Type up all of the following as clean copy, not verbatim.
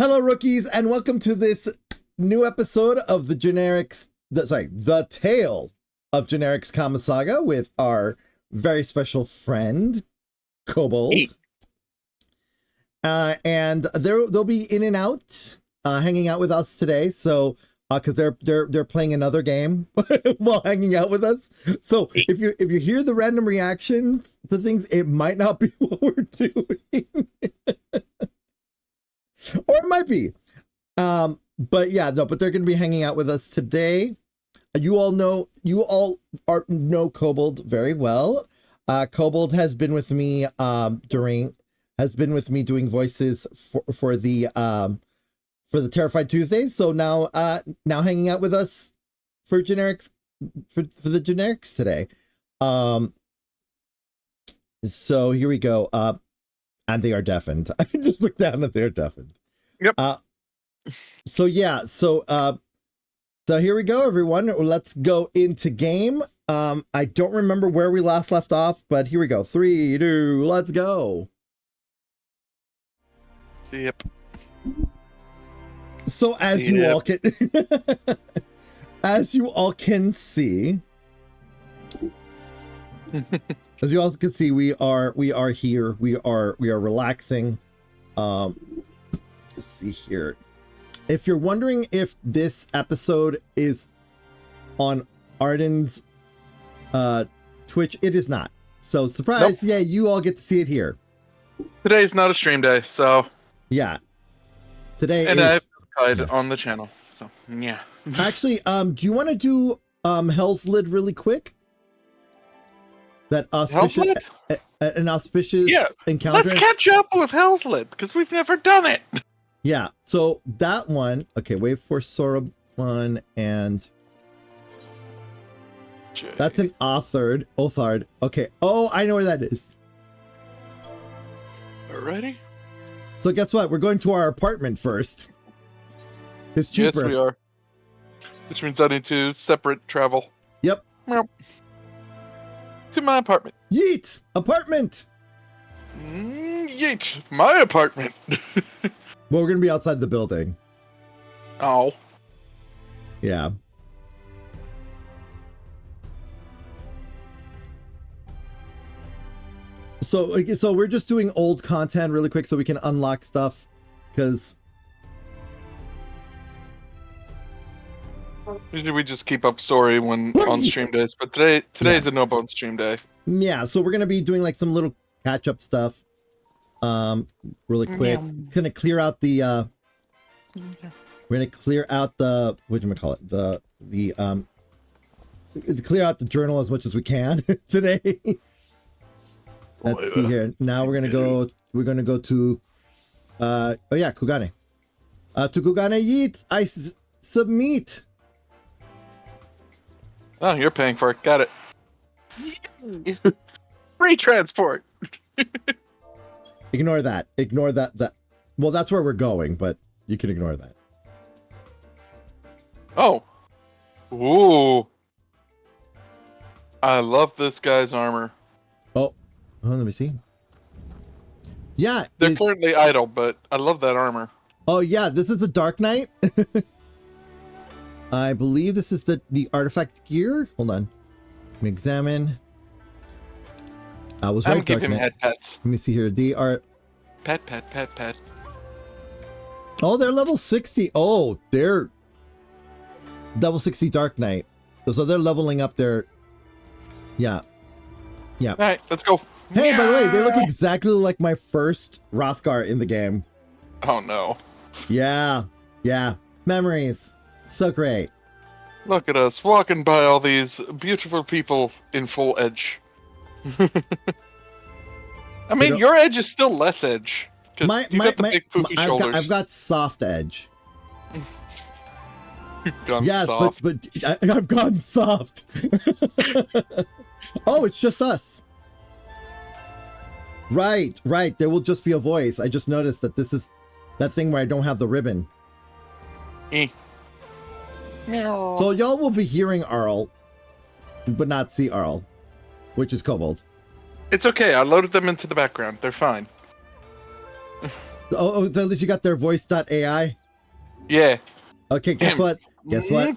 Hello, rookies, and welcome to this new episode of the Tale of Generics Comic Saga with our very special friend, Kobold. Hey. And they'll be in and out, hanging out with us today. So, because they're playing another game while hanging out with us. So if you hear the random reactions to things, it might not be what we're doing. Or it might be. But yeah, no, but they're going to be hanging out with us today. You all know Kobold very well. Kobold has been with me doing voices for the Terrified Tuesdays. So now hanging out with us for generics for the generics today. So here we go. And they are deafened. I just looked down and they're deafened. Yep. So yeah, so here we go, everyone. Let's go into game. I don't remember where we last left off, but here we go. 3, 2, let's go. Yep. So as you all can see, as you all can see, we are here. We are relaxing. Let's see here. If you're wondering if this episode is on Arden's Twitch, it is not. So surprise! Nope. Yeah, you all get to see it here. Today's not a stream day, so yeah. Today and is on the channel. So yeah. Actually, do you want to do Hell's Lid really quick? That auspicious, an auspicious encounter. Let's catch up with Hell's Lid because we've never done it. Yeah, so that one. Okay, wait for Sora one, and that's an Othard. Okay. Oh, I know where that is. Alrighty. So guess what? We're going to our apartment first. It's cheaper. Yes, we are. Which means I need to separate travel. Yep. To my apartment. Yeet! Apartment! Yeet! My apartment! Well, we're going to be outside the building. Oh. Yeah. So we're just doing old content really quick so we can unlock stuff, because usually we just keep up story when on stream days, but today's a no-bone stream day. Yeah, so we're gonna be doing like some little catch-up stuff, really quick. Gonna clear out the we're gonna clear out the clear out the journal as much as we can today. Let's see here. Now we're gonna go to Kugane. To Kugane Yeet, I submit. Oh, you're paying for it. Got it. Free transport. Ignore that. Ignore that. Well, that's where we're going, but you can ignore that. Oh. Ooh. I love this guy's armor. Oh, let me see. Yeah. They're currently idle, but I love that armor. Oh, yeah. This is a Dark Knight. I believe this is the artifact gear. Hold on. Let me examine. I was right. I'm giving head pets. Let me see here. They are pet. Oh, they're level 60. Oh, they're level 60 Dark Knight. So they're leveling up their. Yeah. All right, let's go. Hey, by the way, they look exactly like my first Rothgar in the game. Oh no. Yeah. Memories. So great. Look at us walking by all these beautiful people in full edge. I mean, your edge is still less edge. I've got soft edge. Yes, soft. but I've gotten soft. Oh, it's just us. Right. There will just be a voice. I just noticed that this is that thing where I don't have the ribbon. So y'all will be hearing Arl, but not see Arl, which is Kobold. It's okay. I loaded them into the background. They're fine. Oh, so at least you got their voice.ai? Yeah. Okay, guess what? Guess what?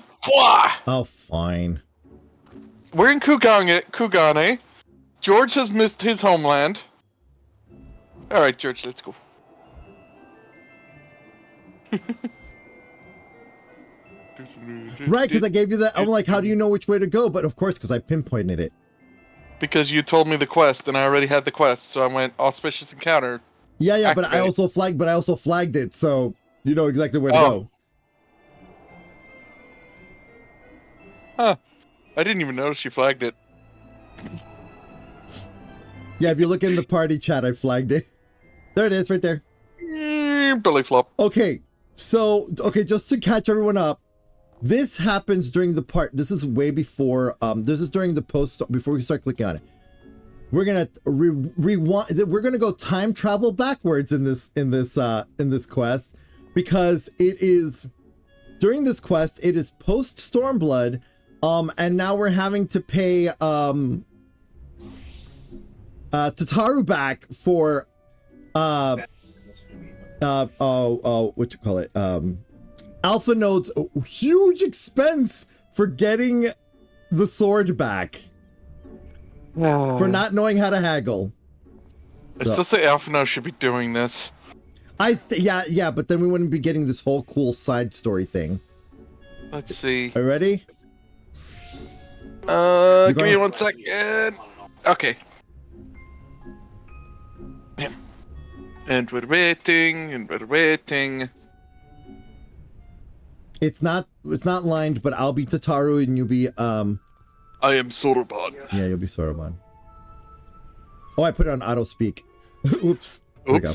Oh, fine. We're in Kugane. George has missed his homeland. Alright, George, let's go. Right, because I gave you that. I'm like, how do you know which way to go? But of course, because I pinpointed it. Because you told me the quest, and I already had the quest, so I went auspicious encounter. Yeah, activate. but I also flagged it, so you know exactly where to go. Huh. I didn't even notice you flagged it. Yeah, if you look in the party chat, I flagged it. There it is, right there. Belly flop. Okay, so, just to catch everyone up, this happens during the part, this is way before, this is during the post, before we start clicking on it. We're gonna rewind, we're gonna go time travel backwards in this quest, because it is, during this quest, it is post Stormblood, and now we're having to pay, Tataru back for, what you call it, Alpha Node's huge expense for getting the sword back. For not knowing how to haggle. I still say Alpha Node should be doing this. Yeah, but then we wouldn't be getting this whole cool side story thing. Let's see. Are you ready? Give me 1 second. Okay. And we're waiting. It's not lined, but I'll be Tataru and you'll be I am Soroban. Yeah, you'll be Soroban. Oh, I put it on auto speak. Oops. There we go.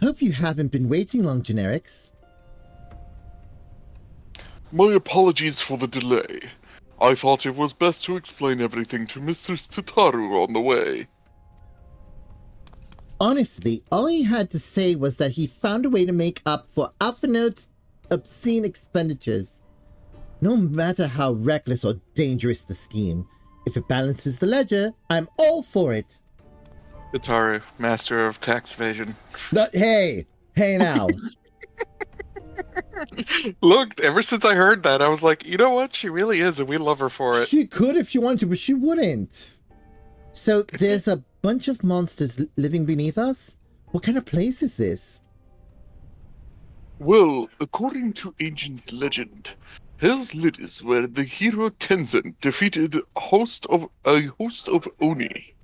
Hope you haven't been waiting long, Generics. My apologies for the delay. I thought it was best to explain everything to Mr. Tataru on the way. Honestly, all he had to say was that he found a way to make up for Alpha Node's obscene expenditures. No matter how reckless or dangerous the scheme, if it balances the ledger, I'm all for it. Tataru, master of tax evasion. No, hey now. Look, ever since I heard that, I was like, you know what? She really is, and we love her for it. She could if she wanted to, but she wouldn't. So there's a bunch of monsters living beneath us? What kind of place is this? Well, according to ancient legend, Hell's Lid is where the hero Tenzin defeated a host of Oni.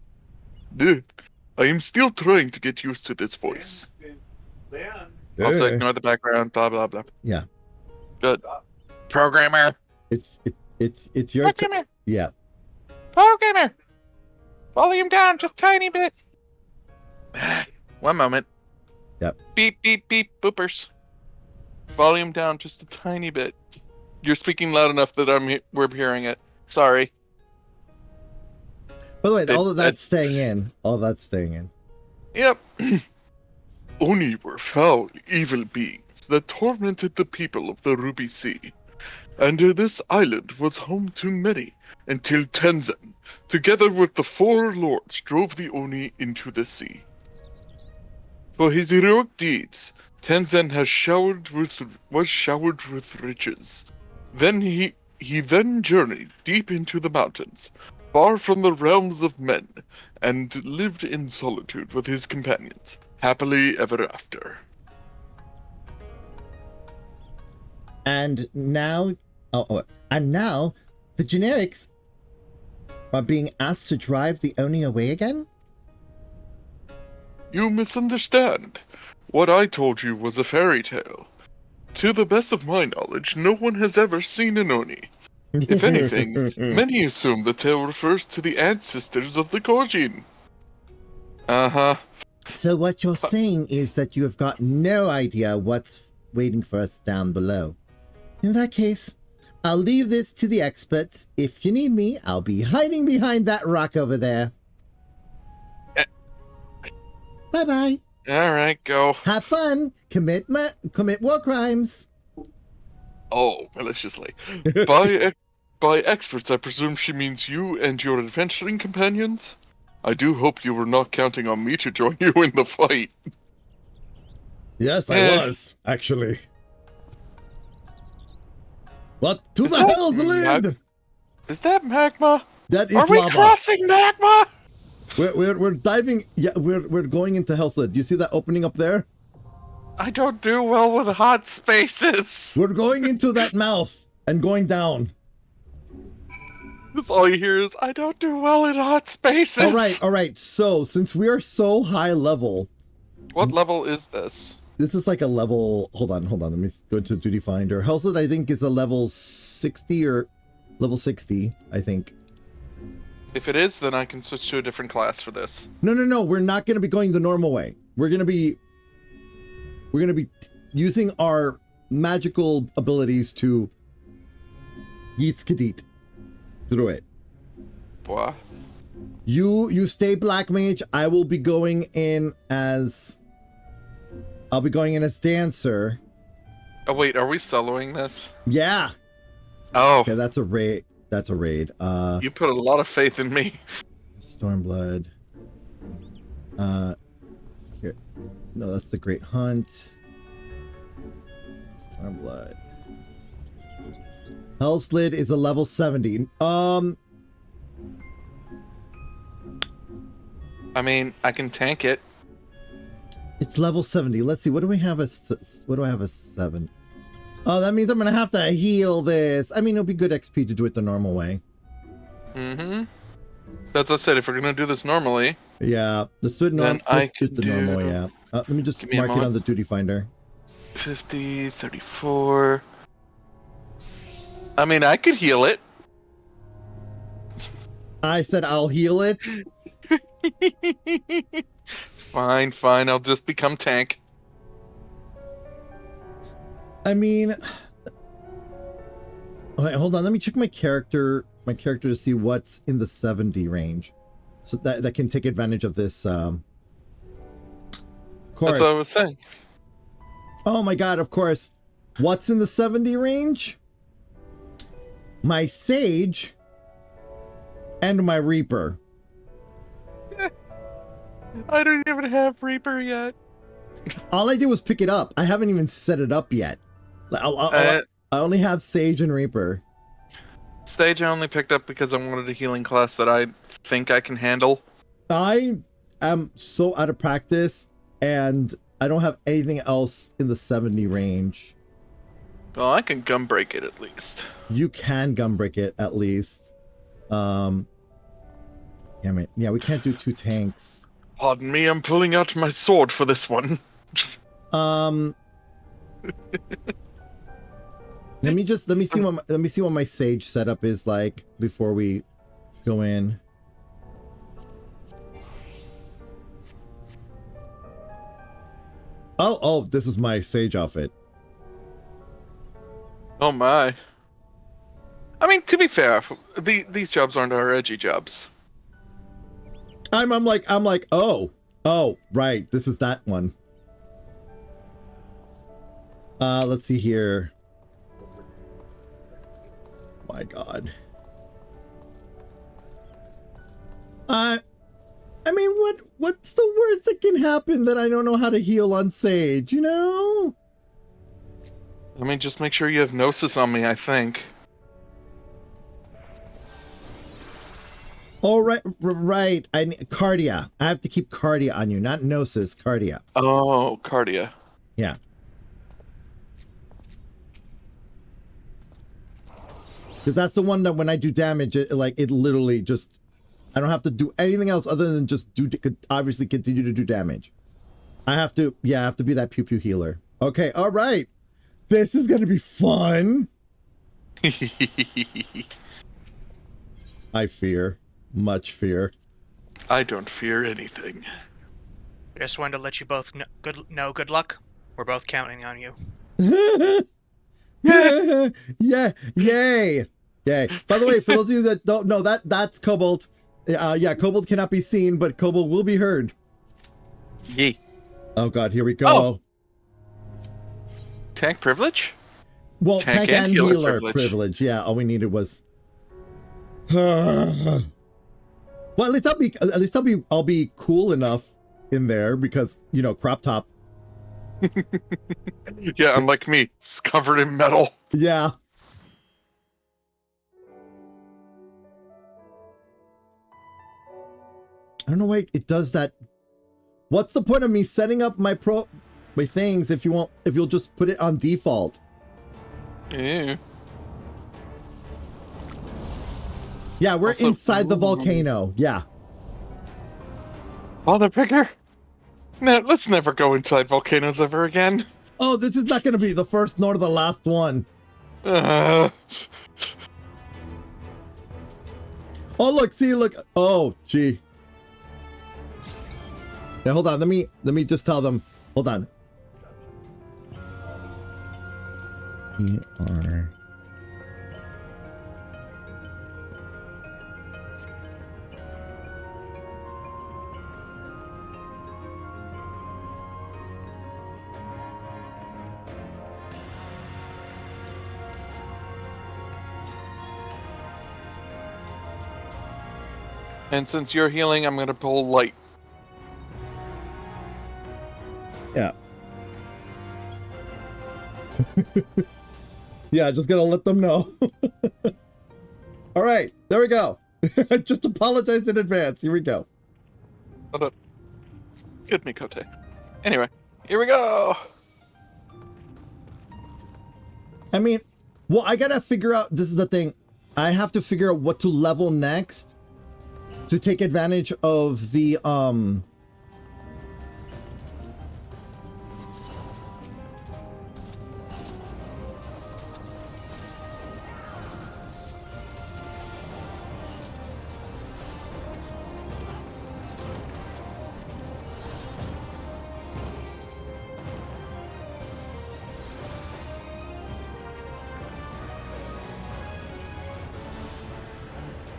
I am still trying to get used to this voice. Also, ignore the background, blah, blah, blah. Yeah. Good. Programmer. It's your turn. Yeah. Programmer. Volume down just tiny bit. 1 moment. Yep. Beep, beep, beep, boopers. Volume down just a tiny bit. You're speaking loud enough that we're hearing it. Sorry. By the way, all of that's staying in. All that's staying in. Yep. Oni were foul, evil beings that tormented the people of the Ruby Sea. And this island was home to many, until Tenzin, together with the 4 lords, drove the Oni into the sea. For his heroic deeds, Tenzin was showered with riches. Then he journeyed deep into the mountains, far from the realms of men, and lived in solitude with his companions, happily ever after. And now, the Generics are being asked to drive the Oni away again? You misunderstand. What I told you was a fairy tale. To the best of my knowledge, no one has ever seen an Oni. If anything, many assume the tale refers to the ancestors of the Kojin. Uh-huh. So what you're saying is that you have got no idea what's waiting for us down below. In that case, I'll leave this to the experts. If you need me, I'll be hiding behind that rock over there. Bye-bye. All right, go. Have fun. Commit war crimes. Oh, maliciously. By experts, I presume she means you and your adventuring companions? I do hope you were not counting on me to join you in the fight. Yes, I was, actually. What to Is the that hell's the lid? Is that magma? That is Are we lava. crossing magma? We're diving. Yeah, we're going into Hell's Lid. You see that opening up there? I don't do well with hot spaces. We're going into that mouth and going down. That's all you hear is, I don't do well in hot spaces. All right. So, since we are so high level... What level is this? This is like a level... Hold on. Let me go into Duty Finder. Hell's Lid, I think, is a level 60 or... Level 60, I think. If it is, then I can switch to a different class for this. No. We're not going to be going the normal way. We're going to be using our magical abilities to yeet skadit through it. What? You stay Black Mage. I will be going in as... I'll be going in as Dancer. Oh wait, are we soloing this? Yeah. Oh. Okay, that's a raid. That's a raid. You put a lot of faith in me. Stormblood. Here. No, that's the Great Hunt. Stormblood. Hell's Lid is a level 70. I mean, I can tank it. It's level 70. Let's see. What do we have as? What do I have as 7? Oh, that means I'm gonna have to heal this. I mean, it'll be good XP to do it the normal way. Mm-hmm. That's what I said. If we're gonna do this normally, yeah, let's do it normal. Let's do it the normal way. Yeah. Let me just mark it on the Duty Finder. 50, 34. I mean, I could heal it. I said I'll heal it. Fine. I'll just become tank. I mean, wait, hold on. Let me check my character to see what's in the 70 range, so that can take advantage of this. Of course. That's what I was saying. Oh my god! Of course. What's in the 70 range? My Sage and my Reaper. I don't even have Reaper yet. All I did was pick it up. I haven't even set it up yet. I only have Sage and Reaper. Sage I only picked up because I wanted a healing class that I think I can handle. I am so out of practice, and I don't have anything else in the 70 range. Well, I can gun break it at least. You can gun break it at least. Damn it. Yeah, we can't do 2 tanks. Pardon me, I'm pulling out my sword for this one. Let me see what my Sage setup is like before we go in. Oh, this is my Sage outfit. Oh my. I mean, to be fair, these jobs aren't our edgy jobs. I'm like, oh, right, this is that one. Let's see here. My God. I mean, what's the worst that can happen that I don't know how to heal on Sage, you know? I mean, just make sure you have Gnosis on me, I think. Oh, right. I need Cardia. I have to keep Cardia on you, not Gnosis, Cardia. Oh, Cardia. Yeah. Because that's the one that when I do damage, it literally just, I don't have to do anything else other than just obviously continue to do damage. I have to be that pew pew healer. Okay, all right. This is going to be fun. I fear. Much fear. I don't fear anything. Just wanted to let you both know good luck. We're both counting on you. Yeah, yay. By the way, for those of you that don't know, that's Cobalt. Yeah, Cobalt cannot be seen, but Cobalt will be heard. Yee. Oh God, here we go. Oh. Tank privilege? Well, tank and healer privilege. Yeah, all we needed was... Well, I'll be cool enough in there because, you know, crop top. Yeah, unlike me, it's covered in metal. Yeah. I don't know why it does that. What's the point of me setting up my things if you'll just put it on default? Yeah. Yeah, we're Also, inside the volcano. Yeah. Father Picker? No, let's never go inside volcanoes ever again. Oh, this is not going to be the first nor the last one. Uh, Oh, look, see, look. Oh, gee. Yeah, hold on. Let me just tell them. Hold on. We are. and since you're healing, I'm gonna pull light. Yeah. Yeah, just gonna let them know. All right, there we go. Just apologize in advance. Here we go. Hold up. Good Mikote. Anyway, here we go. I mean, well, I gotta figure out, this is the thing. I have to figure out what to level next to take advantage of the,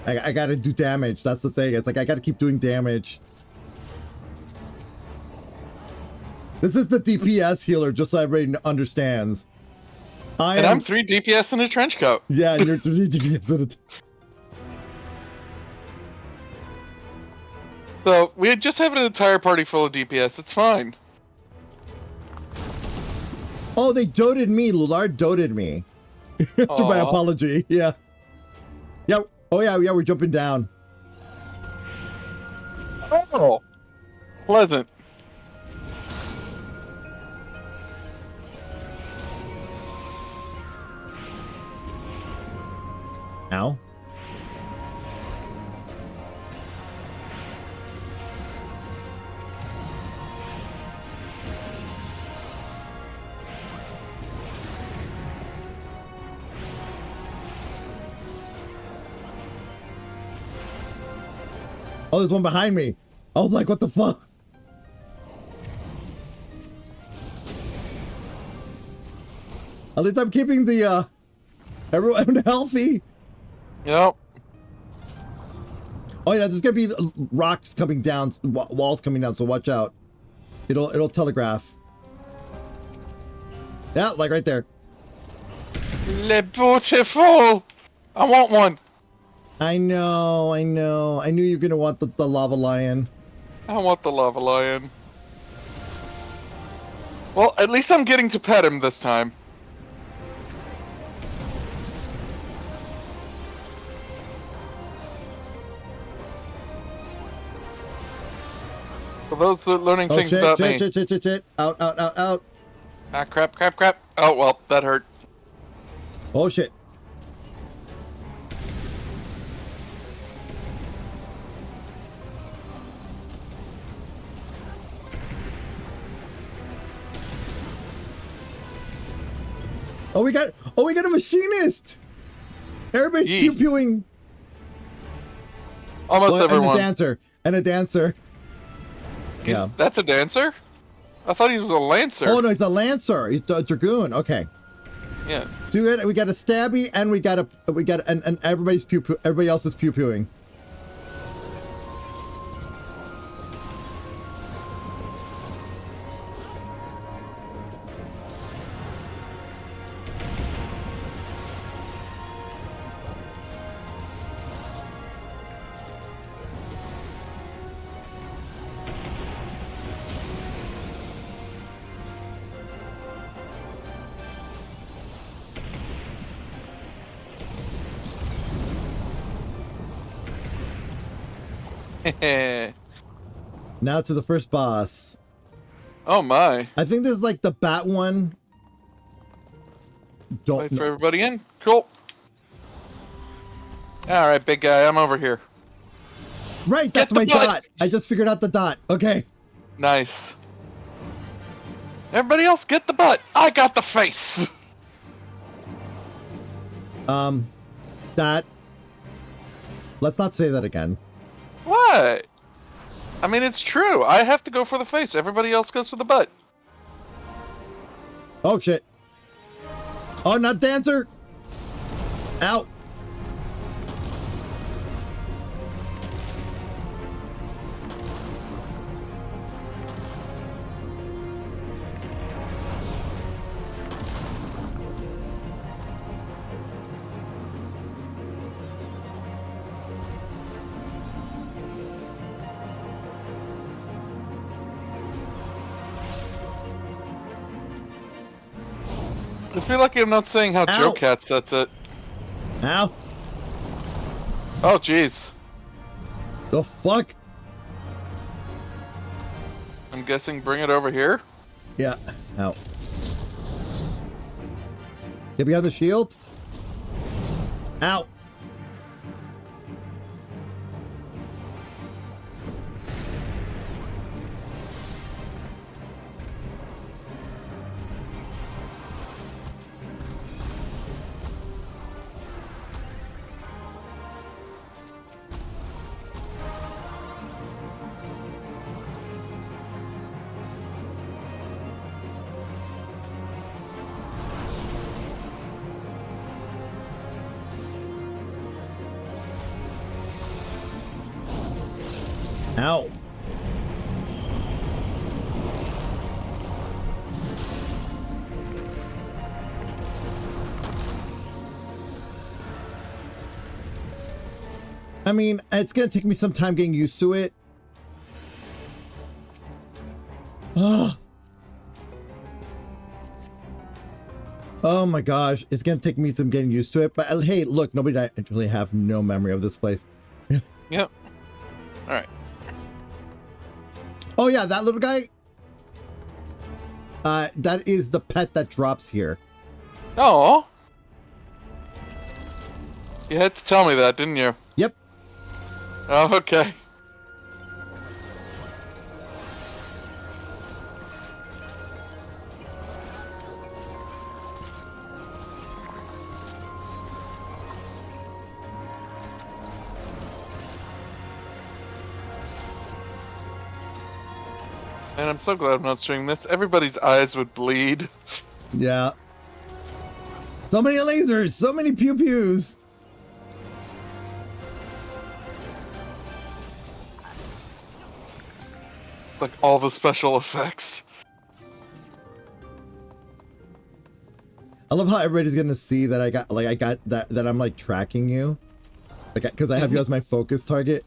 I gotta do damage. That's the thing. It's like I gotta keep doing damage. This is the DPS healer, just so everybody understands. I'm 3 DPS in a trench coat. Yeah, and you're 3 DPS in it. So we just have an entire party full of DPS. It's fine. Oh, they doted me. Lulard doted me. After my apology. Yeah. Yeah. Oh, yeah, we're jumping down. Oh, pleasant. Ow. Oh, there's one behind me. I was like, what the fuck? At least I'm keeping the, everyone healthy. Yep. Oh yeah, there's gonna be rocks coming down, walls coming down, so watch out. It'll telegraph. Yeah, like right there. Le beautiful. I want one. I know. I knew you were gonna want the lava lion. I want the lava lion. Well, at least I'm getting to pet him this time. For those that are learning things shit, about shit, me. shit. Out. Ah, crap. Oh, well, that hurt. Oh shit. Oh, we got a machinist. Everybody's pew-pewing. Almost everyone. And a dancer. Yeah. That's a dancer? I thought he was a lancer. Oh no, he's a lancer. He's a dragoon. Okay. Yeah. So we got a stabby, and we got and everybody else is pew-pewing. Now to the first boss. Oh my. I think this is like the bat one. Don't Wait for know. everybody in. Cool. Alright, big guy, I'm over here. Right, that's Get my the butt. dot. I just figured out the dot. Okay. Nice. Everybody else, get the butt. I got the face. That. Let's not say that again. What? I mean, it's true. I have to go for the face. Everybody else goes for the butt. Oh shit. Oh, not dancer. Out. Just be lucky I'm not saying how Ow. Joe Cat sets it. Ow. Oh, jeez. The fuck? I'm guessing bring it over here? Yeah. Ow. Get behind the shield. Ow. Ow. I mean, it's gonna take me some time getting used to it. Oh. Oh my gosh, it's gonna take me some getting used to it. But hey, look, nobody actually have no memory of this place. Yep. Alright. Oh yeah, that little guy. That is the pet that drops here. Oh. You had to tell me that, didn't you? Yep. Oh, okay. And I'm so glad I'm not streaming this. Everybody's eyes would bleed. Yeah. So many lasers, so many pew pews. Like all the special effects. I love how everybody's gonna see that I got that I'm like tracking you, like because I have you as my focus target.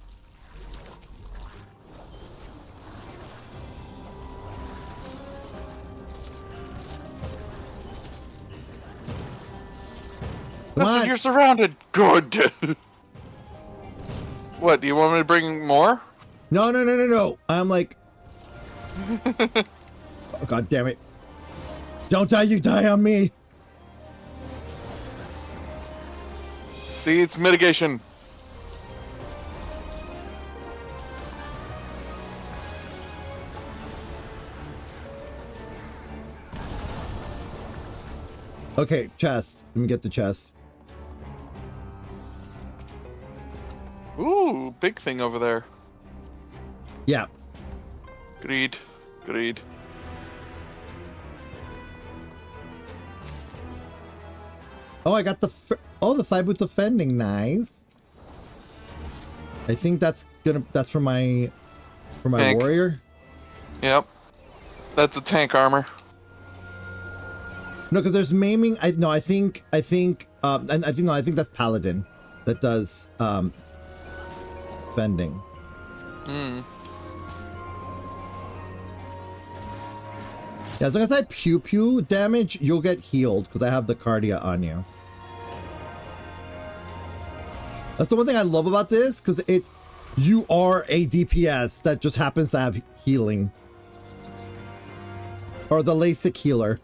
Come Listen, on. you're surrounded. Good. What, do you want me to bring more? No. I'm like, oh, God damn it. Don't die, you die on me. See, it's mitigation. Okay, chest. Let me get the chest. Ooh, big thing over there. Yeah. Greed. Greed. Oh, I got the the 5 boots of fending. Nice. I think that's for my Tank. warrior. Yep. That's a tank armor. No, because there's maiming. I think that's paladin that does fending. Yeah, as long as I pew pew damage, you'll get healed because I have the cardia on you. That's the one thing I love about this, because You are a DPS that just happens to have healing. Or the LASIK healer.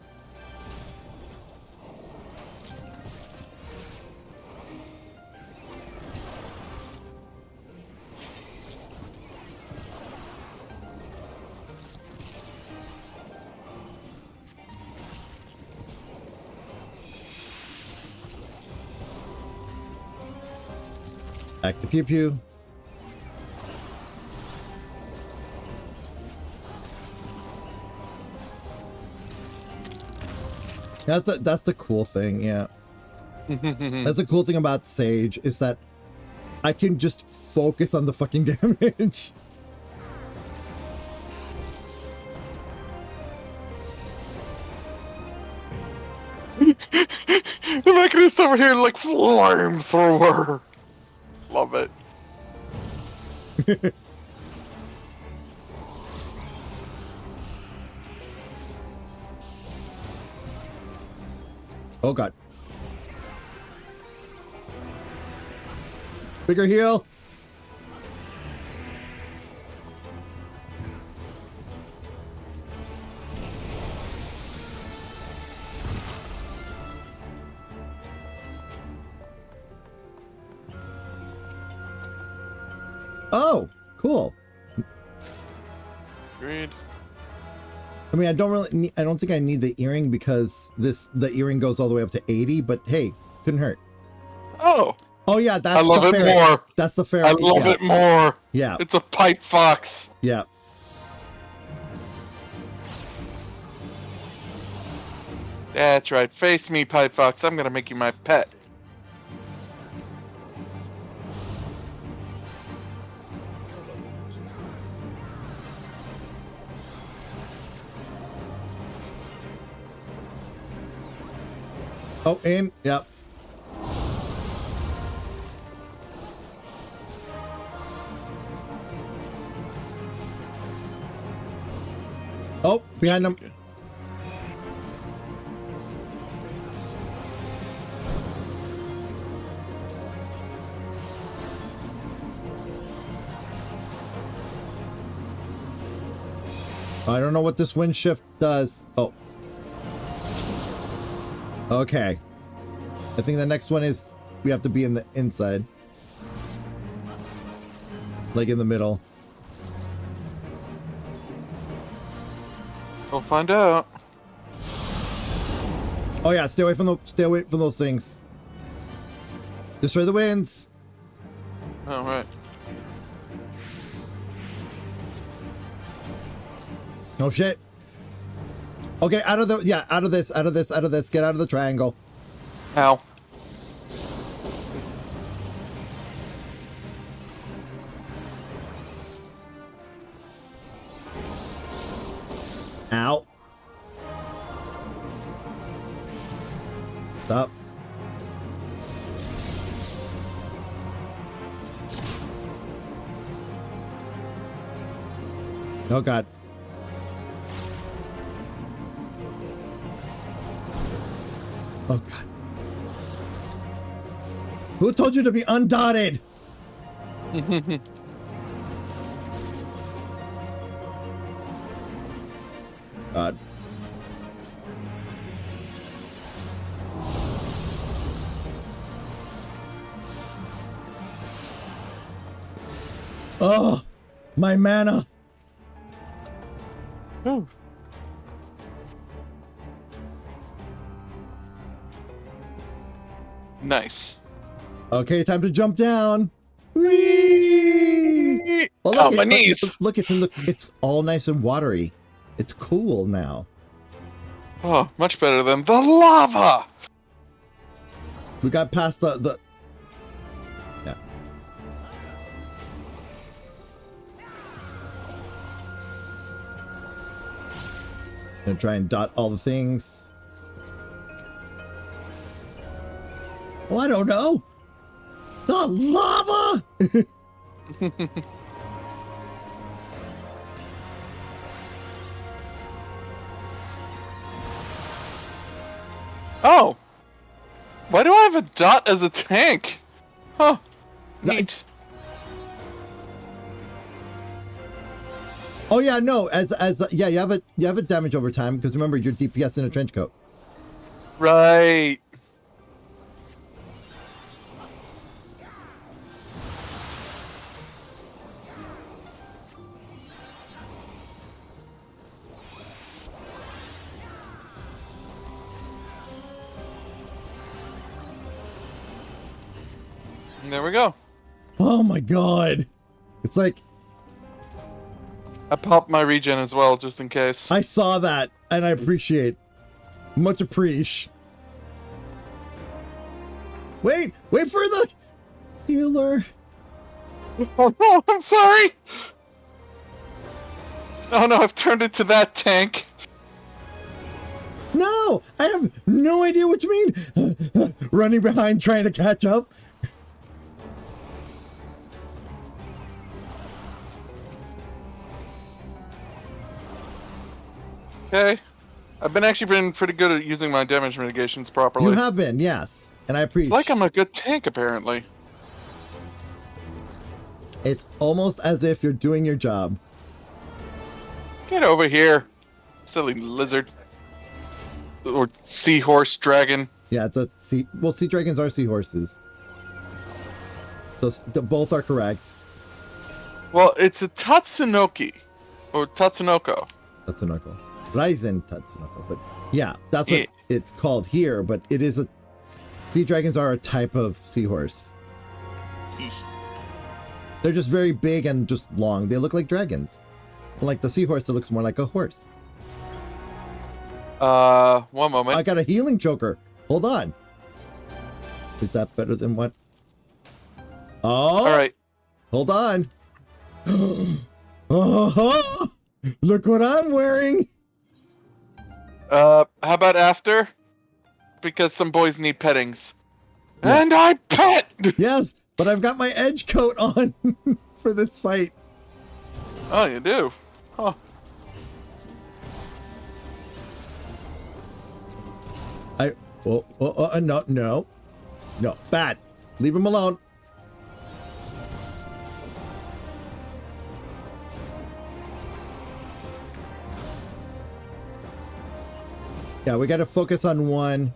Back to pew pew. That's the cool thing, yeah. That's the cool thing about Sage is that I can just focus on the fucking damage. The mechanist over here like flamethrower. Love it. Oh god. Bigger heal. Oh, cool. Agreed. I mean, I don't think I need the earring because the earring goes all the way up to 80, but hey, couldn't hurt. Oh. Oh yeah, that's I love the it ferret. more. That's the ferret. I love it more. Yeah. It's a pipe fox. Yeah. That's right. Face me, pipe fox. I'm gonna make you my pet. Oh, in. Yep. Oh, behind him. Okay. I don't know what this wind shift does. Oh. Okay. I think the next one is we have to be in the inside. Like in the middle. We'll find out. Oh yeah, stay away from those things. Destroy the winds. All right. Oh shit. Okay, out of this. Get out of the triangle. Ow. Ow. Stop. Oh god. Oh god. Who told you to be undotted? God. Oh, my mana. Ooh. Nice. Okay, time to jump down. Whee! Oh, look, My knees. Look, it's all nice and watery. It's cool now. Oh, much better than the lava. We got past the yeah. Gonna try and dot all the things. Oh, I don't know. The lava. Oh. Why do I have a dot as a tank? Huh. Neat. Oh yeah, no, yeah, you have a damage over time because remember you're DPS in a trench coat. Right. And there we go. Oh my god. It's like I popped my regen as well, just in case. I saw that and I appreciate. Much appreciate. Wait for the healer. Oh no, I'm sorry. Oh no, I've turned into that tank. No, I have no idea what you mean. Running behind trying to catch up. Okay. I've been pretty good at using my damage mitigations properly. You have been, yes. And I appreciate. It's like I'm a good tank, apparently. It's almost as if you're doing your job. Get over here, silly lizard. Or seahorse dragon. Yeah, it's a sea. Well, sea dragons are seahorses. So both are correct. Well, it's a Tatsunoki. Or Tatsunoko. Tatsunoko. Ryzen Tatsunoko. But yeah, that's what it's called here. But it is a... Sea dragons are a type of seahorse. They're just very big and just long. They look like dragons. Like the seahorse that looks more like a horse. One moment. I got a healing choker. Hold on. Is that better than what? Oh! Alright. Hold on. Oh, look what I'm wearing. How about after? Because some boys need pettings. Yeah. And I pet! Yes, but I've got my edge coat on for this fight. Oh, you do? Huh. No, bad. Leave him alone. Yeah, we got to focus on one.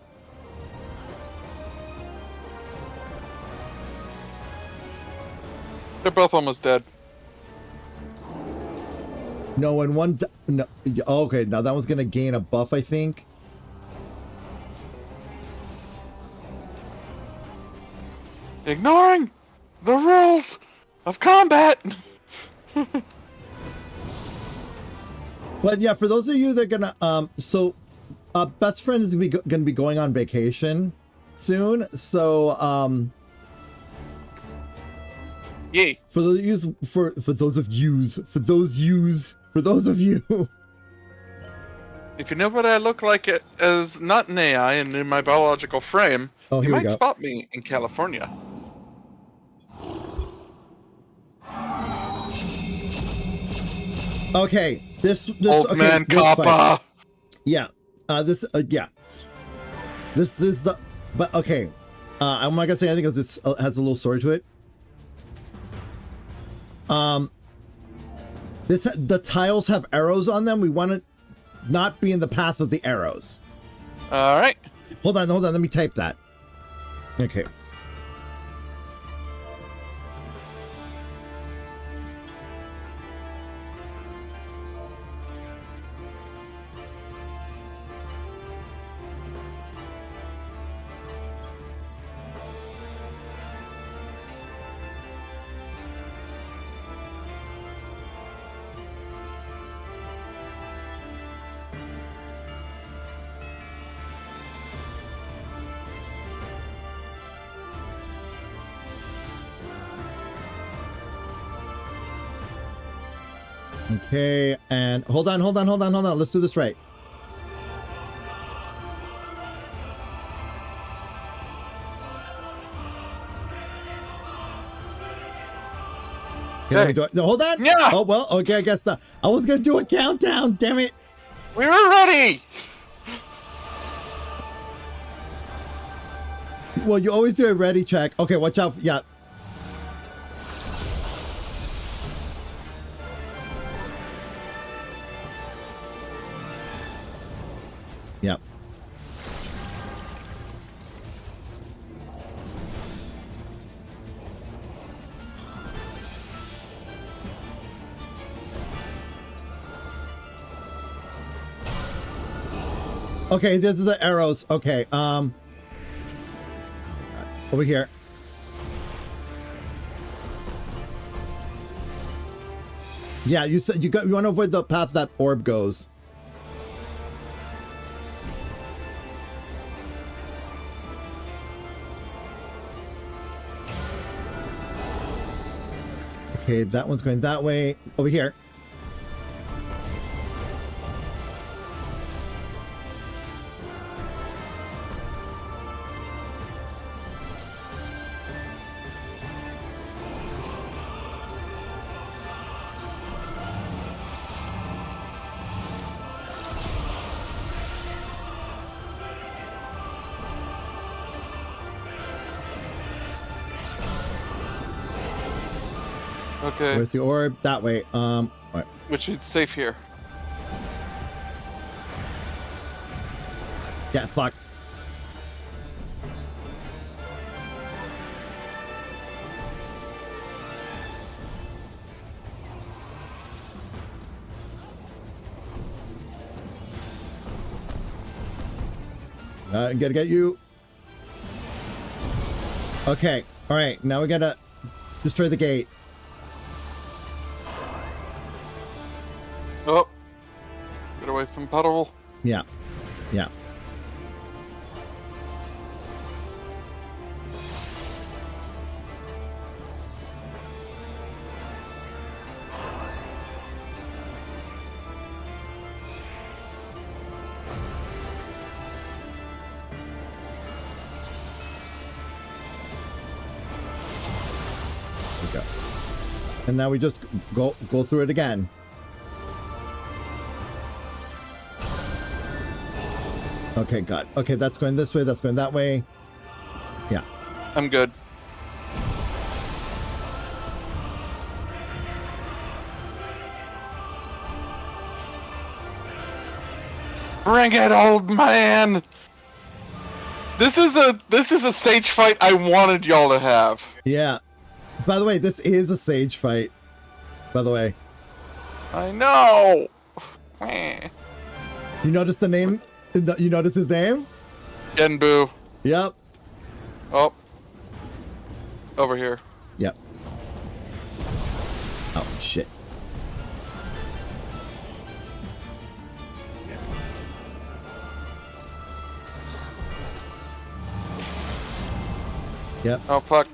They're both almost dead. No, and one. No, okay, now that one's gonna gain a buff, I think. Ignoring the rules of combat. But yeah, for those of you that are gonna best friend is gonna be going on vacation soon, so Yay. for those of you If you know what I look like as not an AI and in my biological frame, Oh, you here we might go. spot me in California. Okay, this Old okay, man this fight. Kappa. Yeah, this is the. But okay, I'm not gonna say anything because this has a little story to it. The tiles have arrows on them. We want to not be in the path of the arrows. All right. Hold on. Let me type that. Okay. Okay, and hold on. Let's do this right. Okay, let me do it. No, hold on. Yeah. Oh, well, okay, I guess not. I was going to do a countdown, damn it. We were ready. Well, you always do a ready check. Okay, watch out. Yeah. Yep. Okay, these are the arrows. Okay, over here. Yeah, you said you want to avoid the path that orb goes. Okay, that one's going that way. Over here. Okay. Where's the orb? That way. All right. Which is safe here. Yeah, fuck. Gotta get you. Okay. All right. Now we gotta destroy the gate. Oh. Get away from puddle. Yeah. Yeah. There we go. And now we just go through it again. Okay, God. Okay, that's going this way. That's going that way. Yeah. I'm good. Bring it, old man. This is a stage fight I wanted y'all to have. Yeah. By the way, this is a sage fight. By the way. I know. Eh. You notice the name? You notice his name? Genbu. Yep. Oh. Over here. Yep. Oh, shit. Yep. Oh, fuck.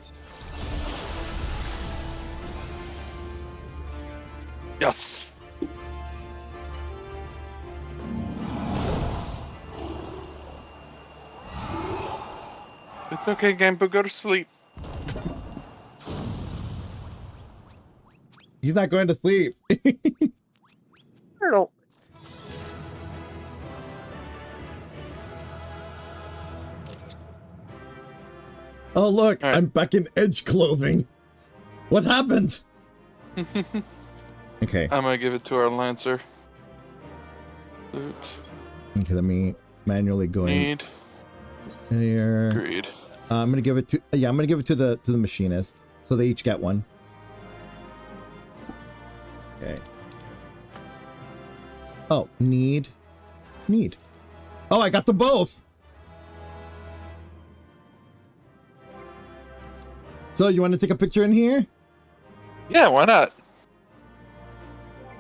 Yes. It's okay, Genbu, go to sleep. He's not going to sleep. Turtle. Oh, look, All right. I'm back in edge clothing. What happened? Okay. I'm gonna give it to our Lancer. Oops. Okay, let me manually go in Need. here. Agreed. I'm gonna give it to I'm gonna give it to the machinist, so they each get one. Okay. Oh, need. Oh, I got them both. So you want to take a picture in here? Yeah, why not?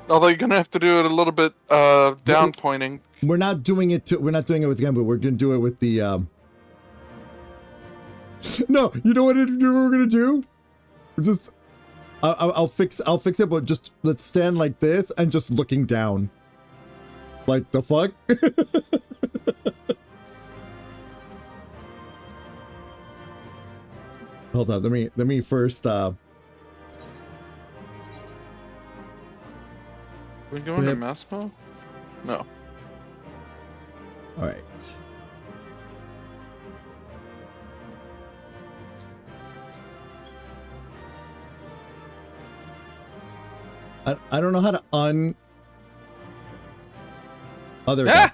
Although you're gonna have to do it a little bit down pointing. We're not doing it with Gamba. We're gonna do it with the No, you know what we're gonna do? We're just I'll fix it, but just let's stand like this and just looking down. Like the fuck? Hold on, let me first We going to mouse mode? No. all right. I don't know how to oh, there we go. Ah!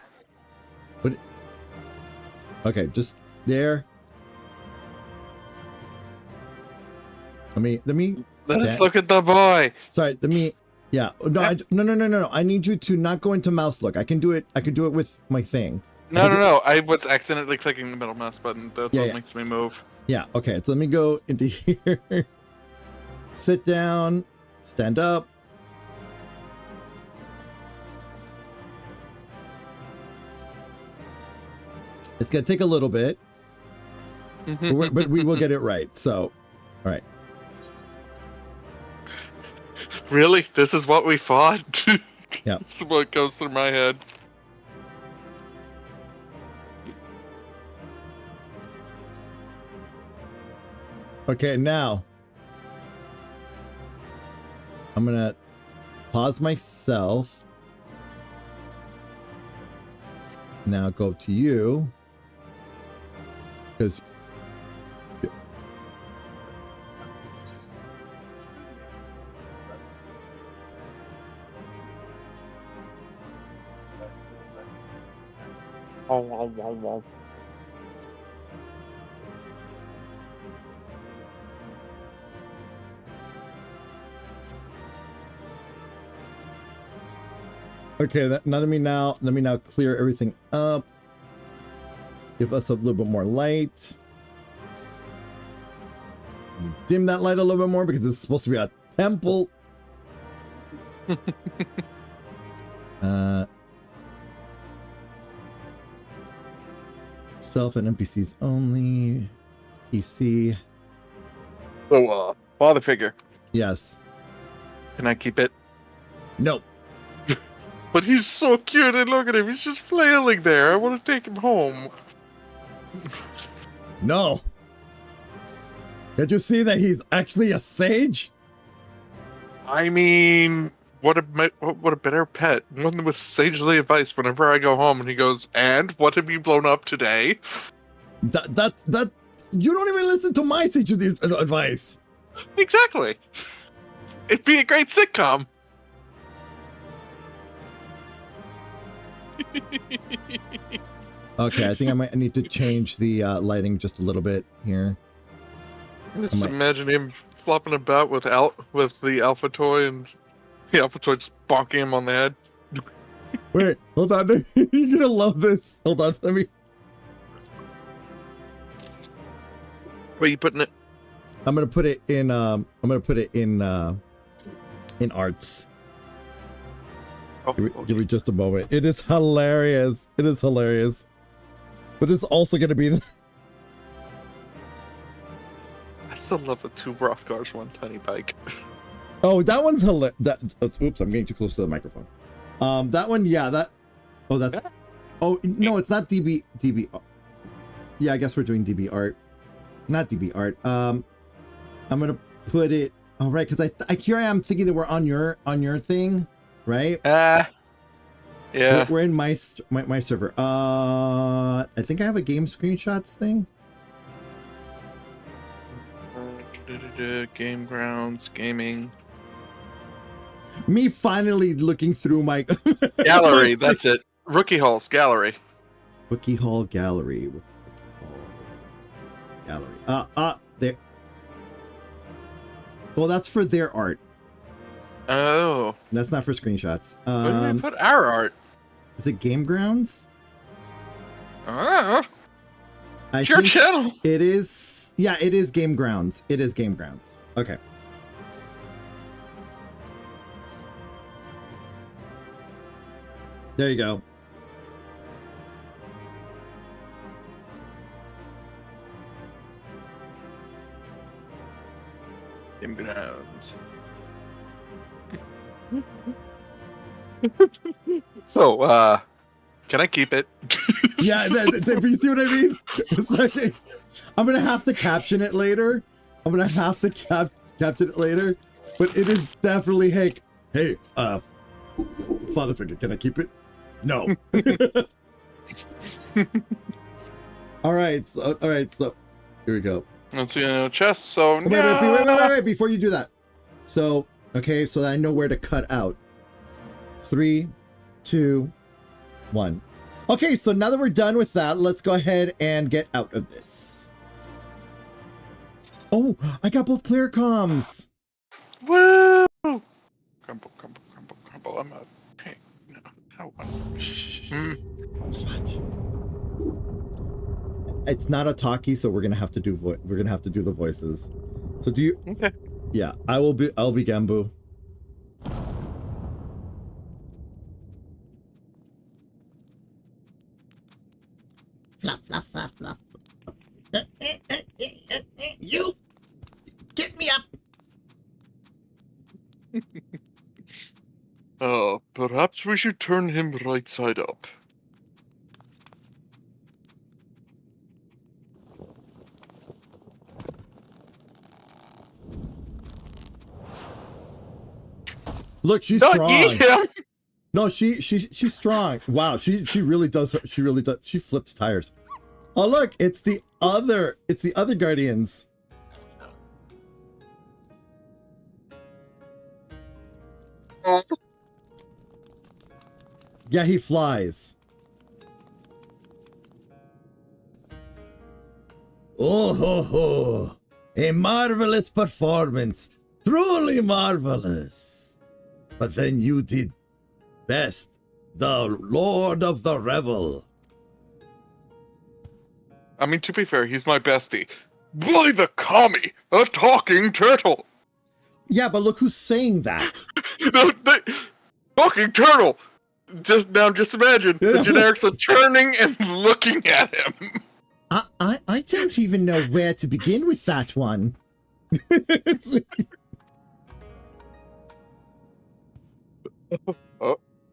What Okay, just there. Let me. Let us look at the boy. Sorry, let me. Yeah. No, no. I need you to not go into mouse look. I can do it. I can do it with my thing. No. I was accidentally clicking the middle mouse button. That's what makes me move. Yeah. Okay. So let me go into here. Sit down. Stand up. It's gonna take a little bit, but we will get it right. So, all right. Really? This is what we fought? Yeah. This is what goes through my head. Okay, now I'm gonna pause myself. Now go to you. Because okay, let me now clear everything up. Give us a little bit more light. Dim that light a little bit more because it's supposed to be a temple. Self and NPCs only. PC. So, father figure. Yes. Can I keep it? No. But he's so cute, and look at him. He's just flailing there. I want to take him home. No. Did you see that he's actually a sage? I mean, what a better pet. One with sagely advice whenever I go home, and he goes, "And what have you blown up today?" That you don't even listen to my sage advice. Exactly. It'd be a great sitcom. Okay, I think I might need to change the lighting just a little bit here. Just imagine him flopping about with the alpha toy, and the alpha toy just bonking him on the head. Wait, hold on. You're gonna love this. Hold on, let me. Where are you putting it? I'm gonna put it in. In arts. Oh, Give me just a moment. It is hilarious. It is hilarious. But it's also gonna be the. I still love the two Rothgars, one tiny bike. Oh, that one's hilarious. Oops, I'm getting too close to the microphone. That one, yeah, that. Oh, that's. Oh no, it's not DB. Yeah, I guess we're doing DB art, not DB art. I'm gonna put it. Oh, right, because here I am thinking that we're on your thing, right? Yeah. We're in my server. I think I have a game screenshots thing. Game grounds, gaming. Me finally looking through my Gallery, that's it. Rookie Halls, gallery. Rookie Hall gallery. There. Well, that's for their art. Oh. That's not for screenshots. Where did we put our art? Is it Game Grounds? It's your channel. It is. Yeah, it is Game Grounds. It is Game Grounds. Okay. There you go. Game grounds. So, can I keep it? Yeah, you see what I mean? It's like I'm gonna have to caption it later. I'm gonna have to caption it later. But it is definitely hey, father figure, can I keep it? No. All right, so here we go. Let's see, chest. So Wait, before you do that. So, okay, so that I know where to cut out. 3, 2, 1. Okay, so now that we're done with that, let's go ahead and get out of this. Oh, I got both player comms. Woo! Crumble, crumble, crumble, crumble. I'm a hey, no, how Swatch. It's not a talkie, so we're gonna have to do the voices. So do you? Okay. Yeah, I'll be Gambu. Fluff, fluff, fluff, fluff. You get me up. Perhaps we should turn him right side up. Look, she's Don't strong. eat him! No, she's strong. Wow, she really does. She really does. She flips tires. Oh look, it's the other guardians. Yeah, he flies. Oh ho ho! A marvelous performance, truly marvelous. But then you did best, the Lord of the Revel. I mean, to be fair, he's my bestie. By the commie, a talking turtle! Yeah, but look who's saying that. Talking turtle! Just imagine the generics are turning and looking at him. I don't even know where to begin with that one.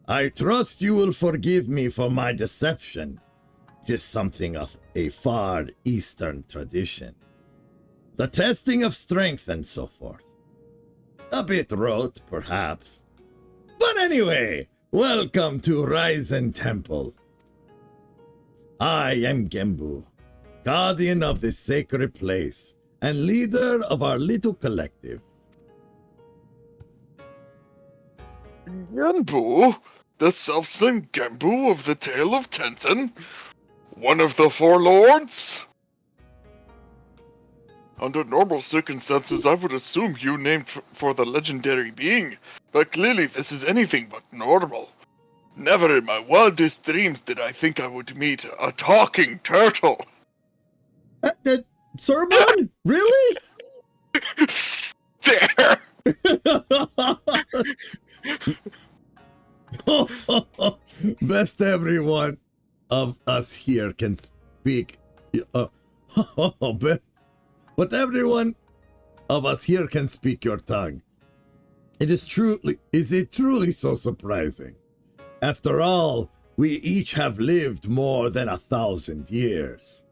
I trust you will forgive me for my deception. It is something of a far Eastern tradition. The testing of strength and so forth. A bit rote, perhaps. But anyway, welcome to Ryzen Temple. I am Gembu, guardian of this sacred place and leader of our little collective. Genbu? The self-same Genbu of the Tale of Tenten? One of the Four Lords? Under normal circumstances, I would assume you named for the legendary being, but clearly this is anything but normal. Never in my wildest dreams did I think I would meet a talking turtle. Sorbonne? Really? Stare! Best everyone of us here can speak. But everyone of us here can speak your tongue. Is it truly so surprising? After all, we each have lived more than 1,000 years.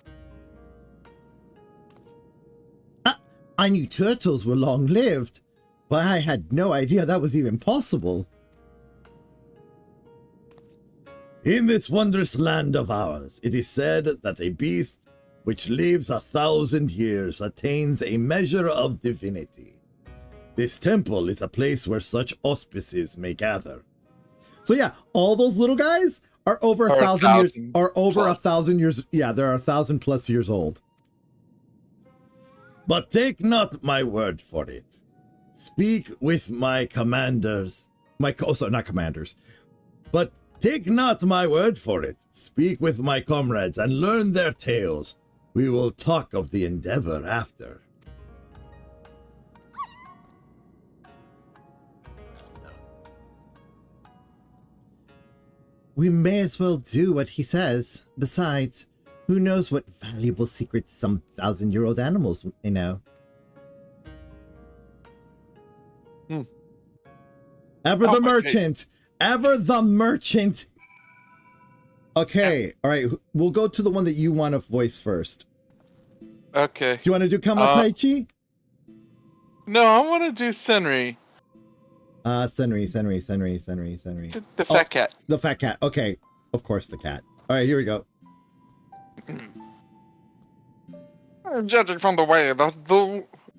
I knew turtles were long-lived, but I had no idea that was even possible. In this wondrous land of ours, it is said that a beast which lives 1,000 years attains a measure of divinity. This temple is a place where such auspices may gather. So yeah, all those little guys are over 1,000 years. Are over 1,000 years. Yeah, they're 1,000+ years old. But take not my word for it. Speak with my commanders. Not commanders. But take not my word for it. Speak with my comrades and learn their tales. We will talk of the endeavor after. We may as well do what he says. Besides, who knows what valuable secrets some 1,000-year-old animals may know. Ever the merchant! Ever the merchant! Okay, all right. We'll go to the one that you want to voice first. Okay. Do you want to do Kamataichi? No, I want to do Senri. Senri. The fat cat. The fat cat. Okay. Of course, the cat. All right, here we go. Judging from the way that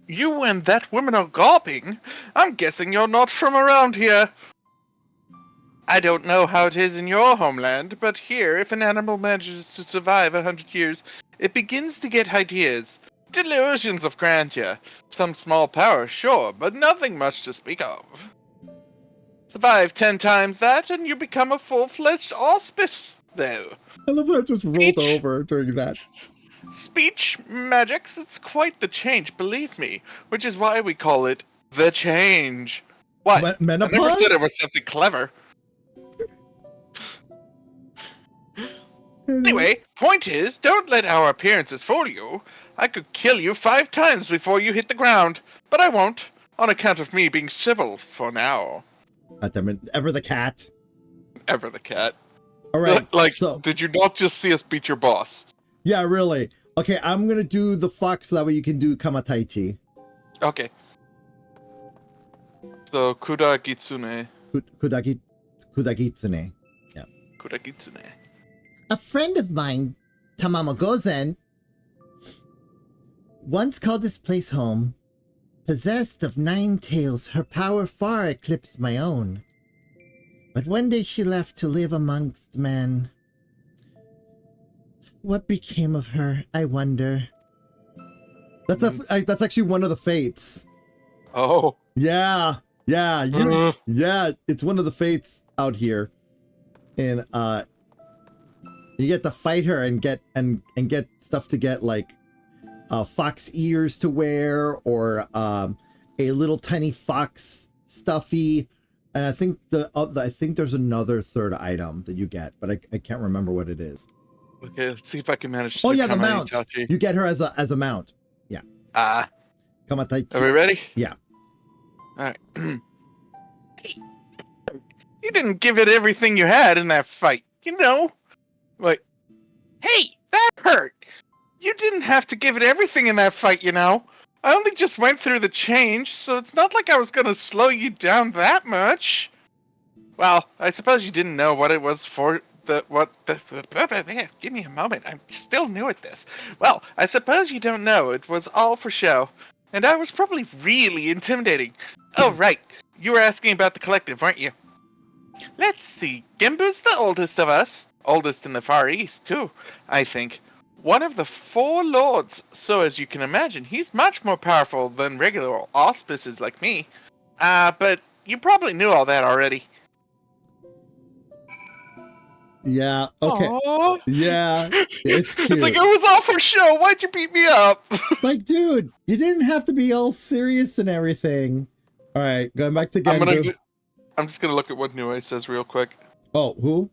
you and that woman are gawping, I'm guessing you're not from around here. I don't know how it is in your homeland, but here, if an animal manages to survive 100 years, it begins to get ideas. Delusions of grandeur. Some small power, sure, but nothing much to speak of. Survive 10 times that, and you become a full-fledged auspice, though. I love how it just rolled over during that. Speech magics, it's quite the change, believe me, which is why we call it the change. What? Menopause? I never said it was something clever. Anyway, point is, don't let our appearances fool you. I could kill you 5 times before you hit the ground, but I won't, on account of me being civil for now. Ever the cat. Ever the cat. All right. Like, so, did you not just see us beat your boss? yeah, really. Okay, I'm going to do the fox so that way you can do Kamataichi. Okay. So, Kudagitsune. Kudagitsune. Yeah. Kudagitsune. A friend of mine, Tamamo Gozen, once called this place home. Possessed of 9 tails, her power far eclipsed my own. But one day she left to live amongst men. What became of her, I wonder? That's actually one of the fates. Oh. Yeah, it's one of the fates out here. And you get to fight her and get stuff to get like fox ears to wear, or a little tiny fox stuffy, and I think there's another third item that you get, but I can't remember what it is. Okay, let's see if I can manage to. Oh yeah, the mount. You get her as a mount. Yeah. Kamataichi. Are we ready? Yeah. All right. You didn't give it everything you had in that fight, you know. Like, hey, that hurt. You didn't have to give it everything in that fight, you know. I only just went through the change, so it's not like I was gonna slow you down that much. Well, I suppose you didn't know what it was for. Give me a moment. I'm still new at this. Well, I suppose you don't know. It was all for show, and I was probably really intimidating. Oh, right. You were asking about the collective, weren't you? Let's see. Gembu's the oldest of us. Oldest in the Far East, too, I think. One of the 4 lords, so as you can imagine, he's much more powerful than regular auspices like me. But you probably knew all that already. Yeah, okay. Aww. Yeah, it's cute. It's like, it was all for show. Why'd you beat me up? Like, dude, you didn't have to be all serious and everything. All right, going back to Genbu. I'm just gonna look at what Nue says real quick. Oh, who?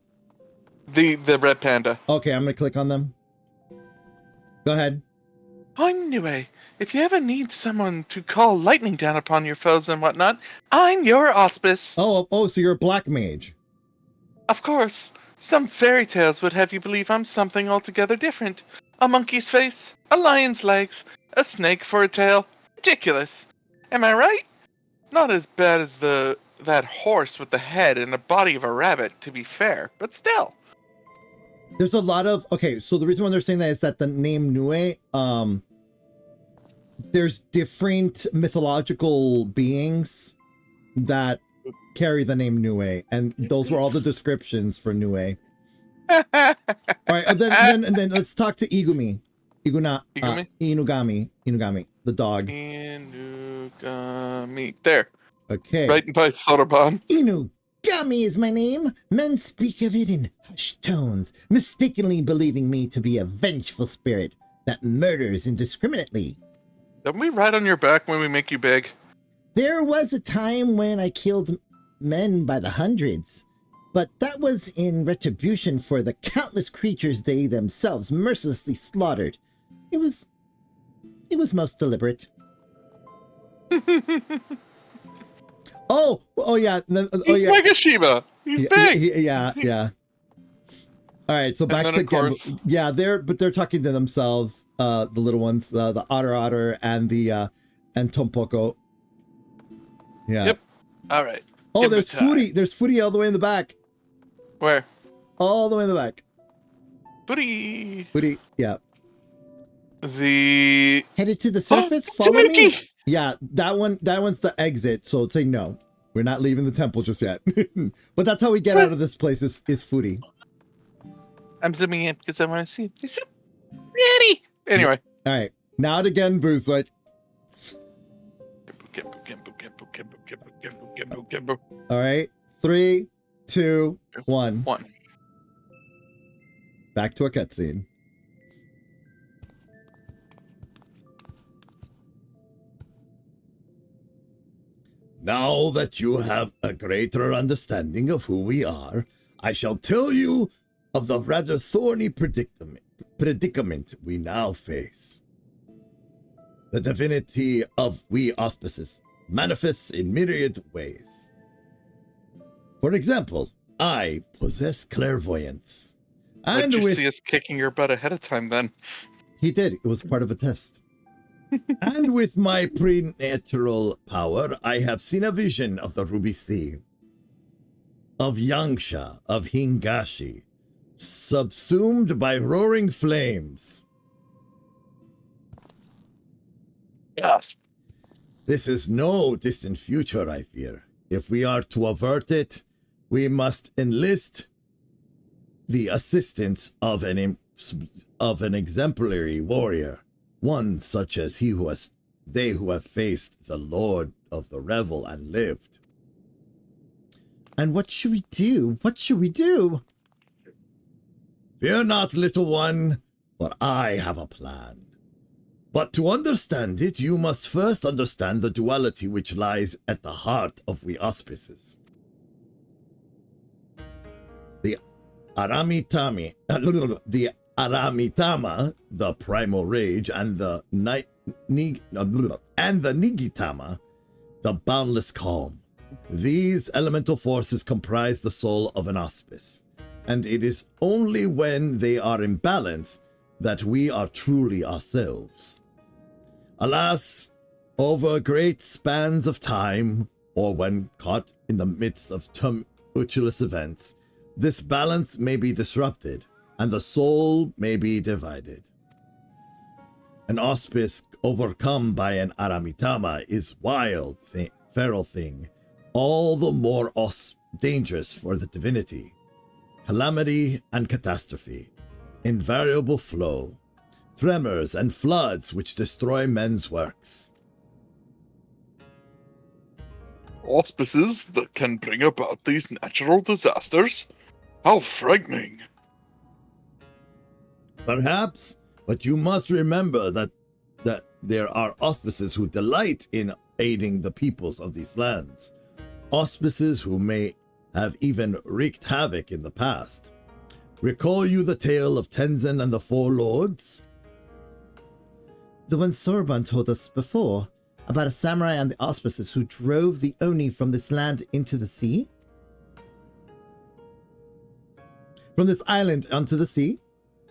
The red panda. Okay, I'm gonna click on them. Go ahead. I'm Nue. If you ever need someone to call lightning down upon your foes and whatnot, I'm your auspice. Oh, so you're a black mage. Of course. Some fairy tales would have you believe I'm something altogether different. A monkey's face, a lion's legs, a snake for a tail. Ridiculous. Am I right? Not as bad as that horse with the head and the body of a rabbit, to be fair, but still. There's a lot of, okay, so the reason why they're saying that is that the name Nue, there's different mythological beings that carry the name Nue, and those were all the descriptions for Nue. All right, and then let's talk to Igumi. Inugami, the dog. Inugami. There. Okay. Right by Sotoban. Inugami is my name. Men speak of it in hushed tones, mistakenly believing me to be a vengeful spirit that murders indiscriminately. Don't we ride on your back when we make you big? There was a time when I killed men by the hundreds, but that was in retribution for the countless creatures they themselves mercilessly slaughtered. It was most deliberate. Oh yeah. He's like a Shiba. He's big. Yeah. All right, so back to Genbu. Yeah, they're talking to themselves, the little ones, the otter and the and Tompoko. Yeah. Yep. All right. Oh, there's Furi. There's Furi all the way in the back. Where? All the way in the back. Furi. Yeah. Headed to the surface. Follow me. Yeah, that one's the exit. So say no. We're not leaving the temple just yet. But that's how we get out of this place is foodie. I'm zooming in because I want to see it. It's so pretty. Anyway. All right. Now again, Boo's like. All right. 3, 2, 1. Back to a cutscene. Now that you have a greater understanding of who we are, I shall tell you of the rather thorny predicament we now face. The divinity of we auspices manifests in myriad ways. For example, I possess clairvoyance. And Did you see us kicking your butt ahead of time then? He did. It was part of a test. And with my preternatural power, I have seen a vision of the Ruby Sea, of Yangsha, of Hingashi, subsumed by roaring flames. Yes. This is no distant future, I fear. If we are to avert it, we must enlist the assistance of an exemplary warrior, one such as they who have faced the Lord of the Revel and lived. And what should we do? What should we do? Fear not, little one, for I have a plan. But to understand it, you must first understand the duality which lies at the heart of we auspices. The Aramitama, the primal rage, and the Nigitama, the boundless calm. These elemental forces comprise the soul of an auspice, and it is only when they are in balance that we are truly ourselves. Alas, over great spans of time, or when caught in the midst of tumultuous events, this balance may be disrupted, and the soul may be divided. An auspice overcome by an Aramitama is feral thing, all the more dangerous for the divinity. Calamity and catastrophe, invariable flow, tremors and floods which destroy men's works. Auspices that can bring about these natural disasters? How frightening. Perhaps, but you must remember that there are auspices who delight in aiding the peoples of these lands. Auspices who may have even wreaked havoc in the past. Recall you the tale of Tenzin and the Four Lords? The one Sorban told us before, about a samurai and the auspices who drove the Oni from this land into the sea? From this island onto the sea?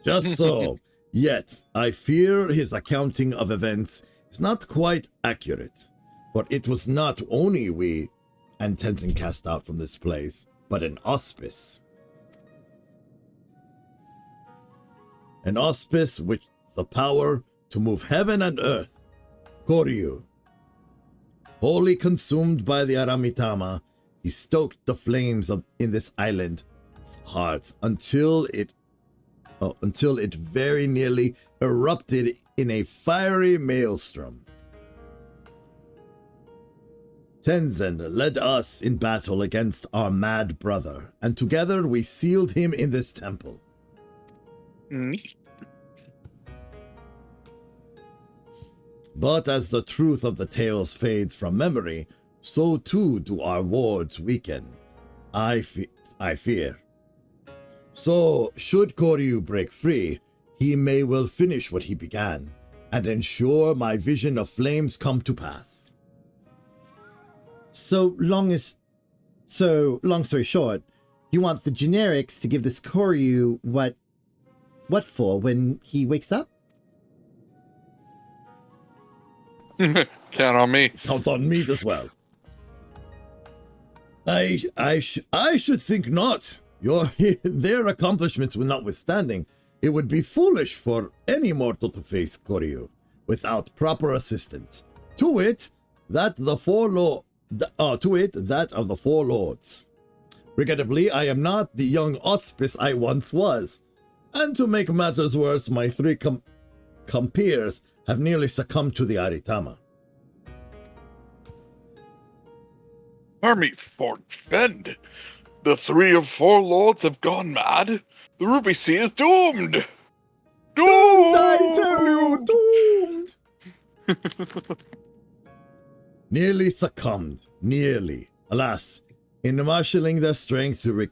Just so. Yet, I fear his accounting of events is not quite accurate, for it was not only we and Tenzin cast out from this place, but an auspice. An auspice with the power to move heaven and earth. Koryu. Wholly consumed by the Aramitama, he stoked the flames in this island's heart until it very nearly erupted in a fiery maelstrom. Tenzin led us in battle against our mad brother, and together we sealed him in this temple. But as the truth of the tales fades from memory, so too do our wards weaken. I fear. So, should Koryu break free, he may well finish what he began, and ensure my vision of flames come to pass. So, long story short, you want the generics to give this Koryu what for when he wakes up? Count on me. Count on me as well. I should think not. Their accomplishments notwithstanding, it would be foolish for any mortal to face Koryu without proper assistance. To it, that the Four that of the four lords. Regrettably, I am not the young auspice I once was, and to make matters worse, my three compeers have nearly succumbed to the Aritama. Army forfend. The 3 of 4 lords have gone mad. The Ruby Sea is doomed. Doomed! I tell you, doomed! Nearly succumbed. Nearly. Alas, in marshalling their strength to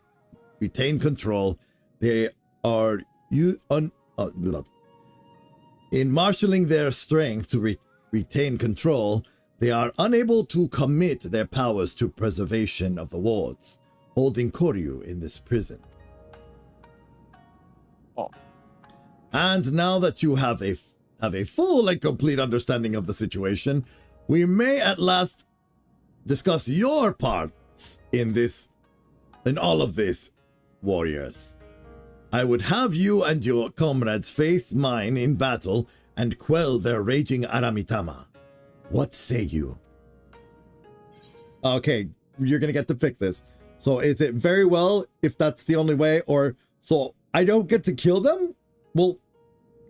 retain control, they are in marshalling their strength to retain control, they are unable to commit their powers to preservation of the wards, holding Koryu in this prison. Oh. And now that you have a full and complete understanding of the situation, we may at last discuss your parts in all of this, warriors. I would have you and your comrades face mine in battle and quell their raging Aramitama. What say you? Okay, you're gonna get to pick this. So is it very well if that's the only way, or so I don't get to kill them? Well,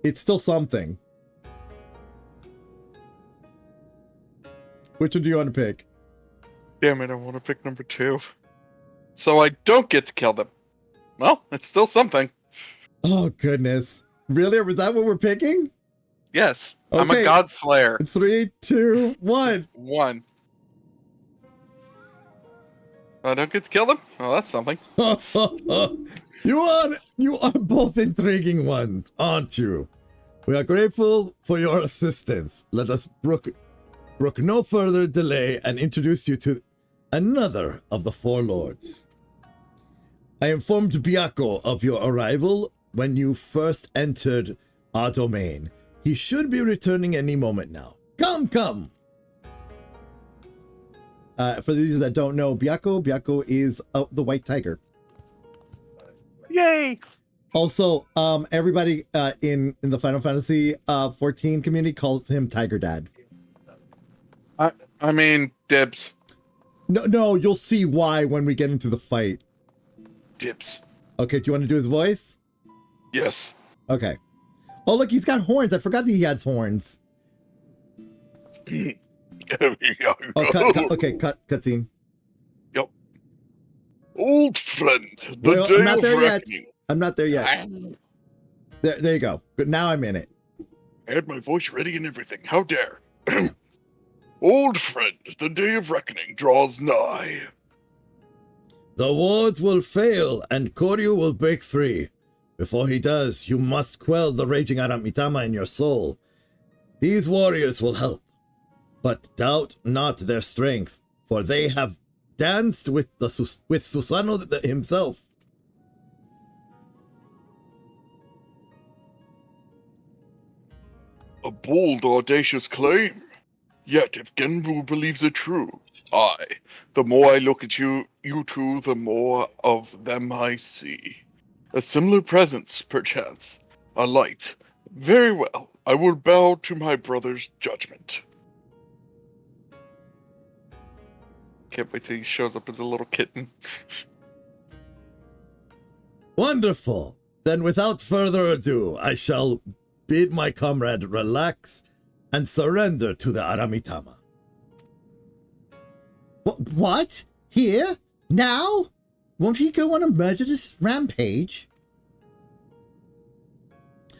it's still something. Which one do you want to pick? Damn it, I want to pick number 2. So I don't get to kill them. Well, it's still something. Oh, goodness. Really? Was that what we're picking? Yes. I'm Okay. a god slayer. 3, 2, 1. 1. I don't get to kill them? Oh, that's something. You are both intriguing ones, aren't you? We are grateful for your assistance. Let us brook no further delay and introduce you to another of the four lords. I informed Byakko of your arrival when you first entered our domain. He should be returning any moment now. Come! For those that don't know, Byakko is the white tiger. Yay! Also, everybody in the Final Fantasy 14 community calls him Tiger Dad. I mean, dibs. No, you'll see why when we get into the fight. Dibs. Okay, do you want to do his voice? Yes. Okay. Oh, look, he's got horns. I forgot that he has horns. Oh, cutscene. Yep. Old friend, the Wait, day I'm not of there yet. reckoning. I'm not there yet. There you go. Good, now I'm in it. I had my voice ready and everything. How dare. Old friend, the day of reckoning draws nigh. The wards will fail and Koryu will break free. Before he does, you must quell the raging Aramitama in your soul. These warriors will help, but doubt not their strength, for they have danced with Susanoo himself. A bold, audacious claim. Yet, if Genbu believes it true, the more I look at you two, the more of them I see. A similar presence, perchance. A light. Very well, I will bow to my brother's judgment. Can't wait till he shows up as a little kitten. Wonderful. Then without further ado, I shall bid my comrade relax and surrender to the Aramitama. What? Here? Now? Won't he go on a murderous rampage?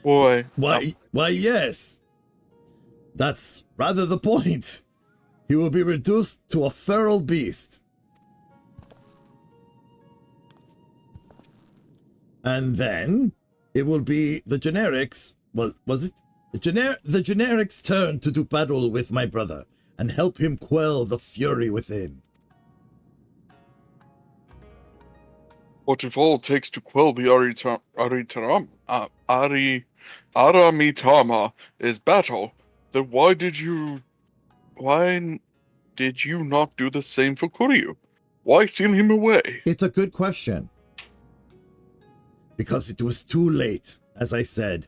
Boy. Why, yes. That's rather the point. He will be reduced to a feral beast. And then it will be the generics. Was it? The generics' turn to do battle with my brother and help him quell the fury within. What if all it takes to quell the Aramitama is battle, then why did you not do the same for Koryu? Why seal him away? It's a good question. Because it was too late. As I said,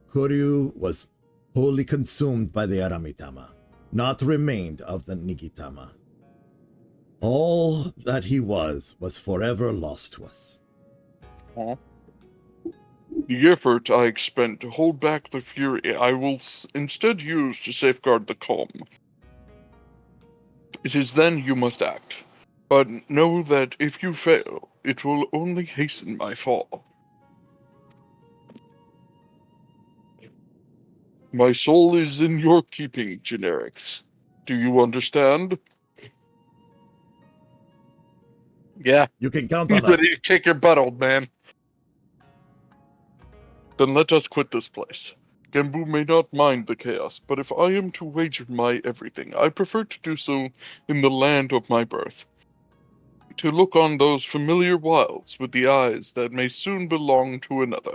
Koryu was wholly consumed by the Aramitama, not remained of the Nigitama. All that he was forever lost to us. The effort I expend to hold back the fury I will instead use to safeguard the calm. It is then you must act. But know that if you fail, it will only hasten my fall. My soul is in your keeping, Generics. Do you understand? Yeah. You can count He's on ready us. to kick your butt, old man. Then let us quit this place. Genbu may not mind the chaos, but if I am to wager my everything, I prefer to do so in the land of my birth. To look on those familiar wilds with the eyes that may soon belong to another.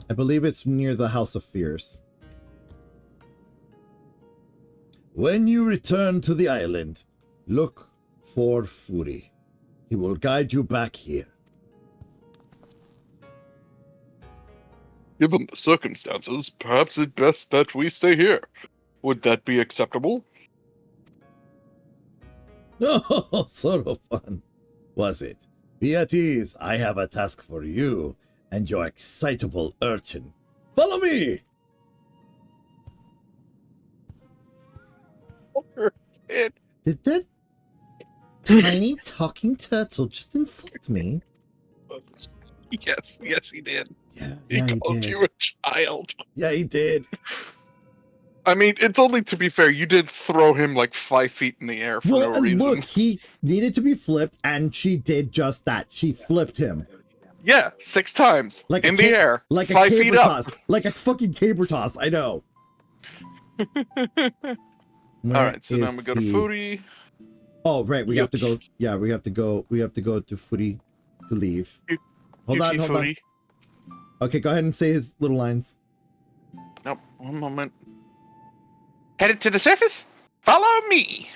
I believe it's near the House of Fears. When you return to the island, look for Fury. He will guide you back here. Given the circumstances, perhaps it's best that we stay here. Would that be acceptable? Oh, sort of fun, was it? Be at ease. I have a task for you and your excitable urchin. Follow me! Did that tiny talking turtle just insult me? Yes, he did. Yeah, He he called did. you a child. Yeah, he did. I mean, it's only to be fair, you did throw him like 5 feet in the air for Well, no and reason. look, he needed to be flipped, and she did just that. She flipped him. Yeah, 6 times. Like in the air. like 5 a feet caber up. toss. Like a fucking caber toss, I know. Alright, so now we go to Footy. Oh, right, we have to go. Yeah, we have to go to Footy to leave. Hold on. Okay, go ahead and say his little lines. Nope, one moment. Headed to the surface? Follow me.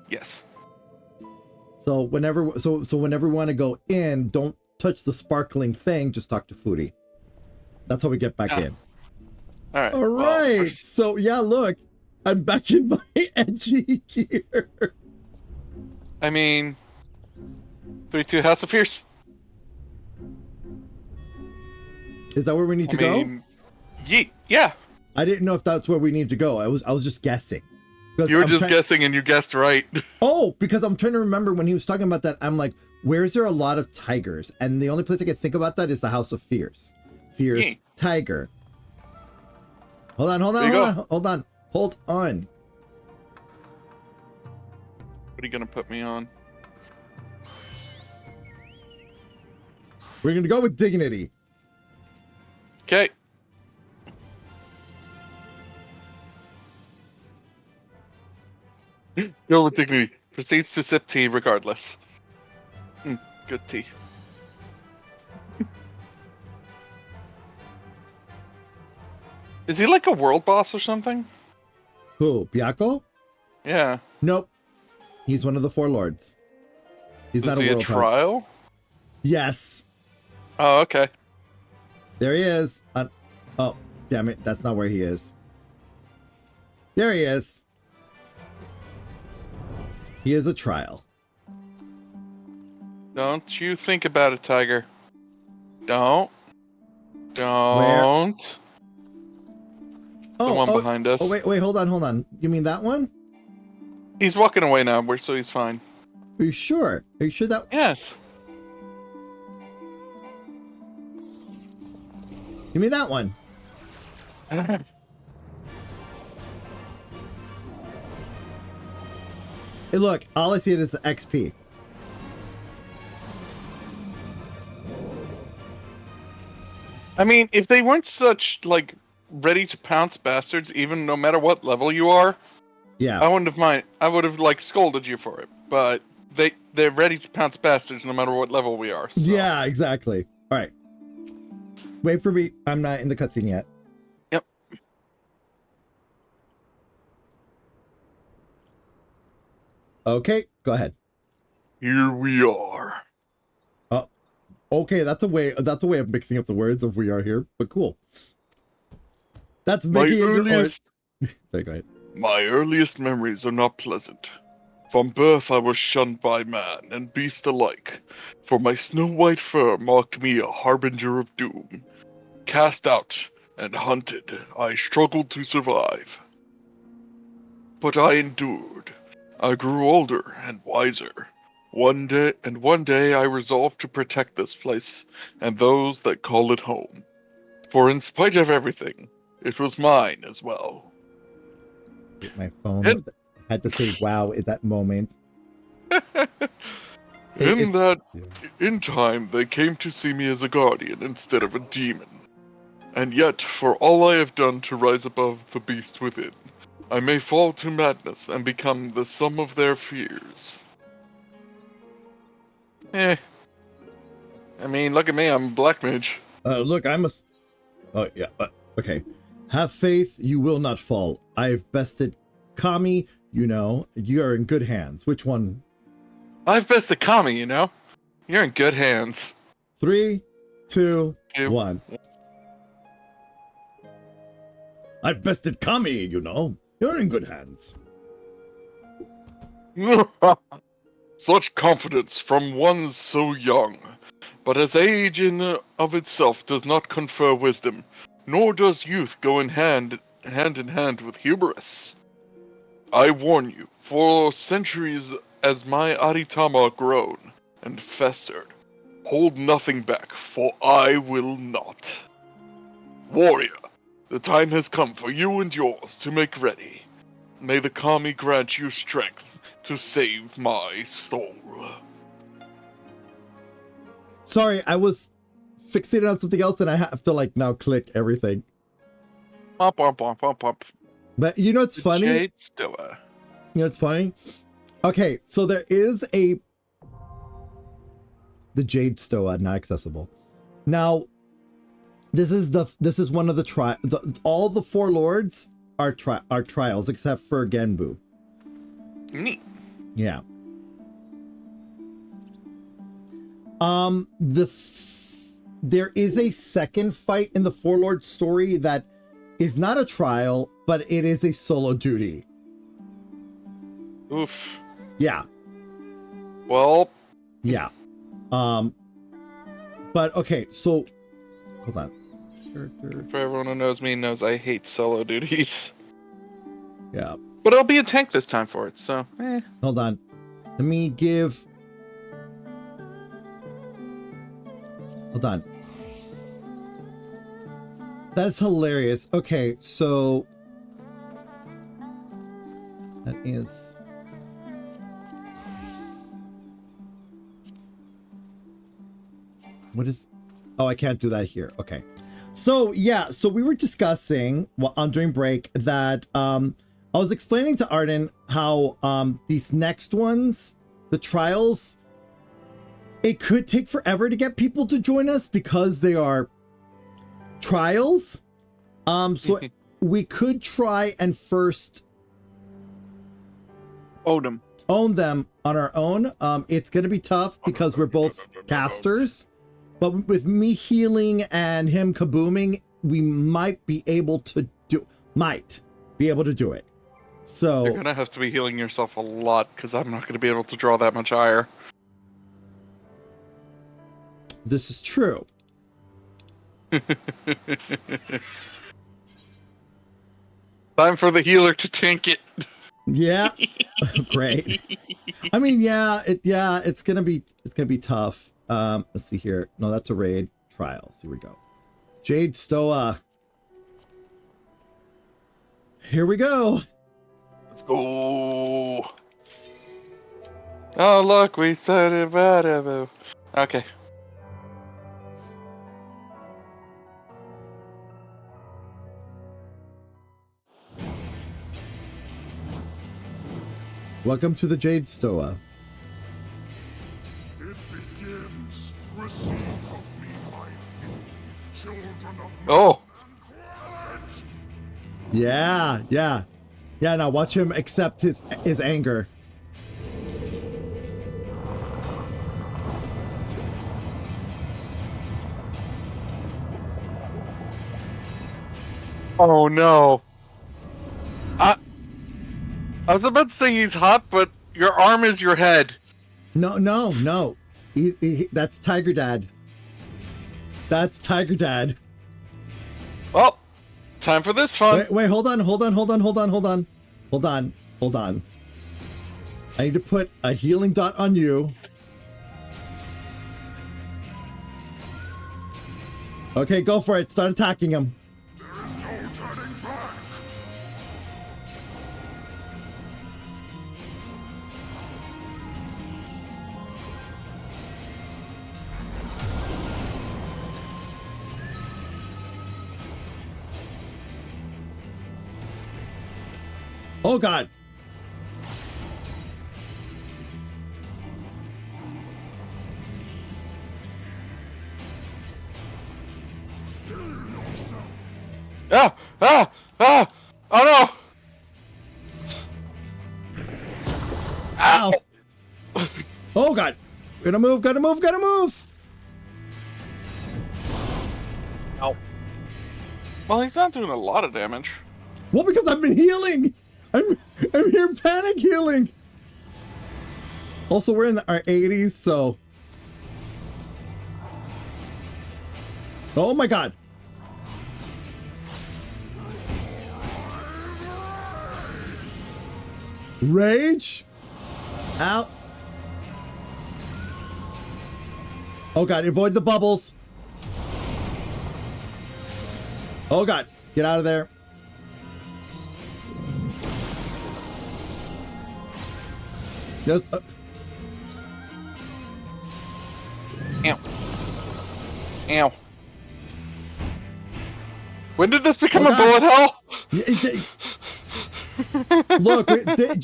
Yes. So whenever we want to go in, don't touch the sparkling thing, just talk to Footy. That's how we get back in. Alright. All right. So yeah, look, I'm back in my edgy gear. I mean, 32 House of Fierce. Is that where we need to go? Yeah. I didn't know if that's where we need to go. I was just guessing. You were just guessing and you guessed right. Oh, because I'm trying to remember when he was talking about that. I'm like, where is there a lot of tigers? And the only place I can think about that is the House of Fears. Fierce tiger. Hold on. Hold on. What are you gonna put me on? We're gonna go with dignity. Okay. Go with dignity. Proceeds to sip tea regardless. Good tea. Is he like a world boss or something? Who? Byakko? Yeah. Nope. He's one of the four lords. He's not a world trial? Yes. Oh, okay. There he is. Oh, damn it. That's not where he is. There he is. He is a trial. Don't you think about it, Tiger. Don't. Where? Oh, the one behind us. Oh, wait, hold on. You mean that one? He's walking away now, so he's fine. Are you sure? Are you sure that? Yes. You mean that one? Hey, look, all I see is XP. I mean, if they weren't such, like, ready to pounce bastards, even no matter what level you are, yeah, I wouldn't have mind. I would have, like, scolded you for it. But they're ready to pounce bastards no matter what level we are. So. Yeah, exactly. All right. Wait for me. I'm not in the cutscene yet. Yep. Okay, go ahead. Here we are. Okay, that's a way of mixing up the words of "we are here," but cool. That's my making earliest, Sorry, go ahead. My earliest memories are not pleasant. From birth I was shunned by man and beast alike, for my snow-white fur marked me a harbinger of doom. Cast out and hunted, I struggled to survive. But I endured. I grew older and wiser. One day I resolved to protect this place and those that call it home. For in spite of everything, it was mine as well. My phone And had to say wow at that moment. in time, they came to see me as a guardian instead of a demon. And yet, for all I have done to rise above the beast within, I may fall to madness and become the sum of their fears. I mean, look at me, I'm a black mage. Look, oh, yeah, okay. Have faith, you will not fall. I've bested Kami, you are in good hands. Which one? I've bested Kami, You're in good hands. 3, 2, 1. I've bested Kami, You're in good hands. Such confidence from one so young. But as age in of itself does not confer wisdom, nor does youth go in hand in hand with hubris. I warn you, for centuries as my Aritama grown and festered, hold nothing back, for I will not. Warrior, the time has come for you and yours to make ready. May the Kami grant you strength to save my soul. Sorry, I was fixated on something else and I have to now click everything. Pop, pop, pop, pop, pop. But you know what's funny? Jade Stoa. You know what's funny? Okay, so there is the Jade Stoa, not accessible. Now, this is one of the all the 4 lords are trials except for Genbu. Neat. Yeah. There is a second fight in the 4 lords story that is not a trial, but it is a solo duty. Oof. Yeah. Well. Yeah. But okay, so hold on. For everyone who knows me knows I hate solo duties. Yeah. But I'll be a tank this time for it, so Hold on. Let me give. Hold on. That's hilarious. Okay, so that is. What is? Oh, I can't do that here. Okay. So yeah, so we were discussing during break that I was explaining to Arden how these next ones, the trials, it could take forever to get people to join us because they are trials. So we could try and first own them on our own. It's gonna be tough because we're both casters. But with me healing and him kabooming, we might be able to do it. So you're gonna have to be healing yourself a lot because I'm not gonna be able to draw that much ire. This is true. Time for the healer to tank it. Yeah. Great. I mean, it's gonna be tough. Let's see here. No, that's a raid. Trials. Here we go. Jade Stoa. Here we go. Let's go. Oh, look, we started whatever. Okay. Welcome to the Jade Stoa. Receive of me, my children of Oh. Yeah. Now watch him accept his anger. Oh no. I was about to say he's hot, but your arm is your head. No. That's Tiger Dad. That's Tiger Dad. Well, time for this fun. Wait, hold on. I need to put a healing dot on you. Okay, go for it. Start attacking him. There is no turning back. Oh God. Ah! Oh no! Ow. Oh God. Gotta move. Ow. Well, he's not doing a lot of damage. Well, because I've been healing. I'm here panic healing. Also, we're in our 80s, so. Oh my God. Rage? Out. Oh God, avoid the bubbles. Oh God, get out of there. There's Ow. Ow. When did this become a bullet hell? Look,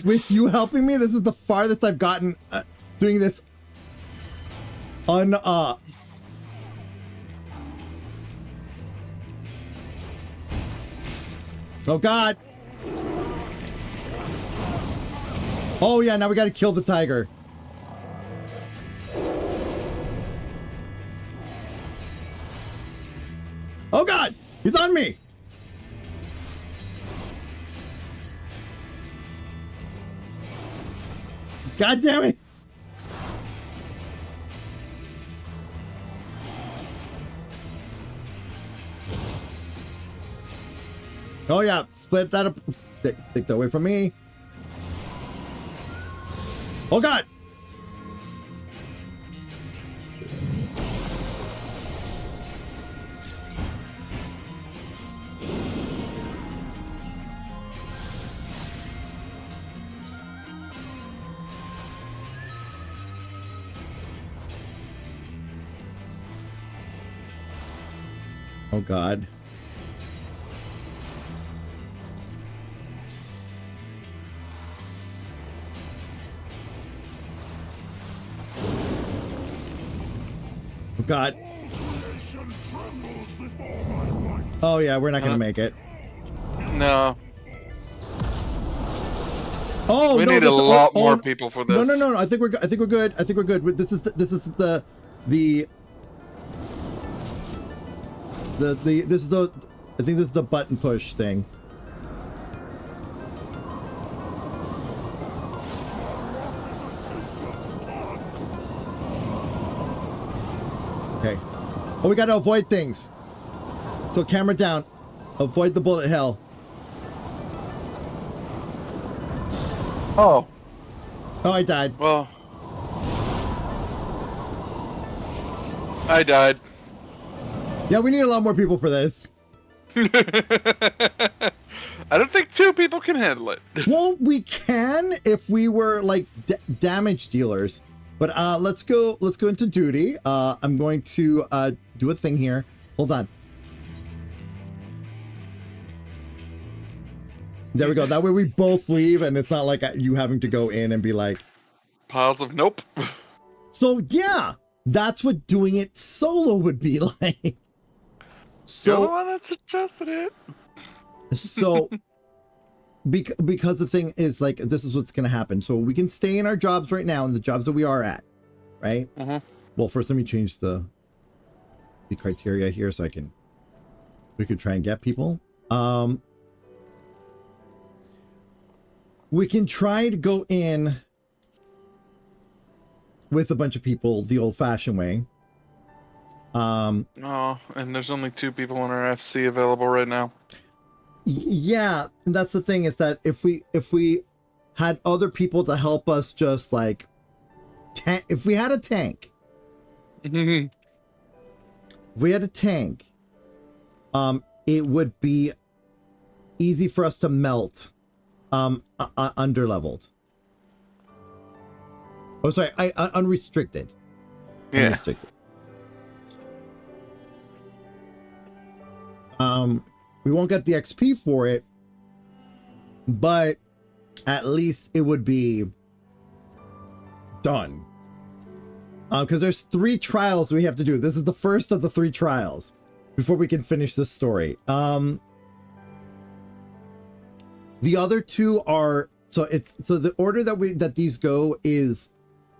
with you helping me, this is the farthest I've gotten doing this Oh God. Oh yeah, now we gotta kill the tiger. Oh God, he's on me. God damn it. Oh yeah, split that up. Take that away from me. Oh God. Oh God. Oh God. Oh yeah, we're not gonna make it. No. Oh, we no, need a lot more people for this. No. I think we're good. This is the I think this is the button push thing. Okay. Oh, we gotta avoid things. So camera down. Avoid the bullet hell. Oh. Oh, I died. Well. I died. Yeah, we need a lot more people for this. I don't think 2 people can handle it. Well, we can if we were like damage dealers. But let's go into duty. I'm going to do a thing here. Hold on. There we go. That way we both leave and it's not like you having to go in and be like piles of nope. So yeah, that's what doing it solo would be like. So you're the one that suggested it. So because the thing is like, this is what's going to happen. So we can stay in our jobs right now, in the jobs that we are at, right? Mm-hmm. Well, first let me change the criteria here so we could try and get people. We can try to go in with a bunch of people the old-fashioned way. Oh, and there's only 2 people in our FC available right now. Yeah, and that's the thing, is that if we had other people to help us, just like if we had a tank, if we had a tank, it would be easy for us to melt underleveled. Oh, sorry, unrestricted. Yeah. Unrestricted. We won't get the XP for it, but at least it would be done. Because there's 3 trials we have to do. This is the first of the 3 trials before we can finish this story. The other 2 are, so the order that these go is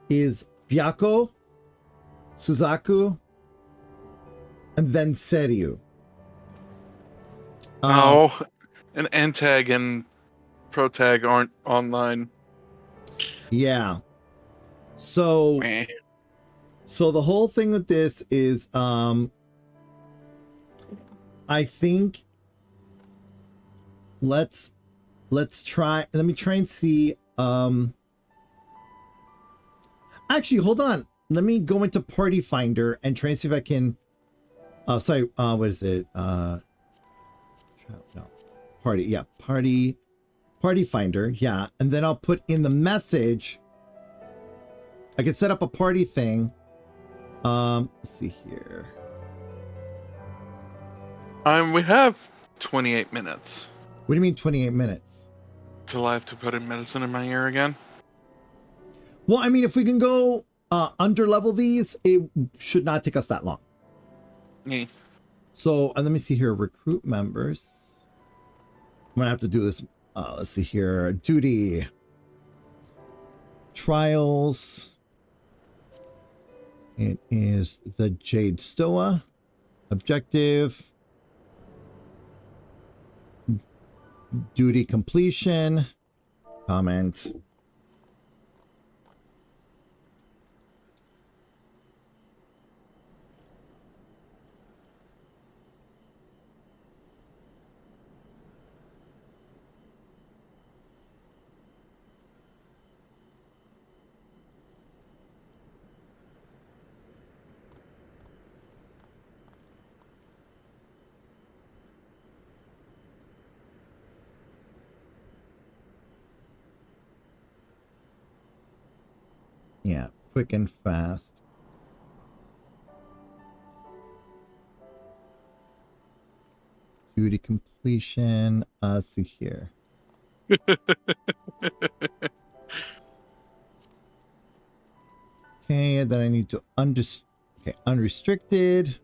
Byakko, Suzaku, and then Seryu. And Antag and Protag aren't online. Yeah. So Meh. so the whole thing with this is I think let me try and see. Actually, hold on. Let me go into Party Finder and try and see if I can what is it? No. Party Finder, yeah. And then I'll put in the message. I can set up a party thing. Let's see here. We have 28 minutes What do you mean 28 minutes? till I have to put in medicine in my ear again. Well, I mean, if we can go under level these, it should not take us that long. Yeah. So let me see here. Recruit members. I'm gonna have to do this. Let's see here. Duty. Trials. It is the Jade Stoa. Objective. Duty completion. Comment. Yeah, quick and fast. Duty completion. Let's see here. Okay, then I need to unrestricted.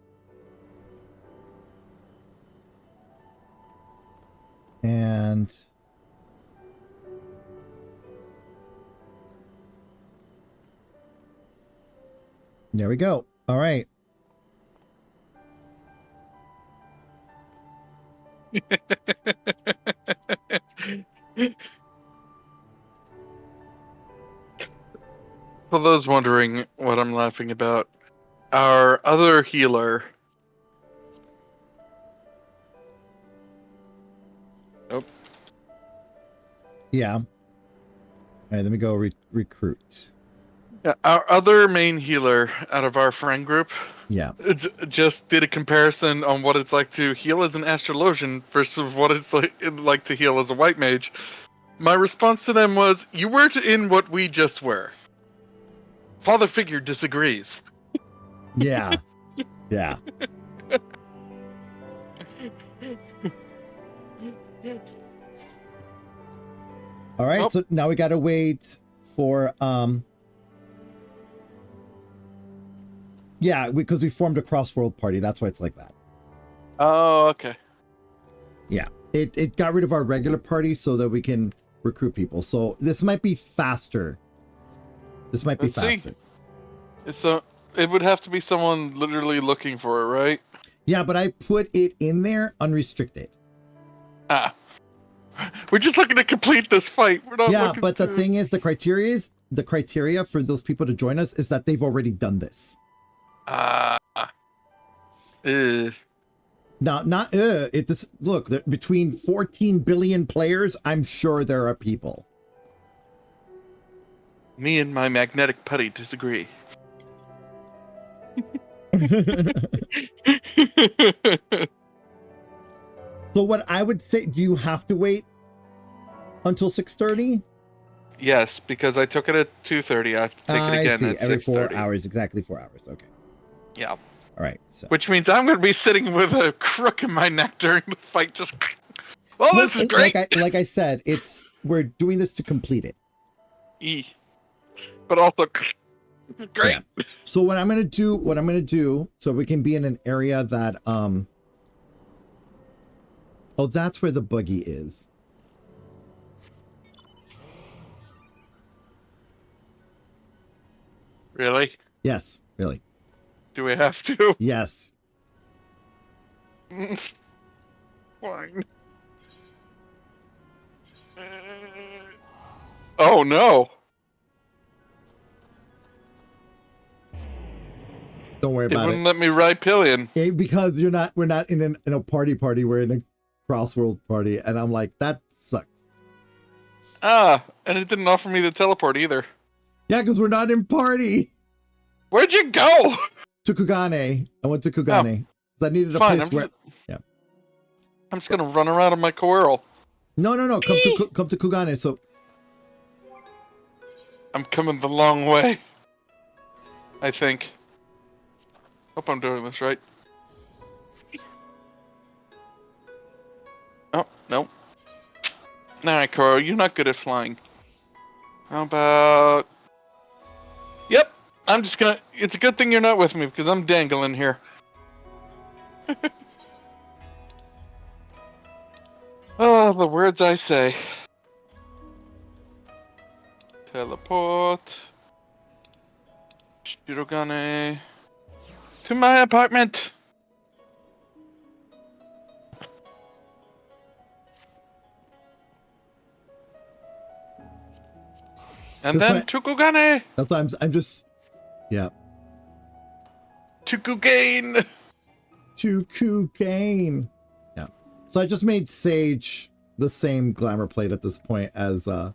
And there we go. All right. For those wondering what I'm laughing about, our other healer. Nope. Yeah. All right, let me go recruit. Yeah, our other main healer out of our friend group just did a comparison on what it's like to heal as an astrologian versus what it's like to heal as a white mage. My response to them was, you weren't in what we just were. Father figure disagrees. Yeah. Yeah. All right, so now we got to wait for yeah, because we formed a cross-world party. That's why it's like that. Oh, okay. Yeah. It got rid of our regular party so that we can recruit people. So this might be faster. This might be Let's faster. See. So it would have to be someone literally looking for it, right? Yeah, but I put it in there unrestricted. Ah. We're just looking to complete this fight. We're not Yeah, looking but to... the thing is, the criteria for those people to join us is that they've already done this. Now, not it's look, between 14 billion players, I'm sure there are people. Me and my magnetic putty disagree. So what I would say, do you have to wait until 6:30? Yes, because I took it at 2:30. I have to take it again at Every 4 6:30. hours, exactly 4 hours. Okay. Yeah. All right. So. Which means I'm going to be sitting with a crook in my neck during the fight. Just, well, this is great. Like I said, we're doing this to complete it. But also, great. Yeah. So what I'm gonna do, so we can be in an area that oh, that's where the buggy is. Really? Yes, really. Do we have to? Yes. Fine. Oh no! Don't worry about it. They wouldn't let me ride pillion. Yeah, because we're not in a party. We're in a cross-world party, and I'm like, that sucks. And it didn't offer me the teleport either. Yeah, because we're not in party. Where'd you go? To Kugane. I went to Kugane. Because I needed a place where... Yeah. I'm just gonna run around on my Coeurl. No. Come to Kugane, so... I'm coming the long way. I think. Hope I'm doing this right. Oh, no. Alright, Coeurl, you're not good at flying. How about... Yep, I'm just gonna... It's a good thing you're not with me, because I'm dangling here. Oh, the words I say. Teleport. Shirogane. To my apartment! And then Tukugane! That's why I'm just... Yeah. Tukugane! Tukugane. Yeah. So I just made Sage the same glamour plate at this point as... I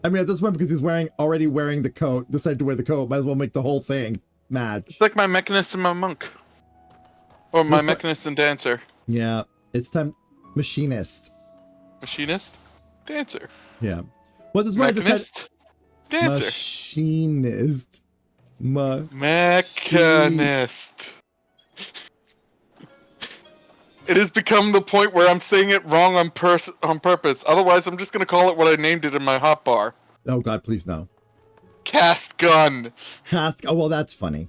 mean, at this point, because he's already wearing the coat, decided to wear the coat, might as well make the whole thing match. It's like my Mechanist and my Monk. Or my Mechanist and Dancer. Yeah. It's time... Machinist. Machinist? Dancer. Yeah. Well, this is why I decided... Dancer. Machinist. Mechanist. It has become the point where I'm saying it wrong on purpose. Otherwise, I'm just going to call it what I named it in my hotbar. Oh, God, please no. Cast gun. Oh, well, that's funny.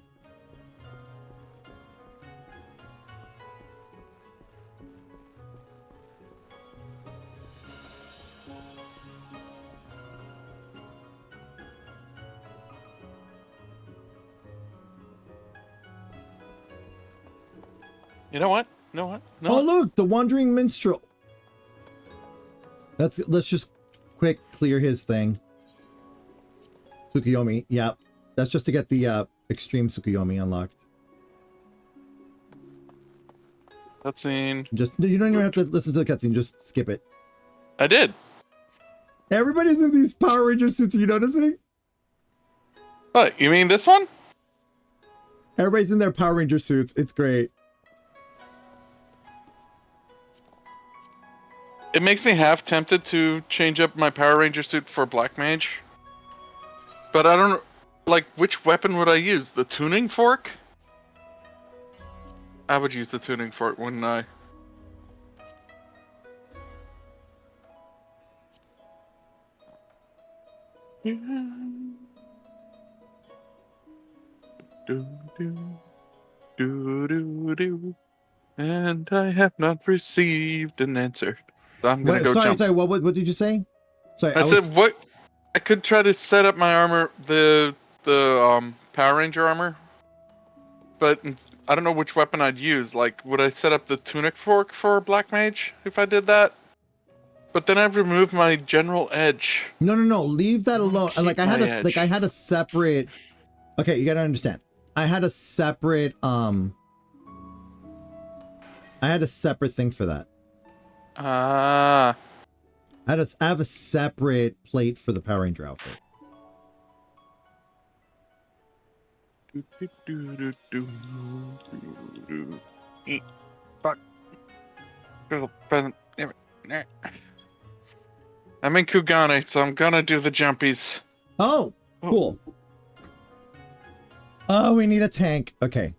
You know what? No. Oh, look, the Wandering Minstrel. Let's just quick clear his thing. Tsukuyomi, yeah. That's just to get the extreme Tsukuyomi unlocked. Cutscene. You don't even have to listen to the cutscene, just skip it. I did. Everybody's in these Power Ranger suits, are you noticing? What, you mean this one? Everybody's in their Power Ranger suits. It's great. It makes me half tempted to change up my Power Ranger suit for Black Mage. But I don't... Like, which weapon would I use? The tuning fork? I would use the tuning fork, wouldn't I? And I have not received an answer. So I'm gonna go jump. Sorry, what did you say? Sorry, I said what? I could try to set up my armor, the Power Ranger armor, but I don't know which weapon I'd use. Like, would I set up the tunic fork for Black Mage if I did that? But then I've removed my general edge. No, leave that alone. And like I had my a edge. like I had a separate. Okay, you gotta understand. I had a separate thing for that. Ah. I have a separate plate for the Power Ranger outfit. Fuck. Present. I'm in Kugane, so I'm gonna do the jumpies. Oh, cool. Oh, we need a tank. Okay.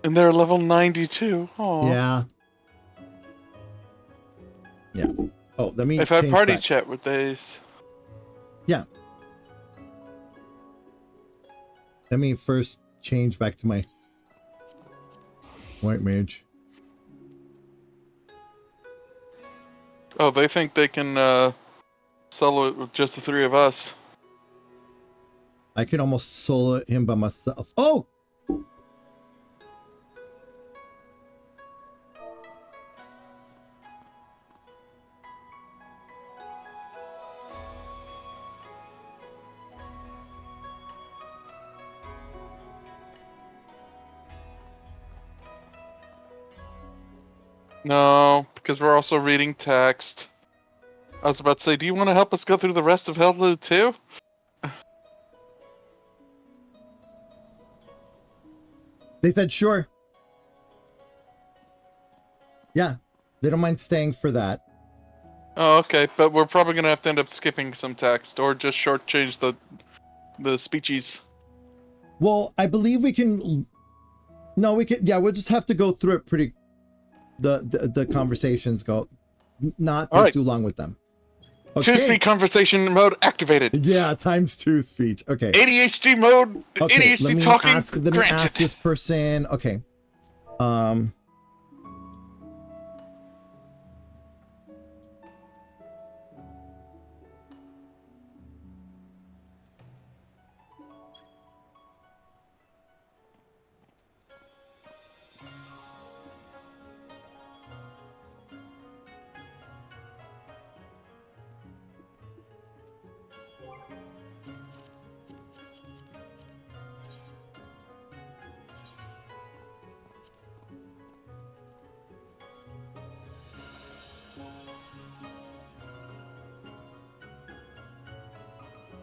And they're level 92. Oh. Yeah. Yeah. Oh, let me If I change party back. chat with these. Yeah. Let me first change back to my white mage. Oh, they think they can solo it with just the three of us. I can almost solo him by myself. Oh! No, because we're also reading text. I was about to say, do you want to help us go through the rest of Hellblade 2? They said sure. Yeah, they don't mind staying for that. Oh, okay, but we're probably gonna have to end up skipping some text or just shortchange the speeches. Well, I believe we can. No, we can. Yeah, we'll just have to go through it pretty. The conversations go, not take too long with them. Okay. 2-speed conversation mode activated. Yeah, ×2 speech. Okay. ADHD mode. Okay. ADHD Let me talking. ask. Let me ask this person. Okay.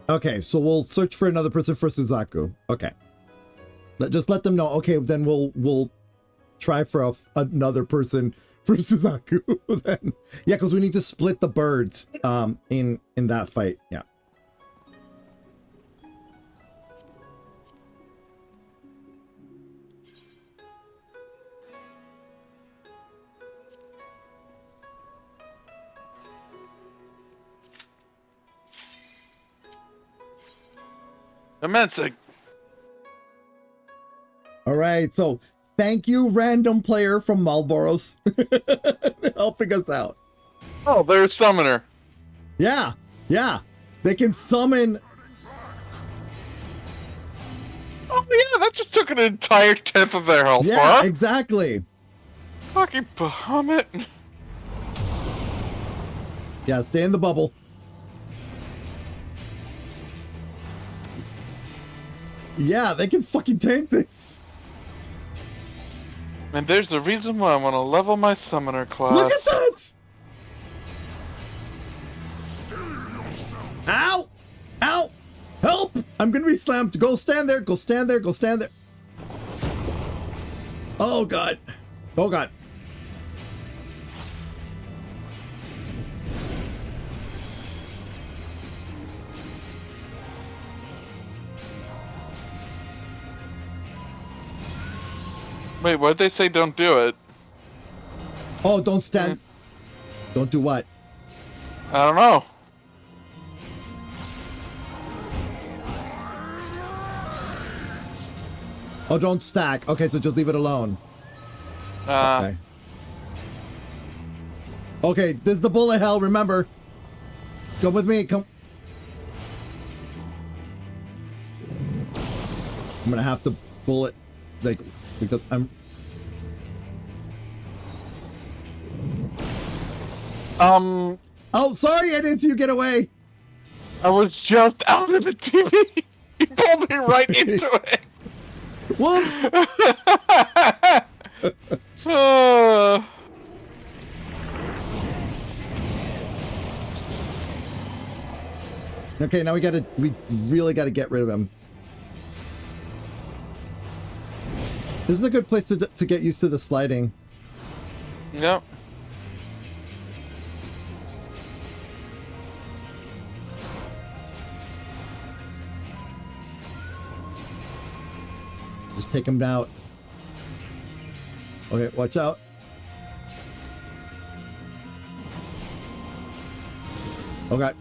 Okay, so we'll search for another person for Suzaku. Okay. Just let them know. Okay, then we'll try for another person for Suzaku then. Yeah, because we need to split the birds in that fight. Yeah. Immensing. All right, so thank you, random player from Marlboros, helping us out. Oh, there's a summoner. Yeah, they can summon. Oh yeah, that just took an entire tenth of their health. Yeah, bar. exactly. Fucking Bahamut. Yeah, stay in the bubble. Yeah, they can fucking tank this. And there's a reason why I want to level my summoner class. Look at that! Ow! Ow! Help! I'm gonna be slammed. Go stand there. Go stand there. Go stand there. Oh god. Oh god. Wait, what'd they say? Don't do it. Oh, don't stand. Don't do what? I don't know. Oh, don't stack. Okay, so just leave it alone. Okay. Okay, this is the bullet hell, remember. Come with me, come. I'm gonna have to bullet, like, because I'm... Oh, sorry, I didn't see you get away! I was just out of the TV. He pulled me right into it. Whoops! Okay, now we really gotta get rid of him. This is a good place to get used to the sliding. Yep. Just take him out. Okay, watch out. Oh god.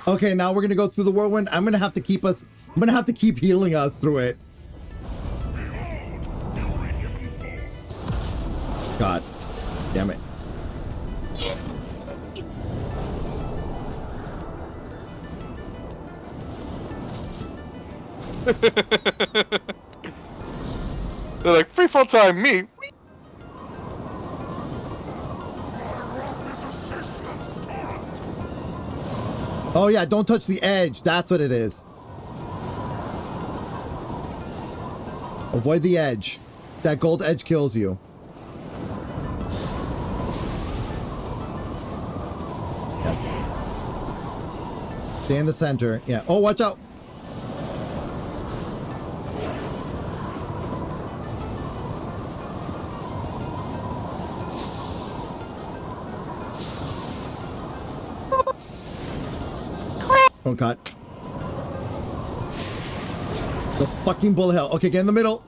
Okay, now we're gonna go through the whirlwind. I'm gonna have to keep healing us through it. God damn it. They're like, free fall time, me. Oh yeah, don't touch the edge. That's what it is. Avoid the edge. That gold edge kills you. Yes. Stay in the center. Yeah. Oh, watch out. Oh god. The fucking bullet hell. Okay, get in the middle.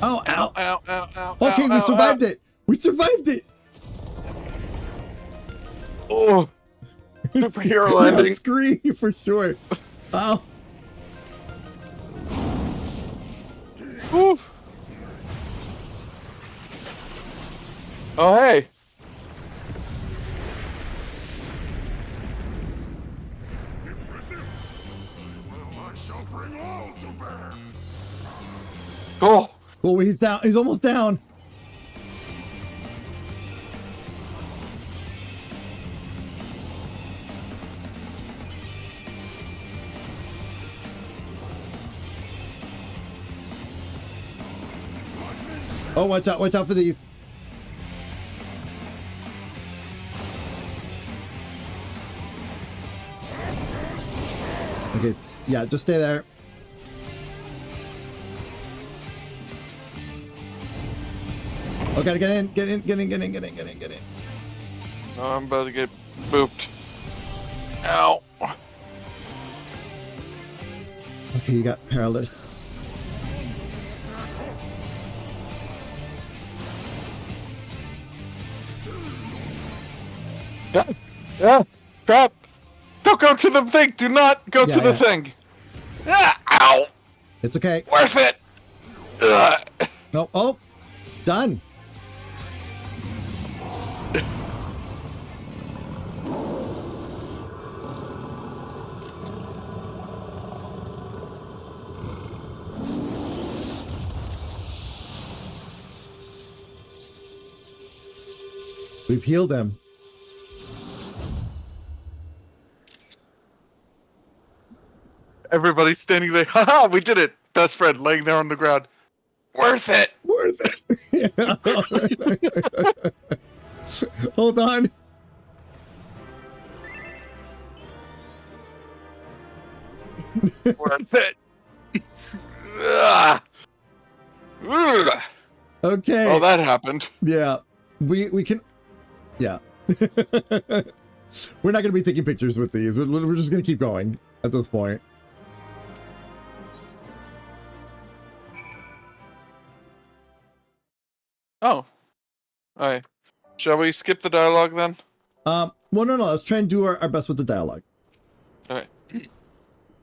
Oh, ow. Ow, ow, ow. Okay, ow, we survived it. We survived it. Oh. Superhero We got landing. screen for sure. Oh. Whew. Oh, hey. I shall bring all to bear. Cool. Oh, he's down. He's almost down. Oh, watch out for these. Okay, yeah, just stay there. Oh, gotta get in. Oh, I'm about to get booped. Ow. Okay, you got perilous. Yeah. Crap. Don't go to the thing. Do not go to the thing. Ah, ow. It's okay. Worth it. Ugh. No, oh, done. We've healed him. Everybody's standing there. Haha, we did it. Best friend laying there on the ground. Worth it. Worth it. Hold on. Worth it. Ugh. Okay. Oh, that happened. Yeah. We can. Yeah. We're not going to be taking pictures with these. We're just going to keep going at this point. Oh. Alright. Shall we skip the dialogue then? Well, no. Let's try and do our best with the dialogue. Alright.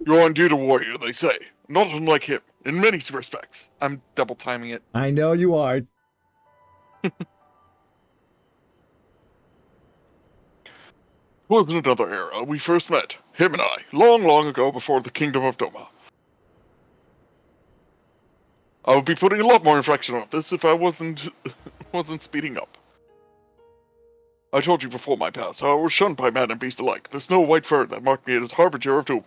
You're indeed a warrior, they say. Not unlike him, in many respects. I'm double timing it. I know you are. Was in another era we first met, him and I, long, long ago before the kingdom of Doma. I would be putting a lot more inflection on this if I wasn't speeding up. I told you before my past how I was shunned by man and beast alike, the snow white fur that marked me as harbinger of doom.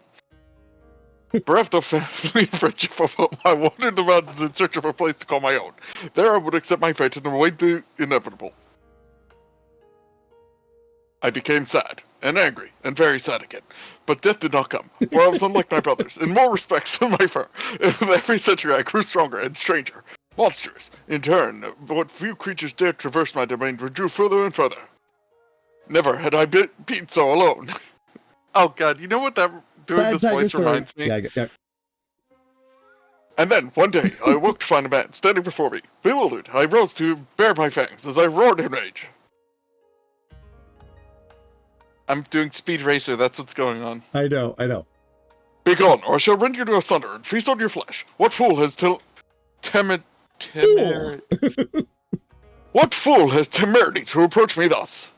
Bereft of family and friendship of home, I wandered the mountains in search of a place to call my own. There I would accept my fate and await the inevitable. I became sad, and angry, and very sad again. But death did not come, for I was unlike my brothers, in more respects than my fur. And with every century I grew stronger and stranger, monstrous. In turn, what few creatures dared traverse my domain withdrew further and further. Never had I been so alone. Oh god, you know what that doing Bad this Tiger voice story. reminds me? Yeah. And then, one day, I awoke to find a man standing before me. Bewildered, I rose to bare my fangs as I roared in rage. I'm doing Speed Racer, that's what's going on. I know. Begone, or I shall rend you to asunder and feast on your flesh. What fool has What fool has temerity to approach me thus?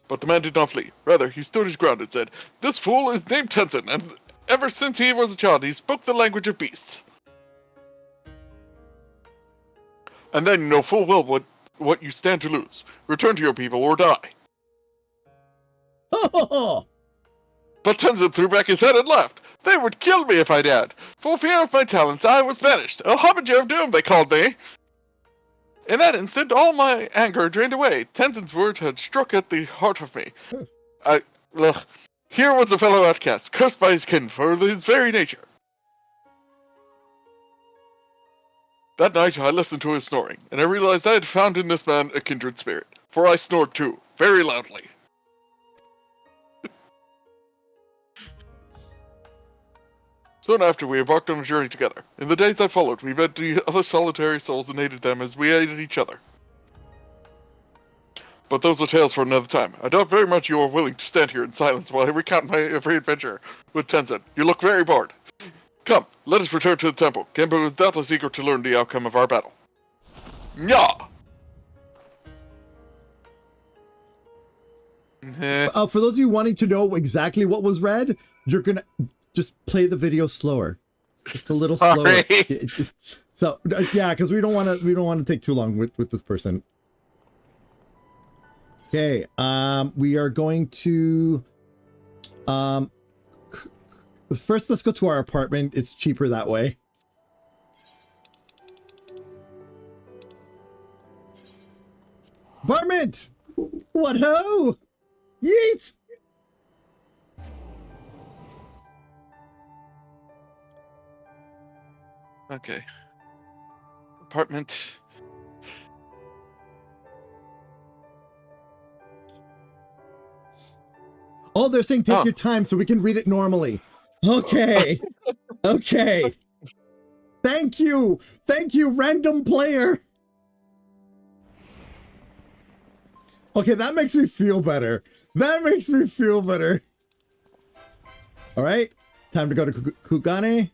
But the man did not flee. Rather, he stood his ground and said, This fool is named Tenzin, and ever since he was a child, he spoke the language of beasts. And then you know full well what you stand to lose. Return to your people or die. But Tenzin threw back his head and laughed. They would kill me if I dared. For fear of my talents, I was banished. A harbinger of doom, they called me. In that instant, all my anger drained away. Tenzin's words had struck at the heart of me. Here was a fellow outcast, cursed by his kin for his very nature. That night, I listened to his snoring, and I realized I had found in this man a kindred spirit. For I snored too, very loudly. Soon after, we embarked on a journey together. In the days that followed, we met the other solitary souls and aided them as we aided each other. But those are tales for another time. I doubt very much you are willing to stand here in silence while I recount my every adventure with Tenzin. You look very bored. Come, let us return to the temple. Genpo is doubtless eager to learn the outcome of our battle. Nya! For those of you wanting to know exactly what was read, you're gonna just play the video slower, just a little slower. So yeah, because we don't want to take too long with this person. Okay, we are going to first let's go to our apartment. It's cheaper that way. Apartment! What ho? Yeet! Okay. Apartment. Oh, they're saying take your time so we can read it normally. Okay. Okay. Thank you. Thank you, random player. Okay, that makes me feel better. That makes me feel better. All right. Time to go to Kugane.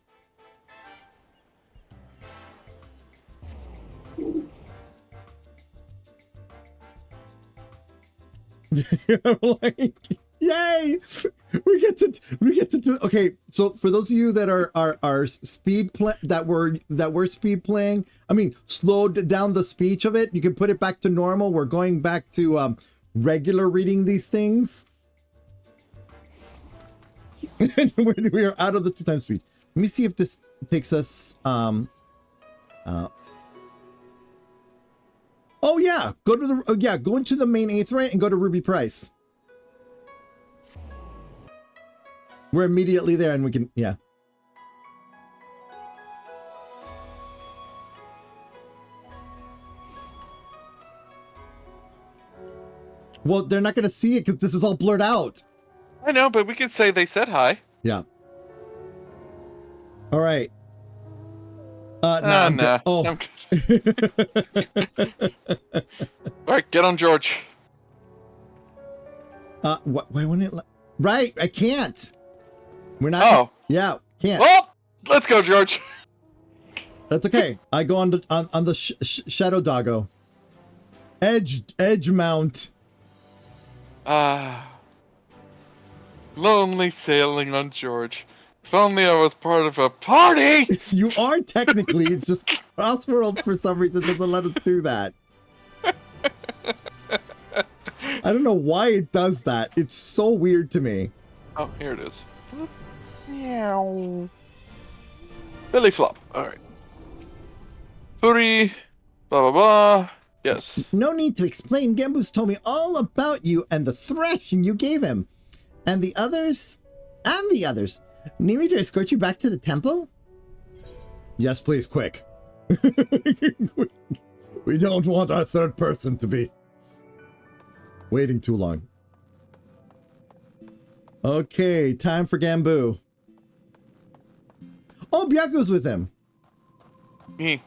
Like, yay! We get to do. Okay, so for those of you that are speed playing, I mean, slowed down the speech of it. You can put it back to normal. We're going back to regular reading these things. And we are out of the 2x speed. Let me see if this takes us. Oh yeah, go to the go into the main Aetheryte and go to Ruby Price. We're immediately there, and we can Well, they're not going to see it because this is all blurred out. I know, but we could say they said hi. Yeah. All right. I'm nah. good. Oh. I'm good. All right, get on George. Why wouldn't it? Right, I can't. We're not. Oh. Yeah, can't. Well, let's go, George. That's okay. I go on the shadow doggo. Edge mount. Lonely sailing on George. If only I was part of a party! You are technically. It's just Crossworld for some reason doesn't let us do that. I don't know why it does that. It's so weird to me. Oh, here it is. Meow. Belly flop. Alright. Furi. Blah blah blah. Yes. No need to explain. Gembu's told me all about you and the thrashing you gave him. And the others. Need me to escort you back to the temple? Yes, please, quick. We don't want our third person to be waiting too long. Okay, time for Gambu. Oh, Byaku's with him. Me.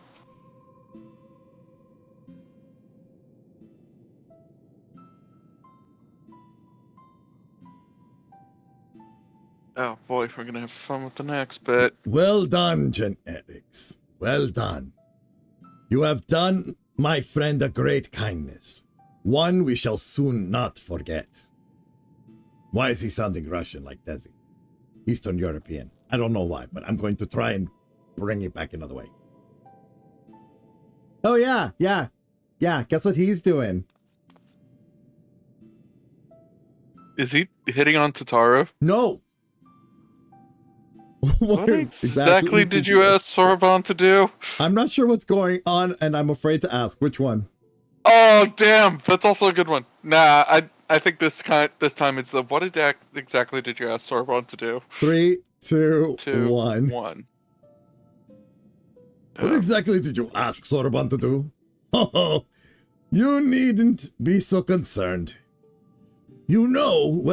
Oh boy, we're gonna have fun with the next bit. Well done, Genetics. Well done. You have done my friend a great kindness. One we shall soon not forget. Why is he sounding Russian like Desi? Eastern European. I don't know why, but I'm going to try and bring it back another way. Oh yeah. Guess what he's doing? Is he hitting on Tataru? No. What exactly did you ask Soroban to do? I'm not sure what's going on, and I'm afraid to ask. Which one? Oh damn, that's also a good one. Nah, I think this time it's the what exactly did you ask Soroban to do? 3, 2, 1. What exactly did you ask Soroban to do? Oh, you needn't be so concerned. You know,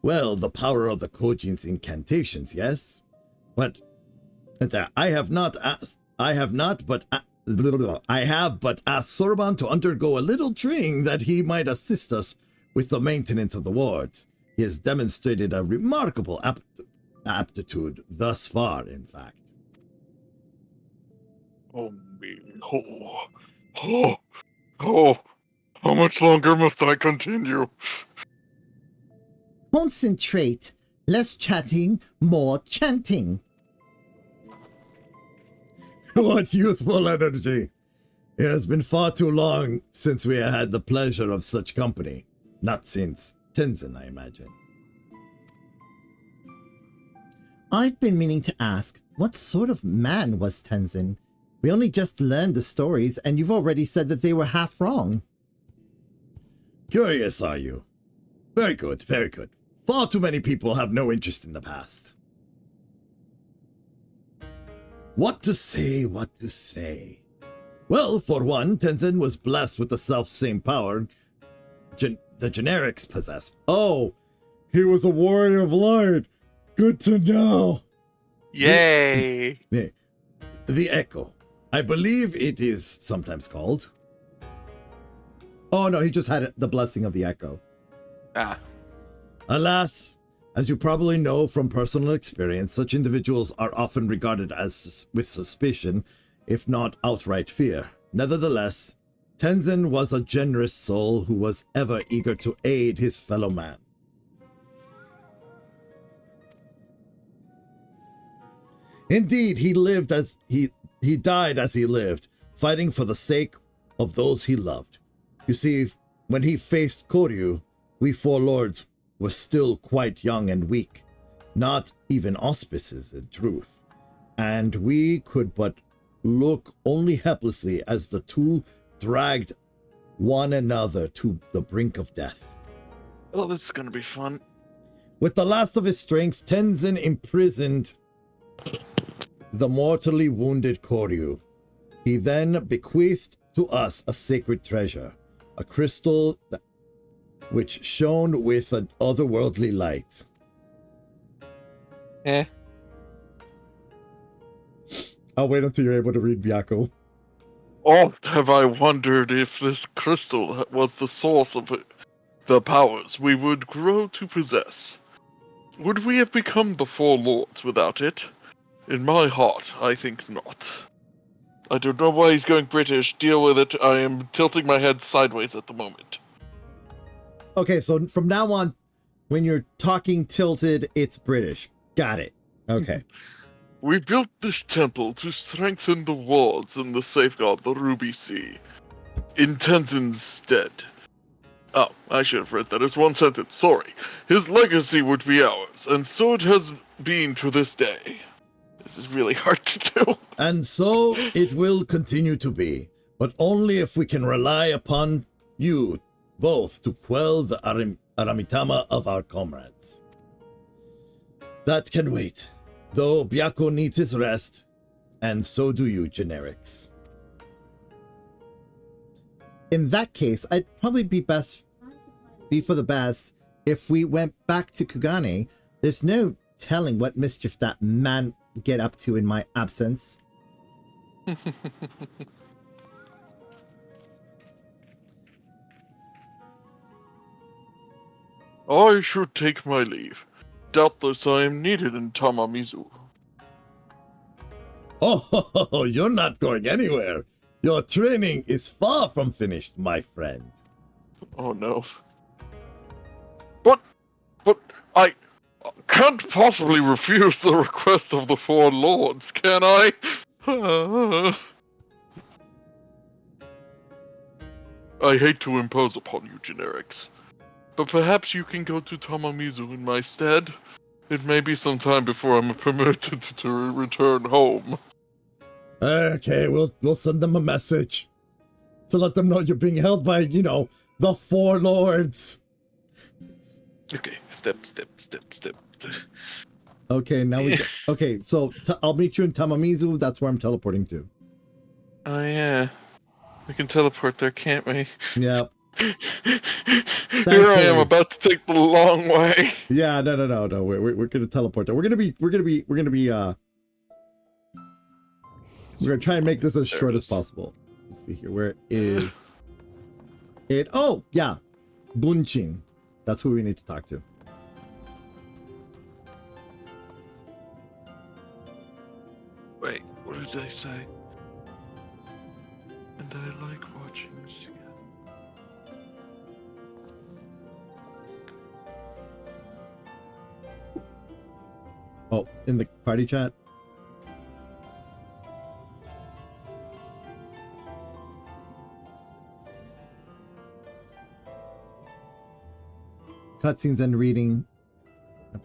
well, the power of the Kojin's incantations, yes? But I have but asked Soroban to undergo a little training that he might assist us with the maintenance of the wards. He has demonstrated a remarkable aptitude thus far, in fact. How much longer must I continue? Concentrate. Less chatting, more chanting. What youthful energy. It has been far too long since we had the pleasure of such company. Not since Tenzin, I imagine. I've been meaning to ask, what sort of man was Tenzin? We only just learned the stories, and you've already said that they were half wrong. Curious, are you? Very good, very good. Far too many people have no interest in the past. What to say? Well, for one, Tenzin was blessed with the self-same power the generics possess. Oh, he was a warrior of light. Good to know. Yay! The Echo. I believe it is sometimes called. Oh no, he just had the blessing of the Echo. Ah. Alas, as you probably know from personal experience, such individuals are often regarded as with suspicion, if not outright fear. Nevertheless, Tenzin was a generous soul who was ever eager to aid his fellow man. Indeed, he died as he lived, fighting for the sake of those he loved. You see, when he faced Koryu, we four lords were still quite young and weak, not even auspices in truth, and we could but look only helplessly as the two dragged one another to the brink of death. Oh, this is gonna be fun. With the last of his strength, Tenzin imprisoned the mortally wounded Koryu. He then bequeathed to us a sacred treasure, a crystal which shone with an otherworldly light. Eh. I'll wait until you're able to read Byakko. Oft have I wondered if this crystal was the source of the powers we would grow to possess. Would we have become the Four Lords without it? In my heart, I think not. I don't know why he's going British. Deal with it. I am tilting my head sideways at the moment. Okay, so from now on, when you're talking tilted, it's British. Got it. Okay. We built this temple to strengthen the wards and the safeguard the Ruby Sea. In Tenzin's stead. Oh, I should have read that as one sentence, sorry. His legacy would be ours, and so it has been to this day. This is really hard to do. And so it will continue to be, but only if we can rely upon you both to quell the Aramitama of our comrades. That can wait, though Byakko needs his rest, and so do you, Generics. In that case, I'd probably be for the best if we went back to Kugane. There's no telling what mischief that man get up to in my absence. I should take my leave. Doubtless I am needed in Tamamizu. Oh, you're not going anywhere. Your training is far from finished, my friend. Oh no. But I can't possibly refuse the request of the Four Lords, can I? I hate to impose upon you, Generics, but perhaps you can go to Tamamizu in my stead. It may be some time before I'm permitted to return home. Okay, we'll send them a message to let them know you're being held by, the Four Lords. Okay, step. Okay, now okay, so I'll meet you in Tamamizu. That's where I'm teleporting to. Oh yeah, we can teleport there, can't we? Yep. Here I am about to take the long way. Yeah, no. We're gonna teleport there. We're gonna try and make this as short as possible. Let's see here. Where is it? Oh, yeah. Bunchin. That's who we need to talk to. Wait, what did I say? And I like watching this again. Oh, in the party chat? Cutscenes and reading.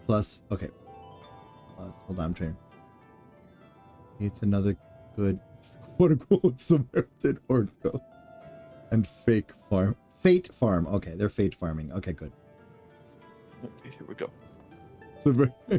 Plus, okay. Hold on, I'm trying. It's another good quote-unquote Samaritan Orco. And Fate Farm. Okay, they're fate farming. Okay, good. Okay, here we go. So,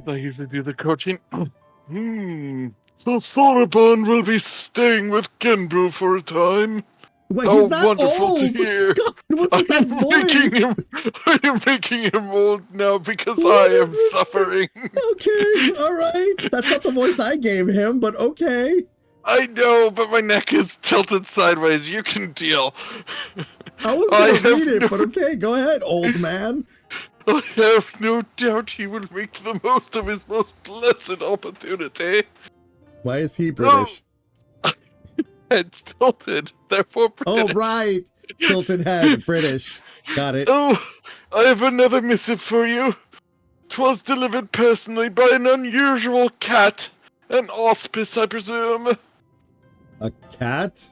I usually do the coaching. So Soraban will be staying with Genbru for a time. wait, How he's not wonderful old! to hear. God, what's with that voice? Are you making him old now because What I am is with suffering? Okay, alright. That's not the voice I gave him, but okay. I know, but my neck is tilted sideways. You can deal. I was gonna read it, but okay, go ahead, old man. I have no doubt he will make the most of his most blessed opportunity. Why is he British? Head's tilted, therefore British. Oh, right. Tilted head, British. Got it. Oh, I have another missive for you. 'Twas delivered personally by an unusual cat. An auspice, I presume. A cat?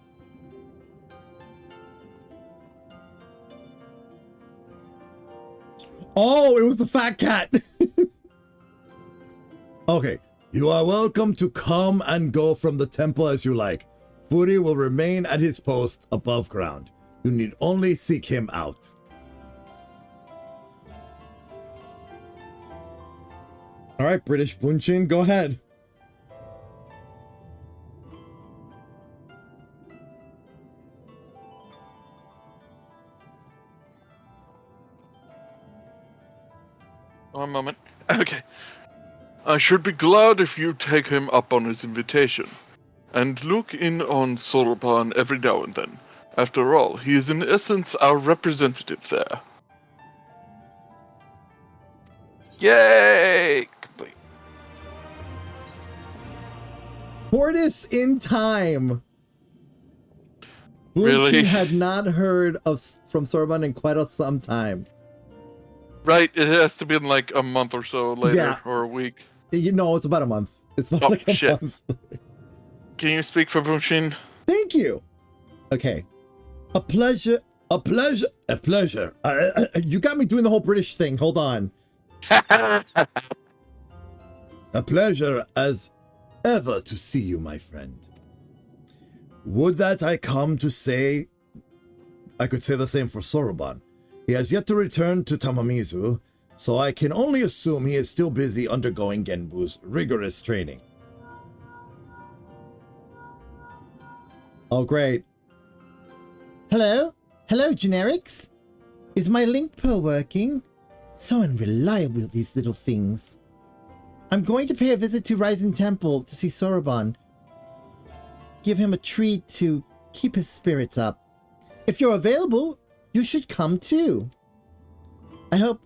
Oh, it was the fat cat. Okay. You are welcome to come and go from the temple as you like. Furi will remain at his post above ground. You need only seek him out. All right, British Bunchin, go ahead. moment. Okay. I should be glad if you take him up on his invitation. And look in on Soroban every now and then. After all, he is in essence our representative there. Yay! Complete. Tortoise in time. Really? She had not heard from Soroban in quite some time. Right, it has to be in like a month or so later, Yeah. or a week. You know, it's about a month. It's about like a shit. month. Can you speak for Bunshin? Thank you. Okay. A pleasure. A pleasure. A pleasure. You got me doing the whole British thing. Hold on. A pleasure as ever to see you, my friend. Would that I come to say, I could say the same for Soroban. He has yet to return to Tamamizu, so I can only assume he is still busy undergoing Genbu's rigorous training. Oh, great. Hello? Hello, generics? Is my link pearl working? So unreliable, these little things. I'm going to pay a visit to Ryzen Temple to see Soroban. Give him a treat to keep his spirits up. If you're available, you should come too. I hope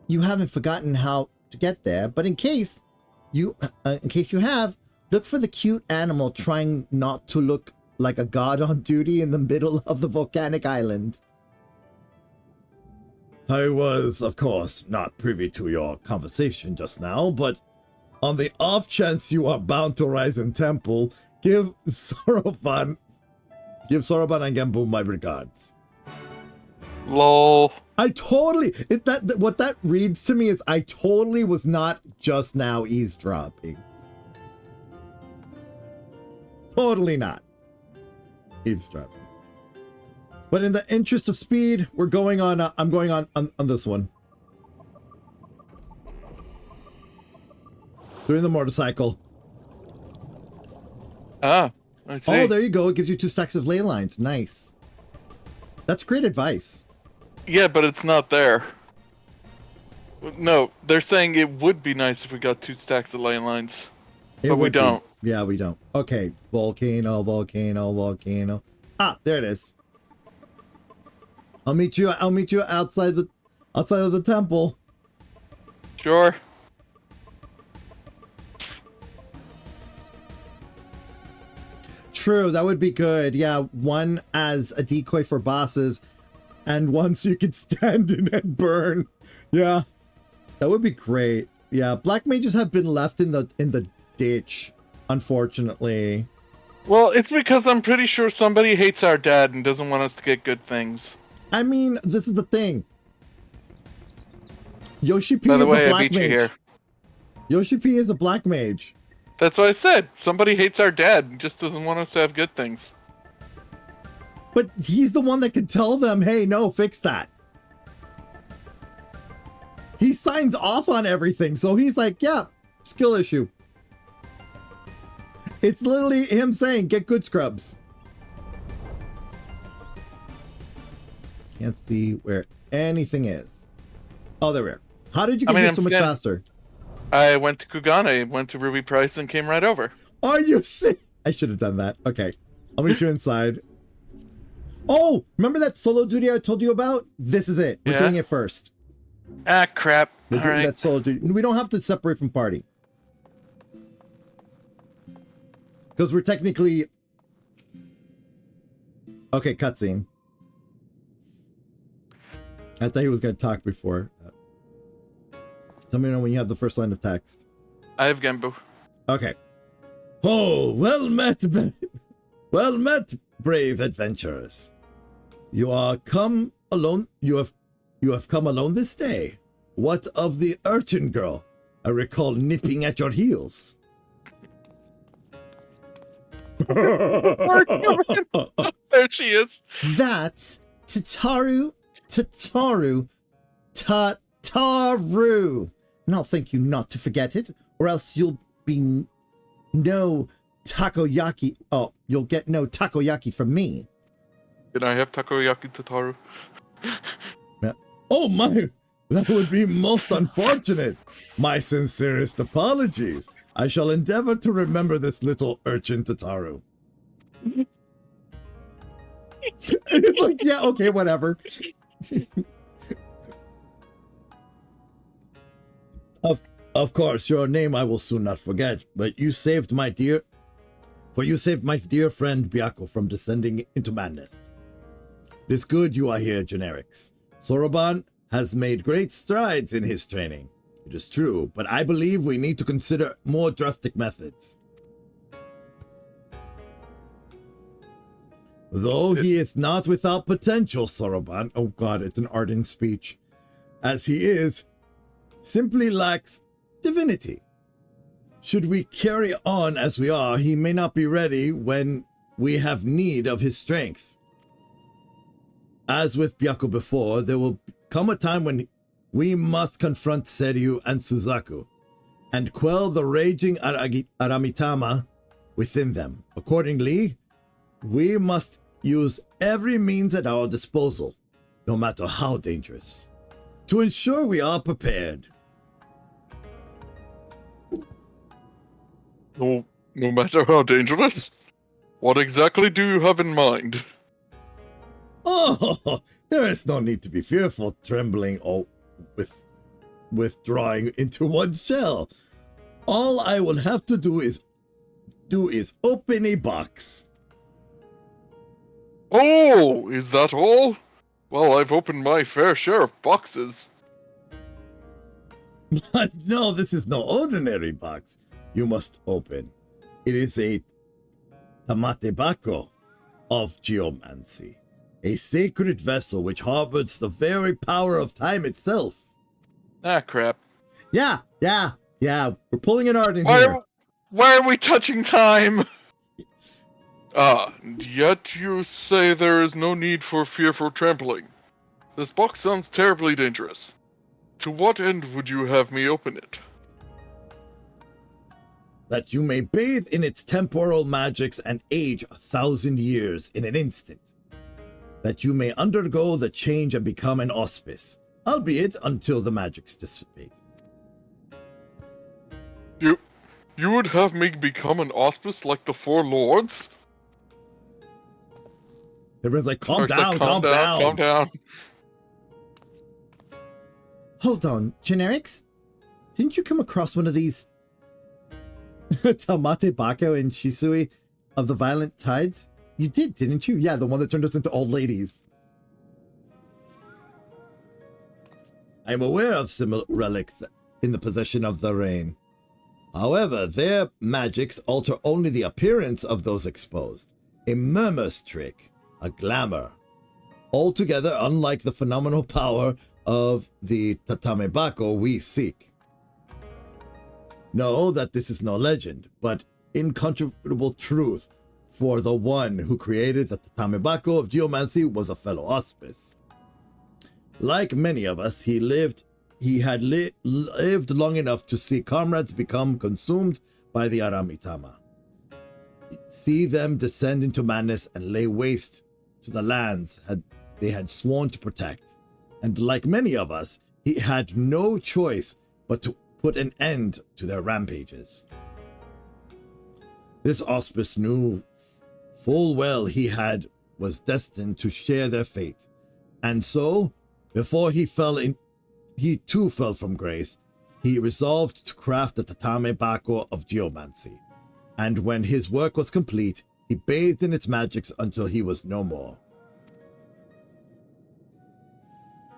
you haven't forgotten how to get there, but in case you have, look for the cute animal trying not to look like a god on duty in the middle of the volcanic island. I was, of course, not privy to your conversation just now, but on the off chance you are bound to Ryzen Temple, give Soroban and Genbu my regards. Lol. I totally, what that reads to me is I totally was not just now eavesdropping. Totally not eavesdropping. But in the interest of speed, we're going on, I'm going on this one. Doing the motorcycle. Ah, I see. Oh, there you go. It gives you 2 stacks of ley lines. Nice. That's great advice. Yeah, but it's not there. No, they're saying it would be nice if we got 2 stacks of lane lines. But we don't. Yeah, we don't. Okay. Volcano, volcano, volcano. Ah, there it is. I'll meet you outside of the temple. Sure. True, that would be good. Yeah, one as a decoy for bosses, and one so you could stand in and burn. Yeah, that would be great. Yeah, black mages have been left in the ditch, unfortunately. Well, it's because I'm pretty sure somebody hates our dad and doesn't want us to get good things. I mean, this is the thing. Yoshi P By the is way, a I black beat you mage. here. Yoshi P is a black mage. That's what I said. Somebody hates our dad and just doesn't want us to have good things. But he's the one that can tell them, hey, no, fix that. He signs off on everything, so he's like, yeah, skill issue. It's literally him saying, get good scrubs. Can't see where anything is. Oh, there we are. How did you get here so much faster? I went to Kugane, went to Ruby Price, and came right over. Are you sick? I should have done that. Okay. I'll meet you inside. Oh, remember that solo duty I told you about? This is it. We're doing it first. Ah, crap. We're doing that solo duty. We don't have to separate from party. Because we're technically... Okay, cutscene. I thought he was going to talk before. Tell me when you have the first line of text. I have Genbu. Okay. Oh, well met, brave adventurers. You are come alone. You have come alone this day. What of the urchin girl? I recall nipping at your heels. There she is. That's Tataru. And I'll thank you not to forget it, or else you'll be no takoyaki. Oh, you'll get no takoyaki from me. Can I have takoyaki, Tataru? Yeah. Oh, That would be most unfortunate. My sincerest apologies. I shall endeavor to remember this little urchin, Tataru. It's like, yeah, okay, whatever. Of course, your name I will soon not forget, but you saved my dear friend Byakko from descending into madness. It is good you are here, Generics. Soroban has made great strides in his training. It is true, but I believe we need to consider more drastic methods. Though he is not without potential, Soroban, oh god, it's an Arden speech, as he is, simply lacks divinity. Should we carry on as we are, he may not be ready when we have need of his strength. As with Byakko before, there will come a time when we must confront Seryu and Suzaku and quell the raging Aramitama within them. Accordingly, we must use every means at our disposal, no matter how dangerous, to ensure we are prepared. No matter how dangerous? What exactly do you have in mind? Oh, there is no need to be fearful, trembling, or withdrawing into one's shell. All I will have to do is open a box. Oh, is that all? Well, I've opened my fair share of boxes. But no, this is no ordinary box you must open. It is a tamatebako of geomancy, a sacred vessel which harbors the very power of time itself. Ah, crap. Yeah, we're pulling an Arden here. Why are we touching time? And yet you say there is no need for fearful trampling. This box sounds terribly dangerous. To what end would you have me open it? That you may bathe in its temporal magics and age 1,000 years in an instant. That you may undergo the change and become an auspice, albeit until the magics dissipate. You would have me become an auspice like the Four Lords? Everyone's like, calm down. Hold on, Generics? Didn't you come across one of these Tamate Bako and Shisui of the Violent Tides? You did, didn't you? Yeah, the one that turned us into old ladies. I am aware of similar relics in the possession of the Rain. However, their magics alter only the appearance of those exposed. A murmur's trick, a glamour. Altogether unlike the phenomenal power of the Tatamebako we seek. Know that this is no legend, but incontrovertible truth, for the one who created the Tatamebako of geomancy was a fellow auspice. Like many of us, he had lived long enough to see comrades become consumed by the Aramitama. See them descend into madness and lay waste to the lands they had sworn to protect. And like many of us, he had no choice but to put an end to their rampages. This auspice knew full well was destined to share their fate. And so, before he too fell from grace, he resolved to craft the Tatamebako of geomancy. And when his work was complete, he bathed in its magics until he was no more.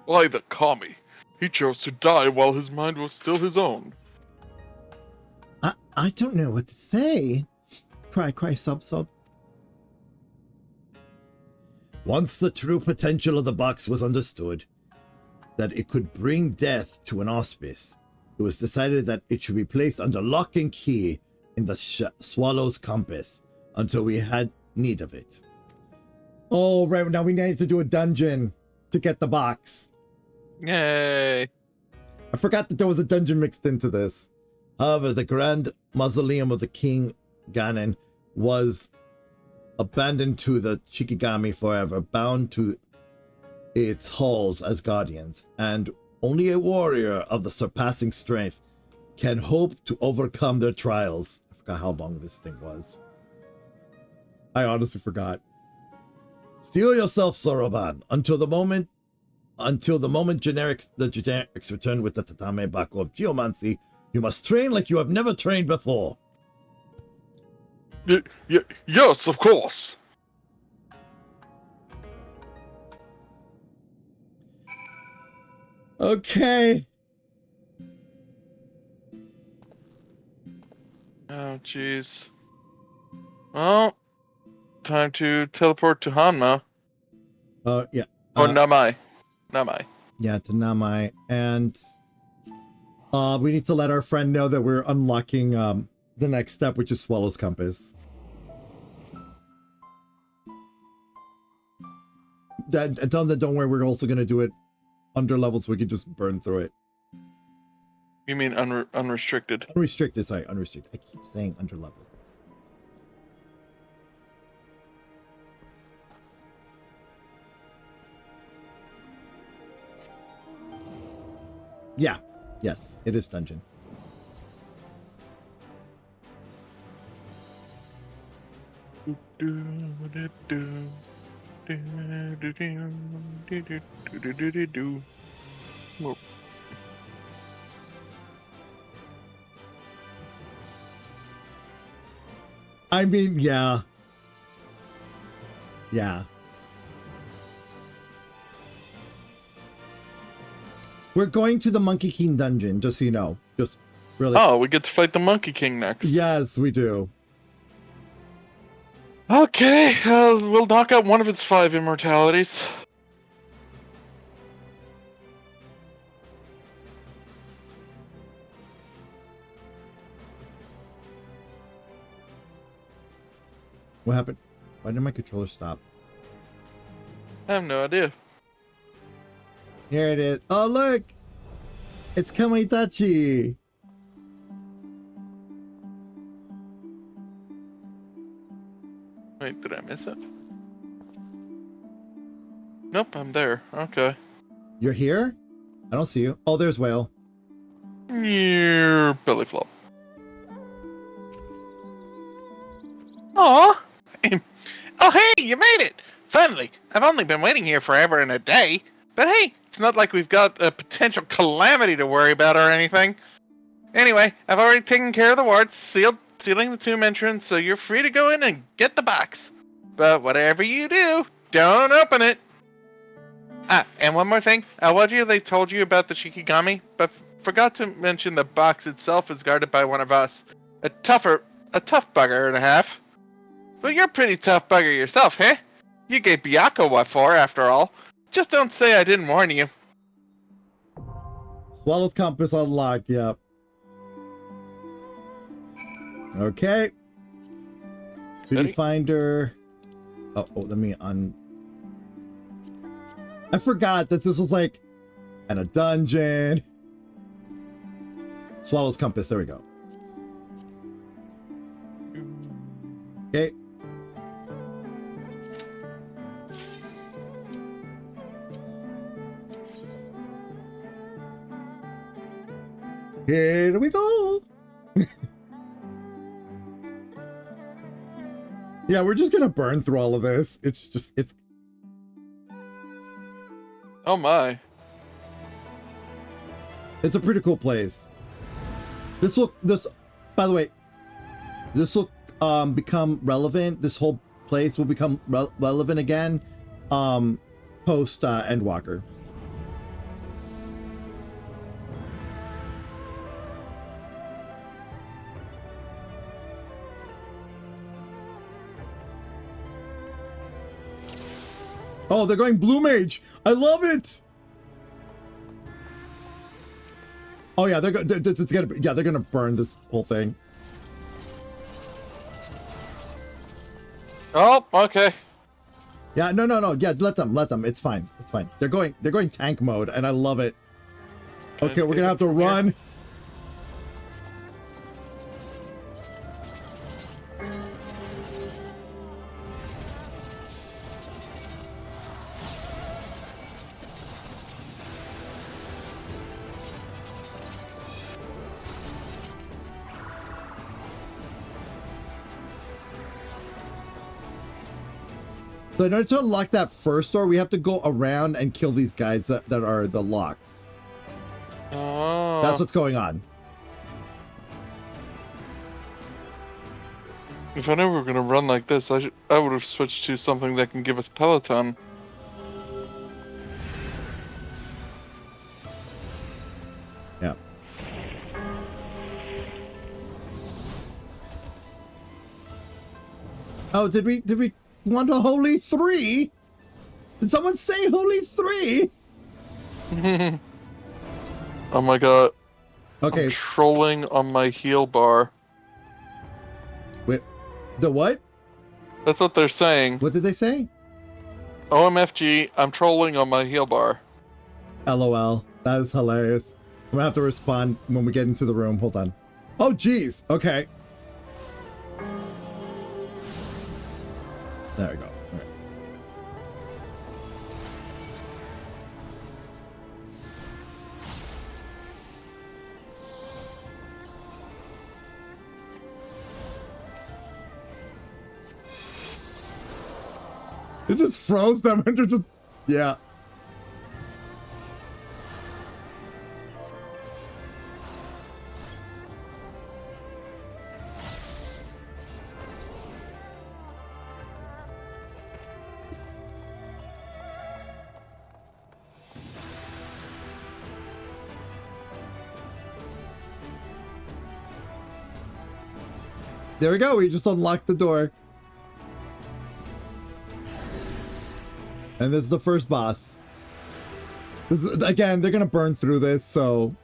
Why the commie? He chose to die while his mind was still his own. I don't know what to say. Cry, sob. Once the true potential of the box was understood, that it could bring death to an auspice, it was decided that it should be placed under lock and key in the Swallow's compass until we had need of it. Oh, right, now we need to do a dungeon to get the box. Yay! I forgot that there was a dungeon mixed into this. However, the grand mausoleum of the King Ganon was abandoned to the Shikigami forever, bound to its halls as guardians, and Only a warrior of the surpassing strength can hope to overcome their trials. I forgot how long this thing was. I honestly forgot. Steel yourself, Soroban, until the moment the generics return with the Tatame Baku of Geomancy. You must train like you have never trained before. Yes, of course. Okay. Oh, jeez. Well, time to teleport to Hanma. Yeah. Or Namai. Namai. Yeah, to Namai. And we need to let our friend know that we're unlocking the next step, which is Swallow's Compass. And tell them that don't worry, we're also going to do it under level so we can just burn through it. You mean unrestricted? Unrestricted, sorry, unrestricted. I keep saying under level. Yeah, yes, it is dungeon. I mean, yeah. Yeah. We're going to the Monkey King dungeon, just so you know. Just really. Oh, we get to fight the Monkey King next. Yes, we do. Okay, we'll knock out one of its 5 immortalities. What happened? Why did my controller stop? I have no idea. Here it is. Oh, look! It's Kamaitachi! Wait, did I miss it? Nope, I'm there. Okay. You're here? I don't see you. Oh, there's Whale. Your belly flop. Aw! Oh, hey, you made it! Finally! I've only been waiting here forever and a day. But hey, it's not like we've got a potential calamity to worry about or anything. Anyway, I've already taken care of the wards, sealing the tomb entrance, so you're free to go in and get the box. But whatever you do, don't open it! Ah, and one more thing. Awaji, they told you about the Shikigami, but forgot to mention the box itself is guarded by one of us. A tough bugger and a half. But you're a pretty tough bugger yourself, huh? You gave Byaku what for, after all. Just don't say I didn't warn you. Swallow's Compass unlocked, yep. Okay. Beauty Finder. Oh, let me I forgot that this was like in a dungeon. Swallow's Compass, there we go. Okay. Here we go. Yeah, we're just gonna burn through all of this. It's Oh my. It's a pretty cool place. By the way, this will become relevant. This whole place will become relevant again post Endwalker. Oh, they're going Blue Mage. I love it. Oh yeah, they're gonna burn this whole thing. Oh, okay. Yeah, no. Yeah, let them. It's fine. They're going tank mode, and I love it. Okay, we're gonna have to run. So in order to unlock that first door, we have to go around and kill these guys that are the locks. Oh. That's what's going on. If I knew we were gonna run like this, I would have switched to something that can give us Peloton. Yeah. Oh, did we want a holy 3? Did someone say holy 3? Oh my god. Okay. I'm trolling on my heal bar. Wait. The what? That's what they're saying. What did they say? OMFG, I'm trolling on my heal bar. LOL. That is hilarious. I'm gonna have to respond when we get into the room. Hold on. Oh, geez. Okay. There we go. All right. It just froze them and they're just, yeah. There we go. We just unlocked the door. And this is the first boss. This is, again, they're going to burn through this, so...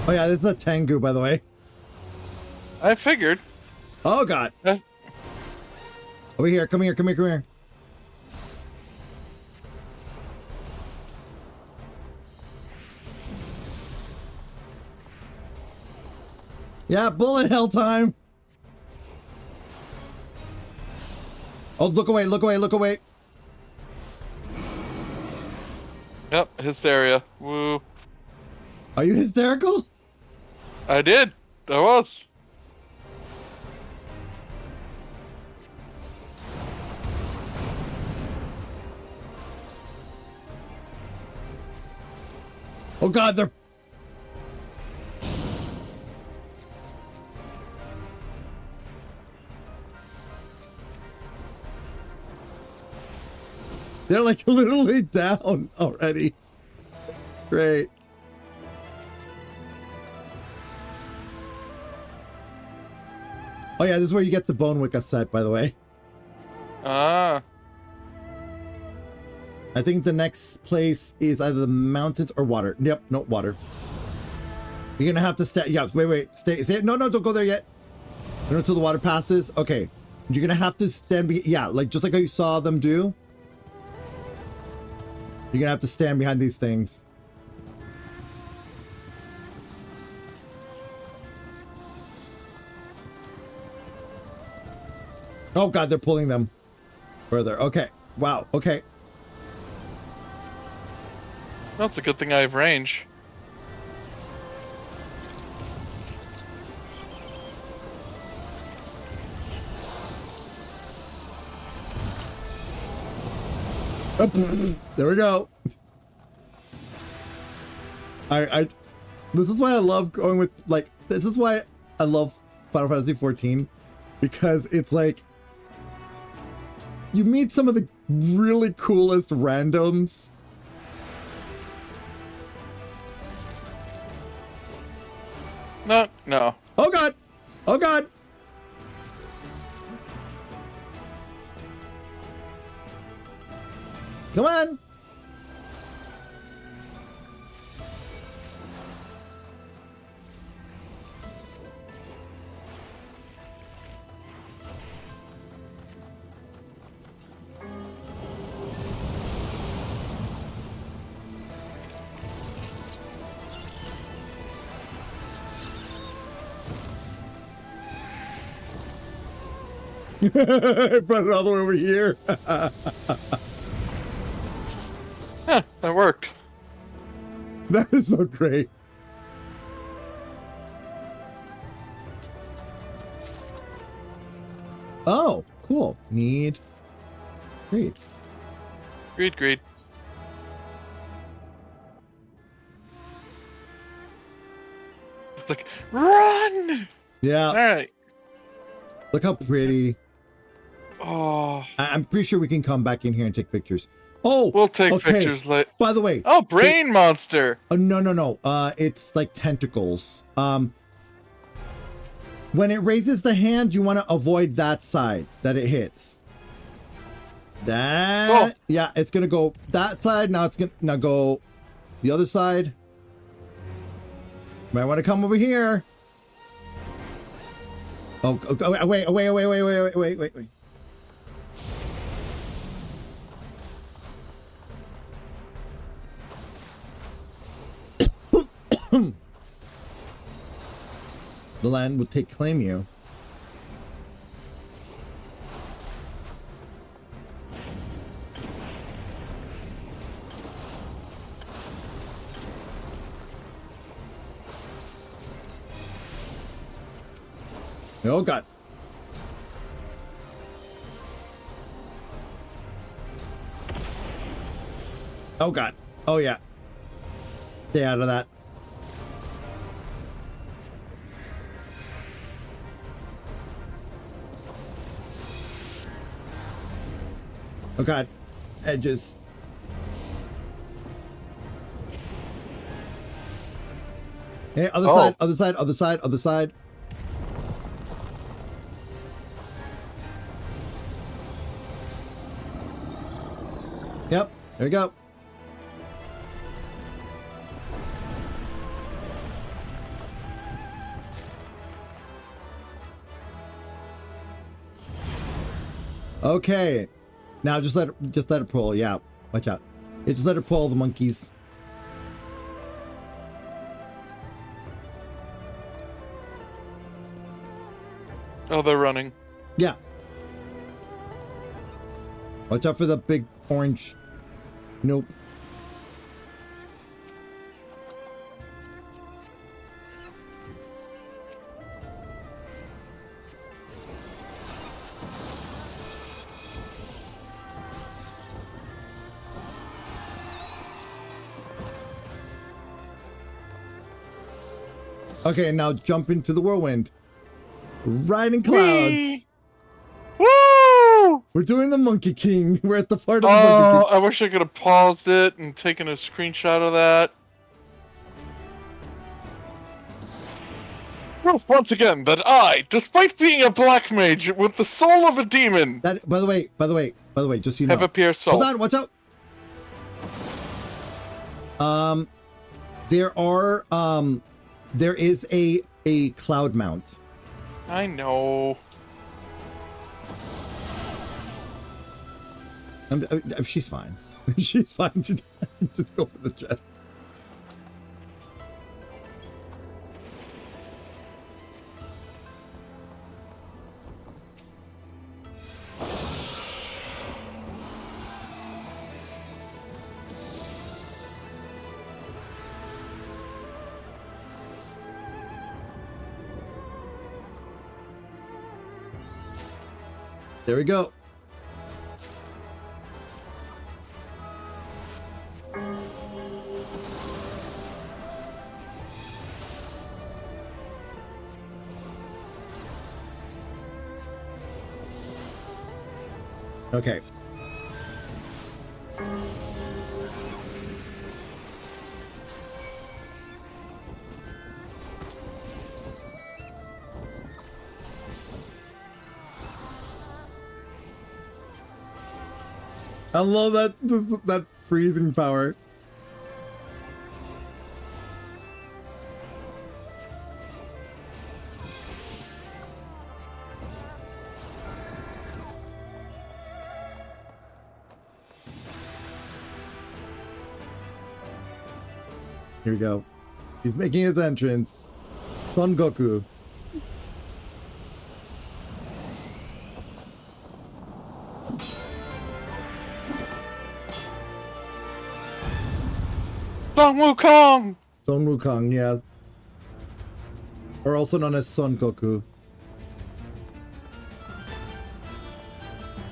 Oh yeah, this is a Tengu, by the way. I figured. Oh god. Over here, come here, come here, come here. Yeah, bullet hell time. Oh, look away, look away, look away. Yep, hysteria. Woo. Are you hysterical? I did. I was. Oh god, they're... They're like literally down already. Great. Oh yeah, this is where you get the Bone Wicca set, by the way. Ah. I think the next place is either the mountains or water. Yep, no, water. You're gonna have to stay. Yeah, wait. Stay. No, don't go there yet. Wait until the water passes. Okay. You're gonna have to stand. Yeah, like just like how you saw them do. You're gonna have to stand behind these things. Oh god, they're pulling them further. Okay. Wow. Okay. That's a good thing I have range. There we go. This is why I love going with, like, this is why I love Final Fantasy XIV, because it's like you meet some of the really coolest randoms. No. Oh god! Oh god! Come on! I brought it all the way over here. Yeah, that worked. That is so great. Oh, cool. Need. Great. Greed. It's like, run! Yeah. All right. Look how pretty. Oh, I'm pretty sure we can come back in here and take pictures. Oh, we'll take okay. pictures later. By the way. Oh, brain monster. No. It's like tentacles. When it raises the hand, you want to avoid that side that it hits. That. Oh. Yeah, it's gonna go that side. Now it's gonna go the other side. Might want to come over here. Oh, wait. The land will claim you. Oh God. Oh God. Oh yeah. Stay out of that. Oh God. Edges. Hey, other side. Yep, there we go. Okay. Now just let it pull. Yeah, watch out. Yeah, just let it pull the monkeys. Oh, they're running. Yeah. Watch out for the big orange. Nope. Okay, now jump into the whirlwind. Riding clouds. Whee! Woo! We're doing the Monkey King. We're at the part of the Monkey King. I wish I could have paused it and taken a screenshot of that. Proof once again that I, despite being a black mage with the soul of a demon, That, by the way, just so you know. have a pure soul. Hold on, watch out. There is a cloud mount. I know. She's fine. She's fine. Just go for the chest. There we go. Okay. I love that, just that freezing power. Here we go. He's making his entrance. Son Goku. Son Wukong! Son Wukong, yes. Or also known as Son Goku.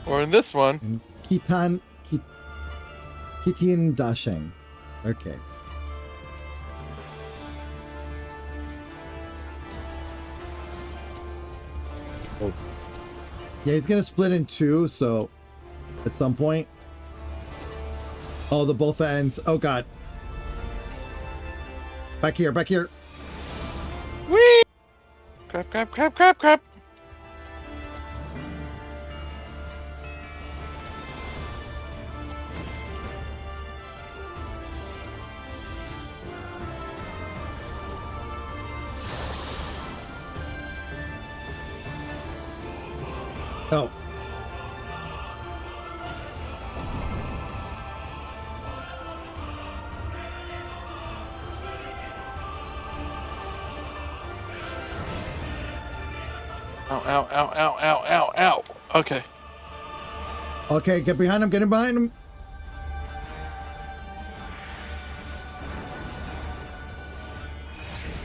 Or in this one, And Kitan Dasheng. Okay. Oh. Yeah, he's gonna split in two, so at some point. Oh, the both ends. Oh god. Back here, back here. whee! Crap, crap, crap, crap, crap. Oh. Ow, ow, ow, ow, ow, ow, ow. Okay. Okay, get behind him, get him behind him.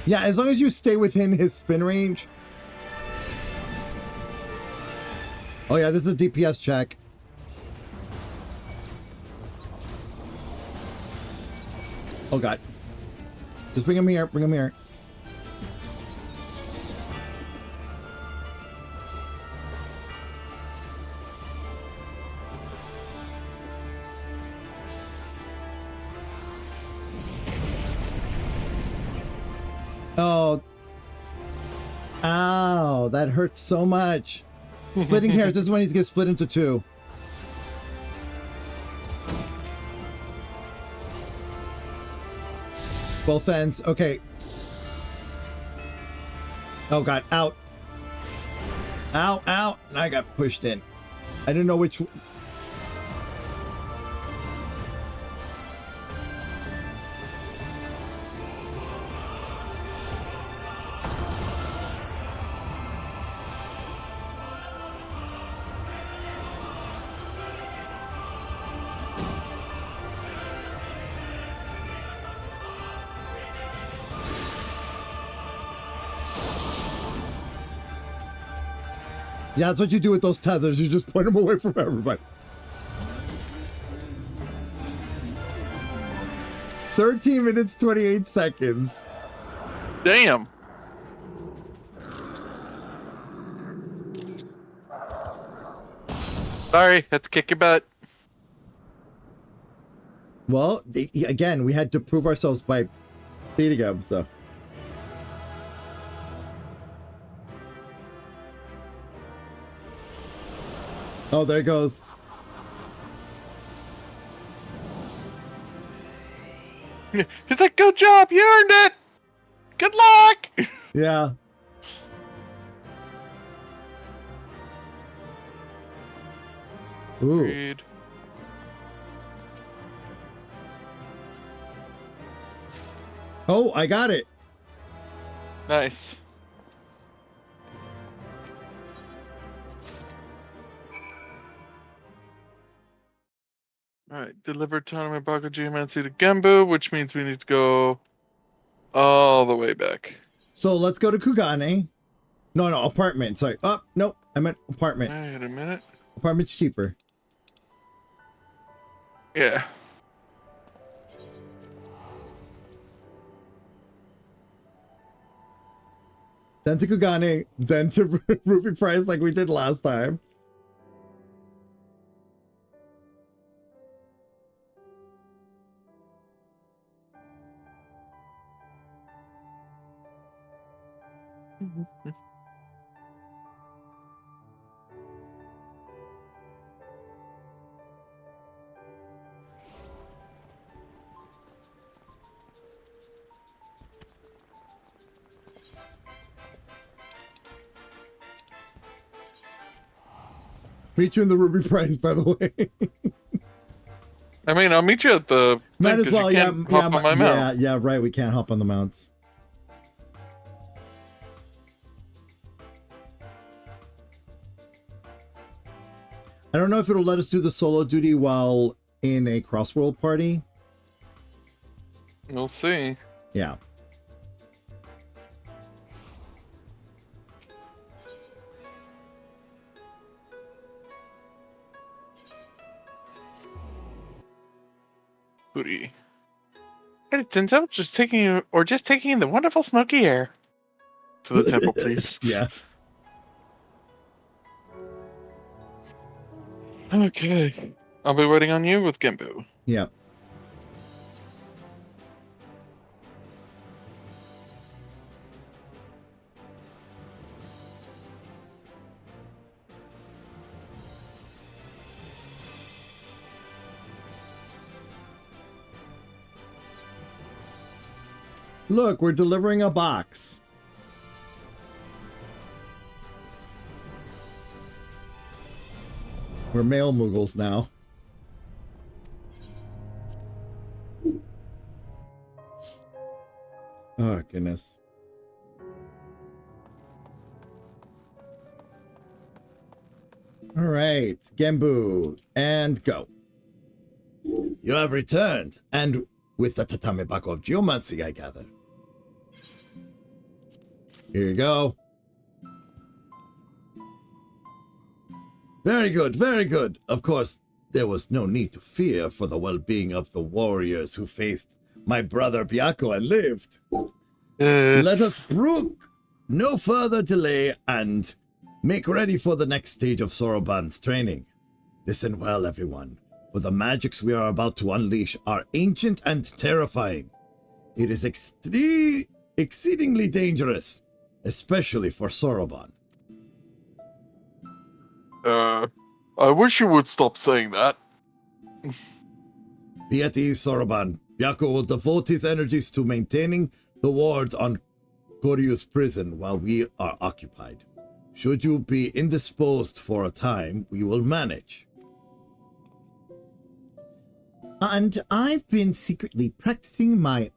Yeah, as long as you stay within his spin range. Oh yeah, this is a DPS check. Oh god. Just bring him here, bring him here. Oh. Ow, that hurts so much. Splitting hairs, this is when he's gonna split into two. Both ends, okay. Oh god, out. Ow, ow, and I got pushed in. I didn't know which. Yeah, that's what you do with those tethers. You just point them away from everybody. 13 minutes, 28 seconds. Damn. Sorry, had to kick your butt. Well, again, we had to prove ourselves by beating him, so. Oh, there it goes. He's like, good job, you earned it! Good luck! Yeah. Ooh. Agreed. Oh, I got it. Nice. Alright, deliver Tournament Baka Geomancy to Gembu, which means we need to go all the way back. So let's go to Kugane. No, apartment. Sorry. Oh, no, I meant apartment. Wait a minute. Apartment's cheaper. Yeah. Then to Kugane, then to Ruby Price like we did last time. Meet you in the Ruby Prize, by the way. I mean, I'll meet you at the. Might as well, yeah, hop on my mount. yeah, right. We can't hop on the mounts. I don't know if it'll let us do the solo duty while in a crossworld party. We'll see. Yeah. Booty. It turns out just taking in the wonderful smoky air. To the temple, please. Yeah. Okay. I'll be waiting on you with Gimbu. Yeah. Look, we're delivering a box. We're male Muggles now. Oh, goodness. All right, Gembu, and go. You have returned, and with the tatami bako of geomancy, I gather. Here you go. Very good, very good. Of course, there was no need to fear for the well-being of the warriors who faced my brother Byakko and lived. Let us brook no further delay and make ready for the next stage of Soroban's training. Listen well, everyone, for the magics we are about to unleash are ancient and terrifying. It is exceedingly dangerous, especially for Soroban. I wish you would stop saying that. Be at ease, Soroban. Byakko will devote his energies to maintaining the wards on Koryu's prison while we are occupied. Should you be indisposed for a time, we will manage. And I've been secretly practicing my...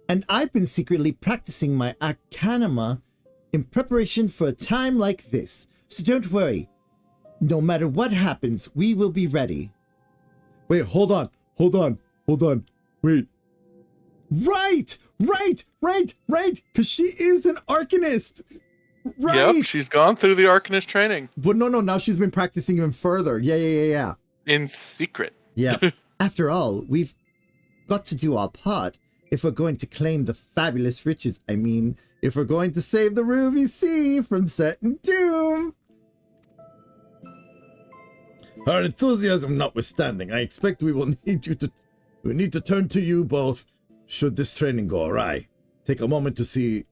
And I've been secretly practicing my Arcanima in preparation for a time like this. So don't worry. No matter what happens, we will be ready. Wait, hold on. Wait. Right! Because she is an Arcanist. Right! Yep, she's gone through the Arcanist training. But no, now she's been practicing even further. Yeah. In secret. Yeah. After all, we've got to do our part if we're going to claim the fabulous riches. I mean, if we're going to save the Ruby Sea from certain doom. Our enthusiasm notwithstanding, I expect we need to turn to you both should this training go awry. Take a moment to see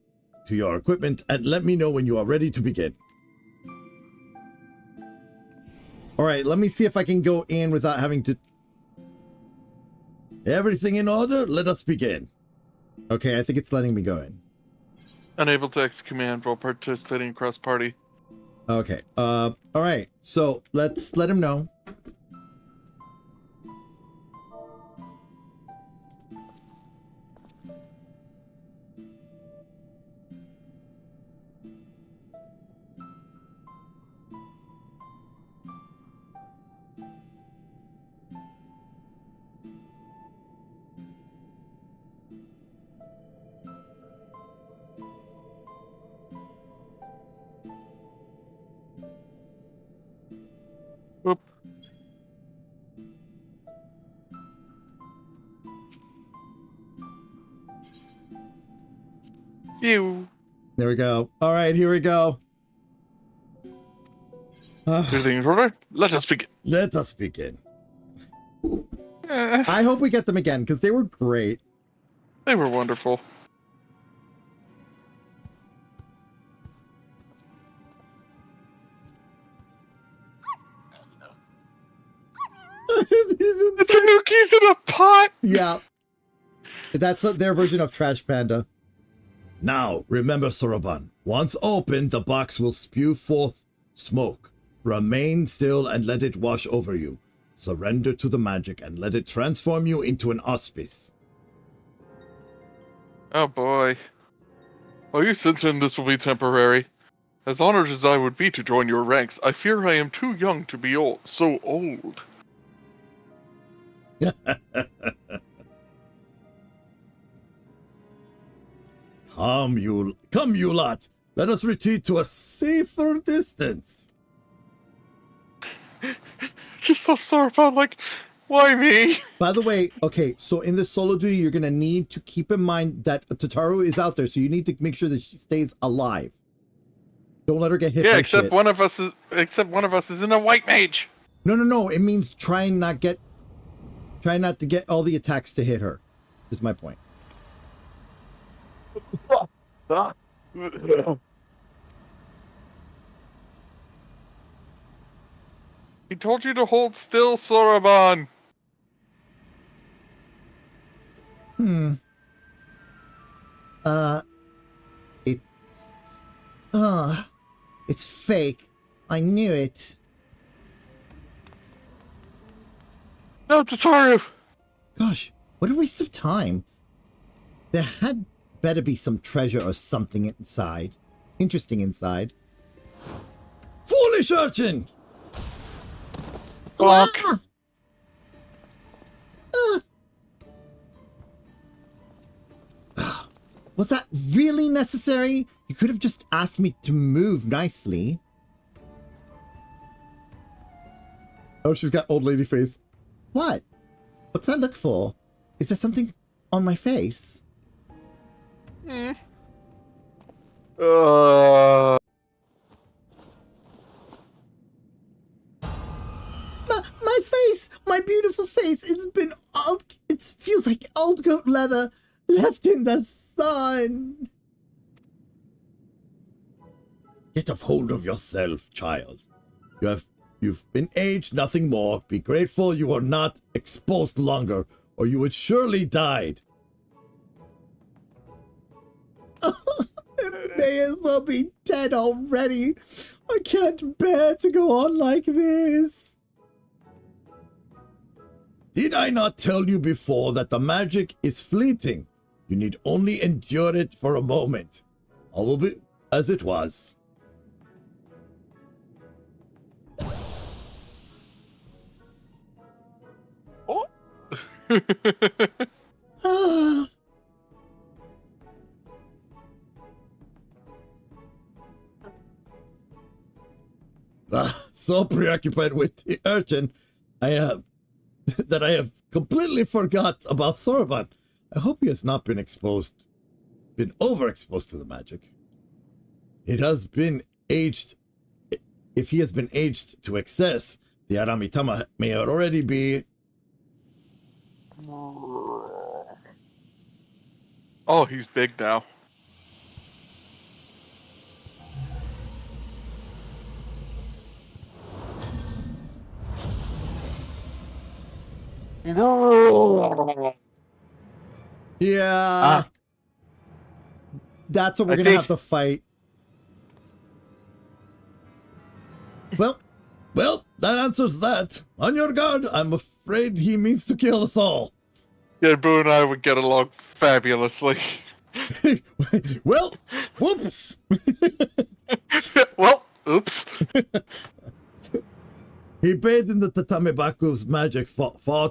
to your equipment and let me know when you are ready to begin. All right, let me see if I can go in without having to... Everything in order? Let us begin. Okay, I think it's letting me go in. Unable to execute command while participating across party. Okay, all right, so let's let him know. Whoop. Phew. There we go. All right, here we go. Everything in order? Let us begin. Let us begin. I hope we get them again, because they were great. They were wonderful. The Tanukis in a pot! Yeah. That's their version of Trash Panda. Now, remember, Soroban, once opened, the box will spew forth smoke. Remain still and let it wash over you. Surrender to the magic and let it transform you into an auspice. Oh boy. Are you certain this will be temporary? As honored as I would be to join your ranks, I fear I am too young to be so old. Come, you lot. Let us retreat to a safer distance. Just I'm sorry about like, why me? By the way, okay, so in the solo duty, you're gonna need to keep in mind that Tataru is out there, so you need to make sure that she stays alive. Don't let her get hit Yeah, by except shit. one of us is in a white mage. No. It means try not to get all the attacks to hit her. Is my point. He told you to hold still, Soroban. It's fake. I knew it. No, Tataru. Gosh, what a waste of time. There had better be some treasure or something inside. Interesting inside. Foolish urchin! Fuck. Ah! Was that really necessary? You could have just asked me to move nicely. Oh, she's got old lady face. What? What's that look for? Is there something on my face? My face! My beautiful face! It's been old. It feels like old goat leather left in the sun. Get a hold of yourself, child. You've been aged, nothing more. Be grateful you are not exposed longer, or you would surely died. It may as well be dead already. I can't bear to go on like this. Did I not tell you before that the magic is fleeting? You need only endure it for a moment. All will be as it was. Oh. Ah. So preoccupied with the urchin, I have completely forgot about Soroban. I hope he has not been overexposed to the magic. It has been aged. If he has been aged to excess, the Aramitama may already be. Oh, he's big now. Yeah. That's what we're going to have to fight. Well, that answers that. On your guard, I'm afraid he means to kill us all. Yeah, Boo and I would get along fabulously. Well, whoops. Well, oops. He bathed in the Tatamibaku's magic for far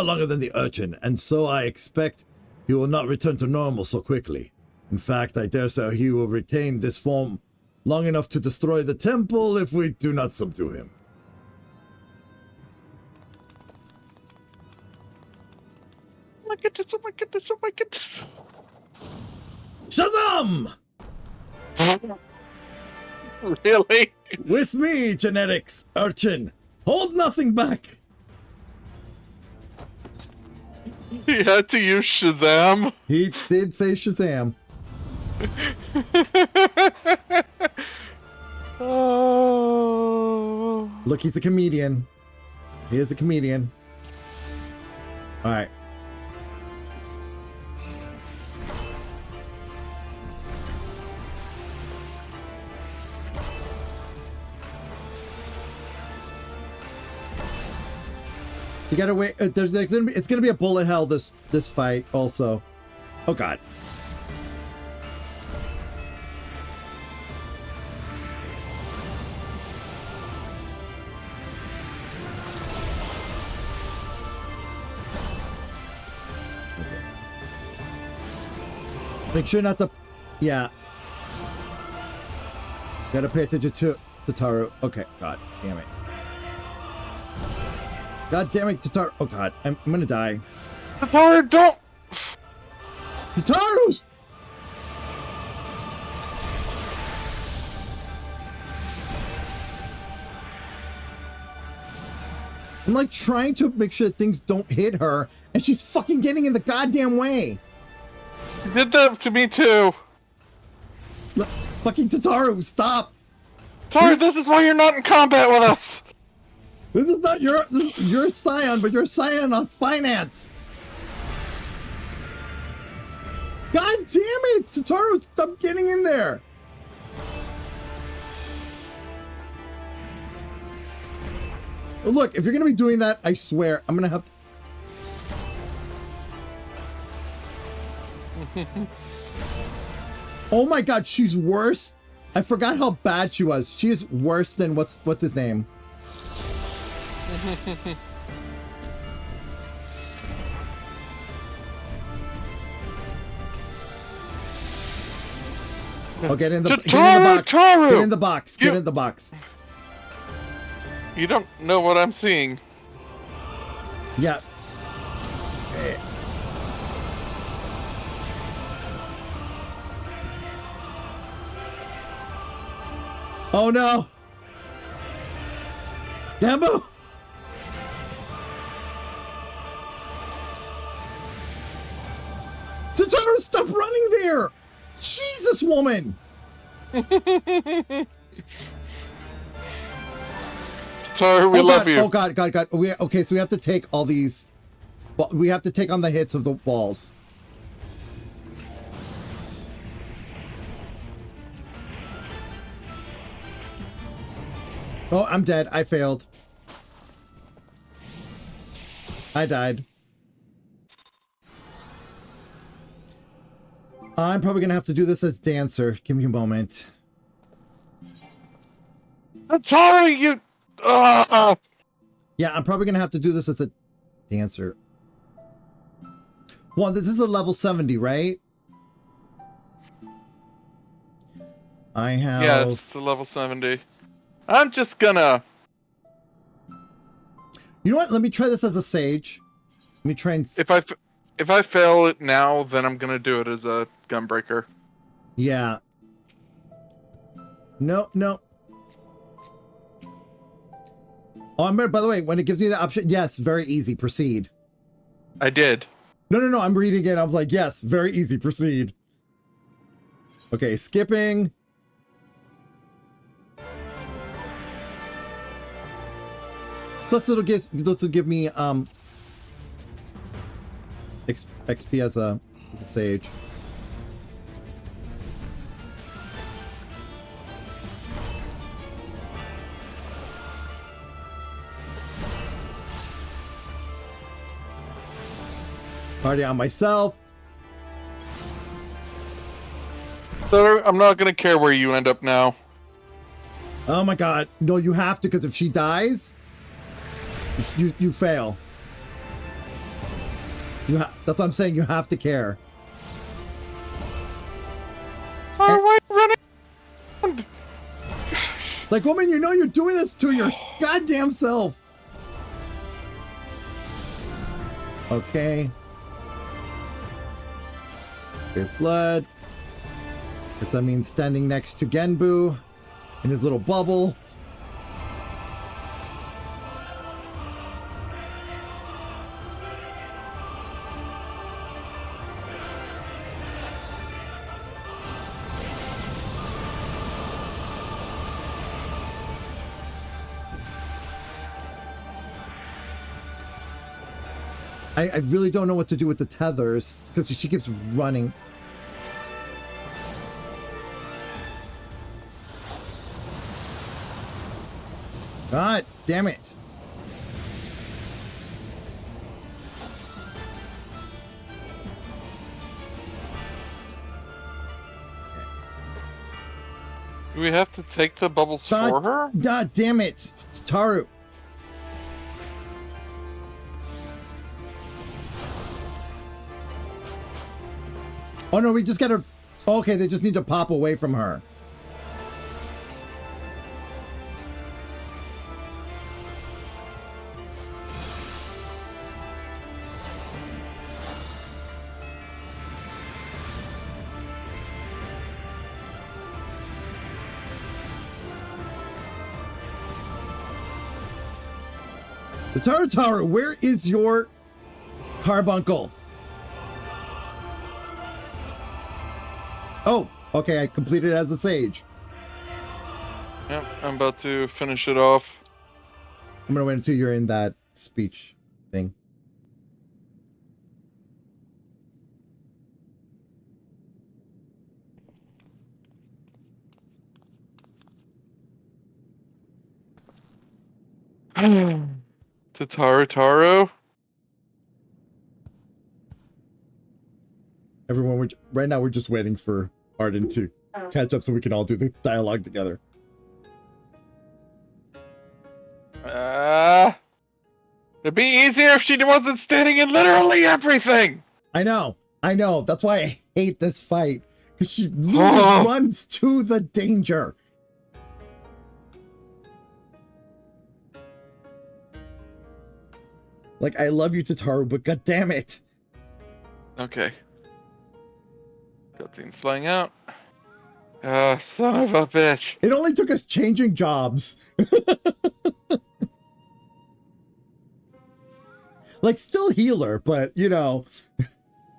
longer than the urchin, and so I expect he will not return to normal so quickly. In fact, I dare say he will retain this form long enough to destroy the temple if we do not subdue him. Oh my goodness, oh my goodness, oh my goodness. Shazam! Really? With me, genetics, urchin. Hold nothing back. He had to use Shazam. He did say Shazam. Oh. Look, he's a comedian. He is a comedian. All right. You gotta wait. It's gonna be a bullet hell this fight also. Oh god. Make sure not to... Yeah. Gotta pay attention to Tataru. Okay, god damn it. God damn it, Tataru. Oh god, I'm gonna die. Tataru, don't! Tataru! I'm like trying to make sure that things don't hit her, and she's fucking getting in the goddamn way. You did that to me too. Look, fucking Tataru, stop! Tataru, this is why you're not in combat with us. This is not your... You're a Scion, but you're a Scion on finance. God damn it, Tataru, stop getting in there. Look, if you're gonna be doing that, I swear, I'm gonna have to... Oh my god, she's worse. I forgot how bad she was. She is worse than what's his name? Oh, get in the box. Get in the box. Get in the box. You don't know what I'm seeing. Yeah. Oh no! Dambo! Tataru, stop running there! Jesus, woman! Tataru, we love you. Oh god. Okay, so we have to take all these... Well, we have to take on the hits of the walls. Oh, I'm dead. I failed. I died. I'm probably gonna have to do this as dancer. Give me a moment. Tataru, you... Yeah, I'm probably gonna have to do this as a dancer. Well, this is a level 70, right? I have... Yeah, it's the level 70. I'm just gonna... You know what? Let me try this as a sage. Let me try and... If I fail it now, then I'm gonna do it as a gunbreaker. Yeah. No. Oh, I'm... By the way, when it gives me the option, yes, very easy, proceed. I did. No, I'm reading it. I'm like, yes, very easy, proceed. Okay, skipping. Plus, it'll give me XP as a sage. Party on myself. Sir, I'm not gonna care where you end up now. Oh my god. No, you have to, because if she dies, you fail. That's what I'm saying, you have to care. Why are you running around? It's like, woman, you know you're doing this to your goddamn self. Okay. Great Flood. Guess that means standing next to Genbu in his little bubble. I really don't know what to do with the tethers because she keeps running. God damn it. Do we have to take the bubbles for her? God damn it, Taru. Oh no, we just gotta... Okay, they just need to pop away from her. The Tower, where is your carbuncle? Oh, okay, I completed it as a sage. Yep, I'm about to finish it off. I'm gonna wait until you're in that speech thing. Taro. Everyone, right now we're just waiting for Arden to catch up so we can all do the dialogue together. It'd be easier if she wasn't standing in literally everything. I know. That's why I hate this fight. Because she literally runs to the danger. Like, I love you, Tataru, but god damn it. Okay. Cutscene's flying out. Son of a bitch. It only took us changing jobs. Like, still healer, but, you know.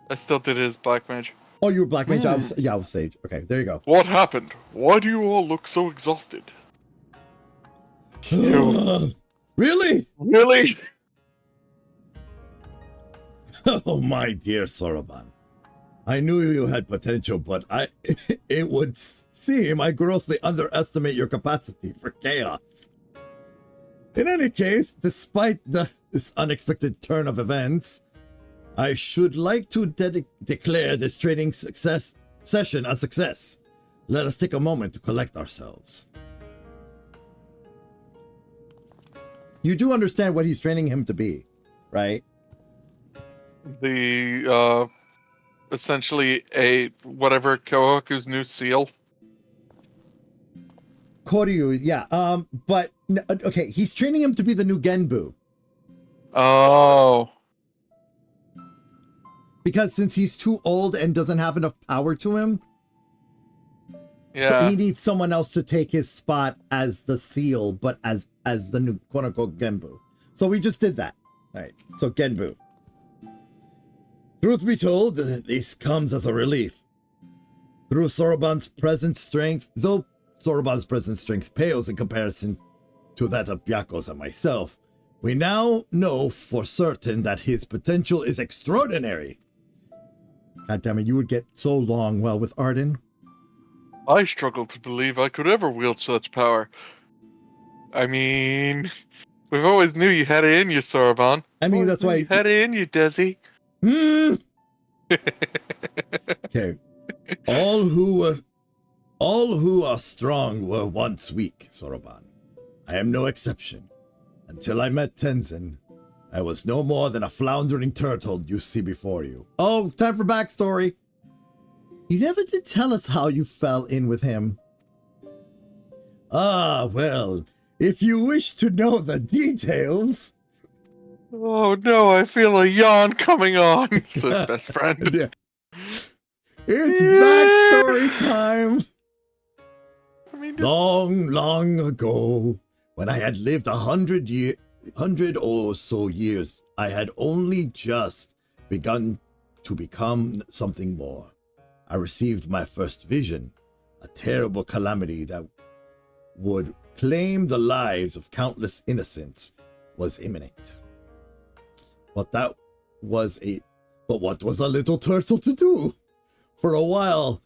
I still did it as Black Mage. Oh, you were Black Mage? I was Sage. Okay, there you go. What happened? Why do you all look so exhausted? Really? Really? Oh, my dear Soroban. I knew you had potential, but it would seem I grossly underestimate your capacity for chaos. In any case, despite this unexpected turn of events, I should like to declare this training session a success. Let us take a moment to collect ourselves. You do understand what he's training him to be, right? The, essentially whatever Kohaku's new seal. Koryu, yeah, but, okay, he's training him to be the new Genbu. Oh. Because since he's too old and doesn't have enough power to him, yeah. So he needs someone else to take his spot as the seal, but as the new quote-unquote Genbu. So we just did that. All right, so Genbu. Truth be told, this comes as a relief. Though Soroban's present strength pales in comparison to that of Byakos and myself, we now know for certain that his potential is extraordinary. God damn it, you would get so long well with Arden. I struggle to believe I could ever wield such power. I mean, we've always knew you had it in you, Soroban. I mean, that's why you had it in you, Desi. Okay. All who are strong were once weak, Soroban. I am no exception. Until I met Tenzin, I was no more than a floundering turtle you see before you. Oh, time for backstory. You never did tell us how you fell in with him. Ah, well, if you wish to know the details... Oh no, I feel a yawn coming on, says best friend. Yeah. It's backstory time. I mean, Long, long ago, when I had lived 100 or so years, I had only just begun to become something more. I received my first vision, a terrible calamity that would claim the lives of countless innocents was imminent. But what was a little turtle to do? For a while,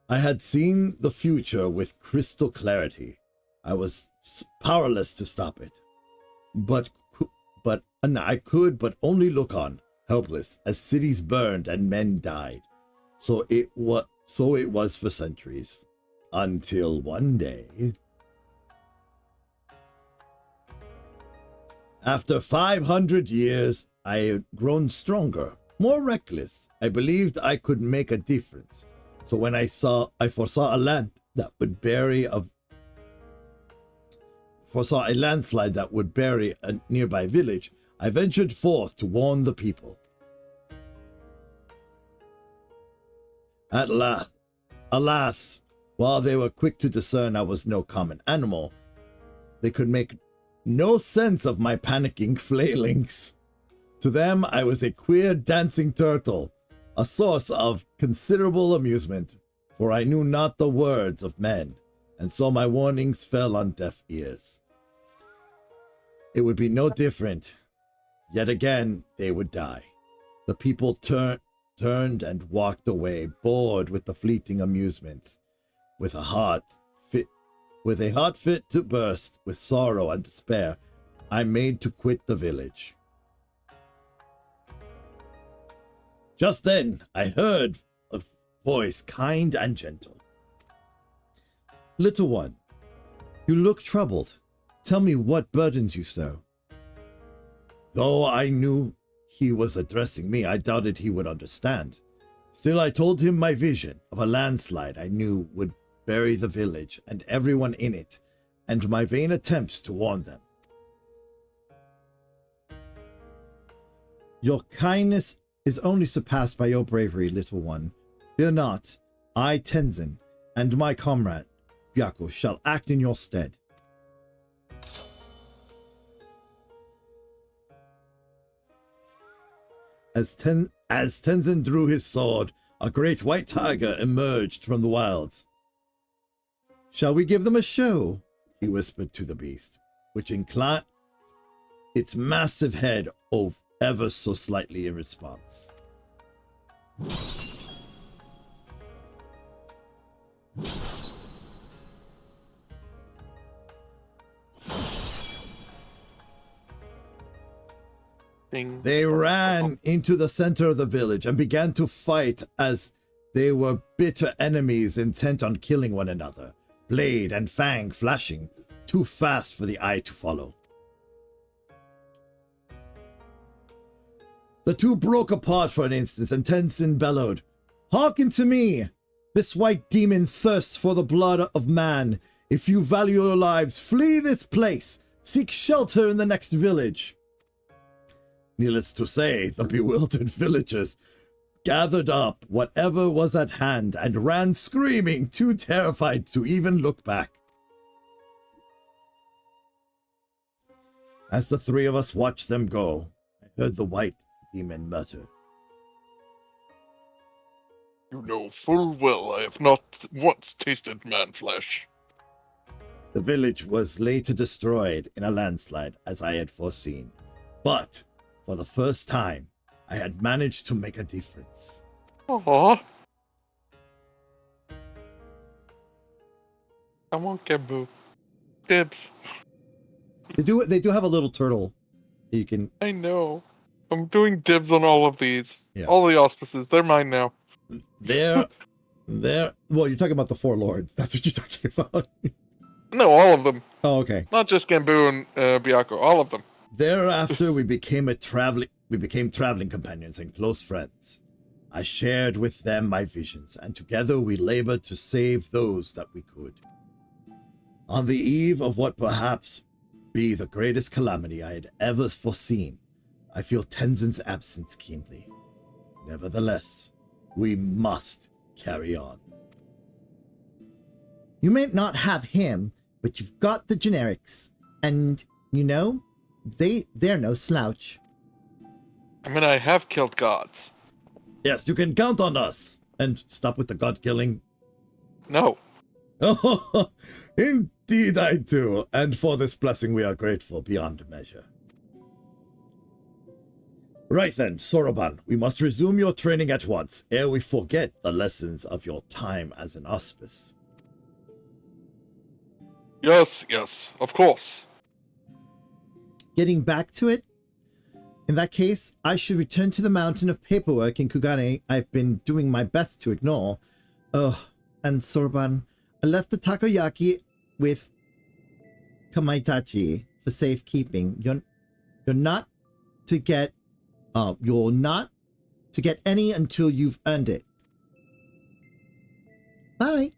I had seen the future with crystal clarity. I was powerless to stop it. But I could but only look on, helpless, as cities burned and men died. So it was for centuries. Until one day... After 500 years, I had grown stronger, more reckless. I believed I could make a difference. So when I foresaw a landslide that would bury a nearby village, I ventured forth to warn the people. Alas, while they were quick to discern I was no common animal, they could make no sense of my panicking flailings. To them, I was a queer dancing turtle, a source of considerable amusement, for I knew not the words of men, and so my warnings fell on deaf ears. It would be no different. Yet again, they would die. The people turned and walked away, bored with the fleeting amusements, with a heart fit to burst with sorrow and despair. I made to quit the village. Just then, I heard a voice kind and gentle. Little one, you look troubled. Tell me what burdens you so. Though I knew he was addressing me, I doubted he would understand. Still, I told him my vision of a landslide I knew would bury the village and everyone in it, and my vain attempts to warn them. Your kindness is only surpassed by your bravery, little one. Fear not, I, Tenzin, and my comrade, Byakko, shall act in your stead. As Tenzin drew his sword, a great white tiger emerged from the wilds. Shall we give them a show? He whispered to the beast, which inclined its massive head ever so slightly in response. Bing. They ran into the center of the village and began to fight as they were bitter enemies intent on killing one another, blade and fang flashing, too fast for the eye to follow. The two broke apart for an instant, and Tenzin bellowed, "Hearken to me! This white demon thirsts for the blood of man. If you value your lives, flee this place. Seek shelter in the next village." Needless to say, the bewildered villagers gathered up whatever was at hand and ran screaming, too terrified to even look back. As the three of us watched them go, I heard the white demon mutter, You know full well I have not once tasted man flesh. The village was later destroyed in a landslide, as I had foreseen. But, for the first time, I had managed to make a difference. Aww. I want Gabu. Dibs. They do have a little turtle you can... I know. I'm doing dibs on all of these. Yeah. All the auspices. They're mine now. Well, you're talking about the four lords. That's what you're talking about. No, all of them. Oh, okay. Not just Gambu and Byakko. All of them. Thereafter, we became traveling companions and close friends. I shared with them my visions, and together we labored to save those that we could. On the eve of what perhaps be the greatest calamity I had ever foreseen, I feel Tenzin's absence keenly. Nevertheless, we must carry on. You may not have him, but you've got the generics. And, you know, they're no slouch. I mean, I have killed gods. Yes, you can count on us. And stop with the god killing. No. Oh, indeed I do. And for this blessing we are grateful beyond measure. Right then, Soroban, we must resume your training at once, ere we forget the lessons of your time as an auspice. Yes, of course. Getting back to it, in that case, I should return to the mountain of paperwork in Kugane I've been doing my best to ignore. Oh, and Soroban, I left the takoyaki with Kamaitachi for safekeeping. You're not to to get any until you've earned it. Bye.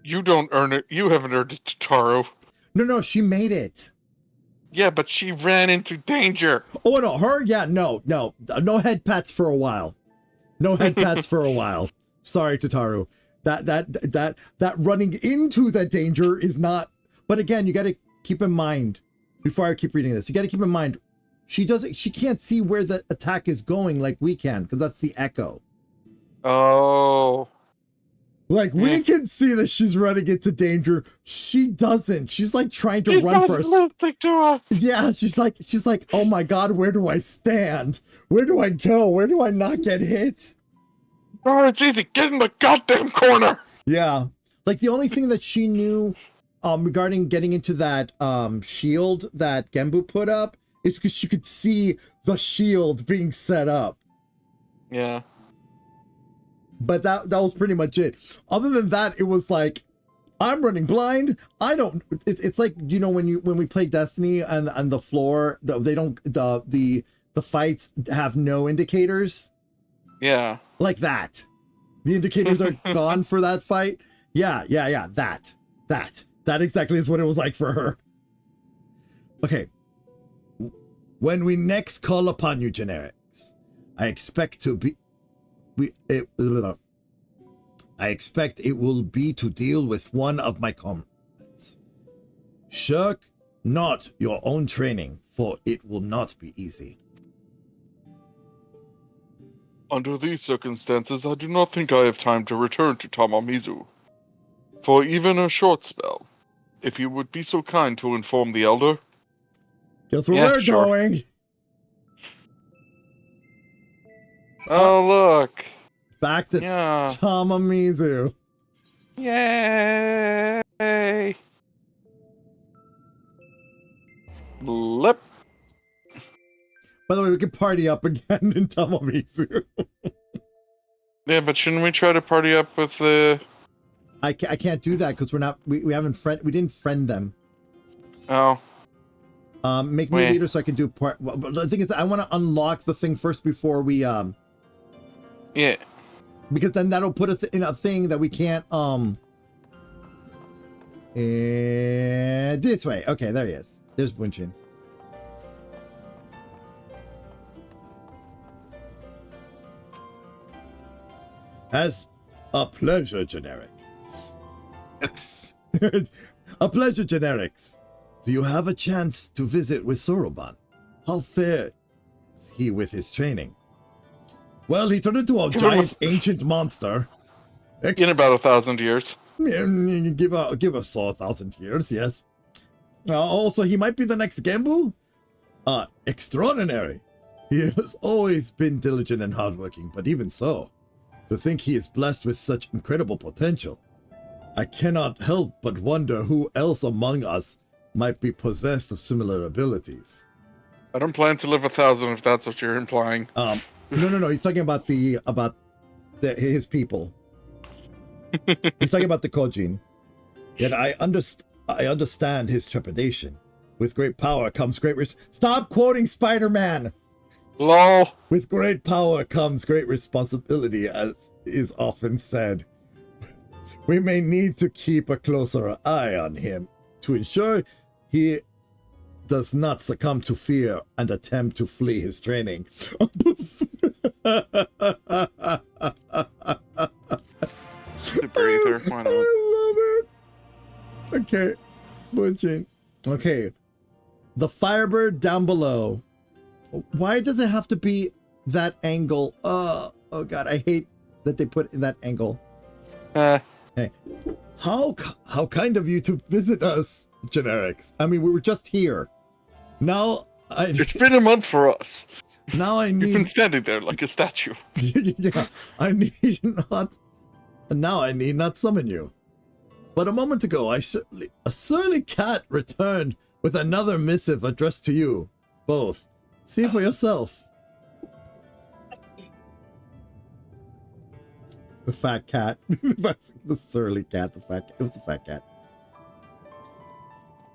You don't earn it. You haven't earned it, Taro. No, she made it. Yeah, but she ran into danger. Oh, no, her? Yeah, no head pats for a while. No head pats for a while. Sorry, Tataru. That running into that danger is not. But again, you got to keep in mind, before I keep reading this, you got to keep in mind, she can't see where the attack is going like we can, because that's the echo. Oh. Like, we can see that she's running into danger. She doesn't. She's like trying to run for us. Yeah, she's like, oh my God, where do I stand? Where do I go? Where do I not get hit? Oh, it's easy. Get in the goddamn corner. Yeah. Like, the only thing that she knew regarding getting into that shield that Genbu put up is because she could see the shield being set up. Yeah. But that was pretty much it. Other than that, it was like, I'm running blind. I don't. It's like, you know, when we play Destiny and the floor, they don't the fights have no indicators. Yeah. Like that. The indicators are gone for that fight. Yeah. That exactly is what it was like for her. Okay. When we next call upon you, generics, I expect it will be to deal with one of my comrades. Shirk not your own training, for it will not be easy. Under these circumstances, I do not think I have time to return to Tamamizu. For even a short spell. If you would be so kind to inform the Elder. Guess where we're sure. going? Oh, look. Back to Tamamizu. Yay! Blip. By the way, we can party up again in Tamamizu. Yeah, but shouldn't we try to party up with the... I can't do that because we didn't friend them. Oh. Make me a leader so I can do part. Well, but the thing is, I want to unlock the thing first before we Yeah. Because then that'll put us in a thing that we can't this way. Okay, there he is. There's Bunchin. As a pleasure, generics. A pleasure, generics. Do you have a chance to visit with Soroban? How fares he with his training? Well, he turned into a giant ancient monster. In about 1,000 years. Give us 1,000 years, yes. Also, he might be the next Genbu? Extraordinary. He has always been diligent and hardworking, but even so, to think he is blessed with such incredible potential, I cannot help but wonder who else among us might be possessed of similar abilities. I don't plan to live 1,000 if that's what you're implying. No. He's talking about his people. He's talking about the Kojin. Yet I understand his trepidation. With great power comes great Stop quoting Spider-Man! LOL. With great power comes great responsibility, as is often said. We may need to keep a closer eye on him to ensure he does not succumb to fear and attempt to flee his training. Breather, why not? I love it. Okay, Bunchin. Okay, the Firebird down below. Why does it have to be that angle? Oh God, I hate that they put in that angle. Hey, how kind of you to visit us, generics. I mean, we were just here. Now It's been a month for us. Now I need. You've been standing there like a statue. Yeah, I need not summon you. But a moment ago, a surly cat returned with another missive addressed to you both. See for yourself. The fat cat. The surly cat. It was the fat cat.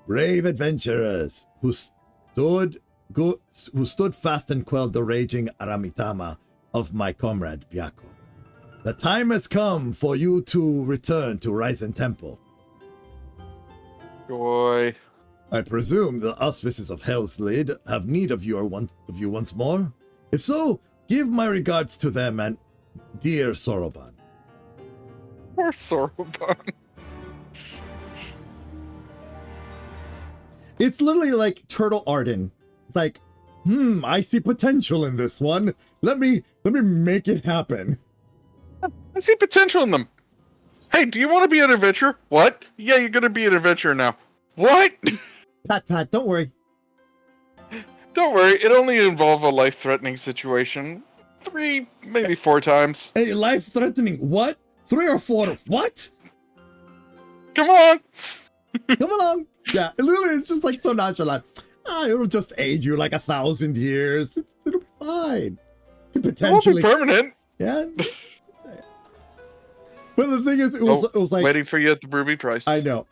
Brave adventurers who stood who stood fast and quelled the raging Aramitama of my comrade Byako. The time has come for you to return to Ryzen Temple. Joy. I presume the auspices of Hell's Lid have need of you once more. If so, give my regards to them and dear Soroban. Poor Soroban. It's literally like Turtle Arden. Like, I see potential in this one. Let me make it happen. I see potential in them. Hey, do you want to be an adventurer? What? Yeah, you're gonna be an adventurer now. What? Pat, don't worry. Don't worry, it only involved a life-threatening situation. 3, maybe 4 times. Hey, life-threatening what? 3 or 4? What? Come on! Come along. Yeah, it literally is just like so nonchalant. It'll just age you like 1,000 years. It'll be fine. Could potentially. It won't be permanent. Yeah. But the thing is, it was like waiting for you at the Ruby price. I know.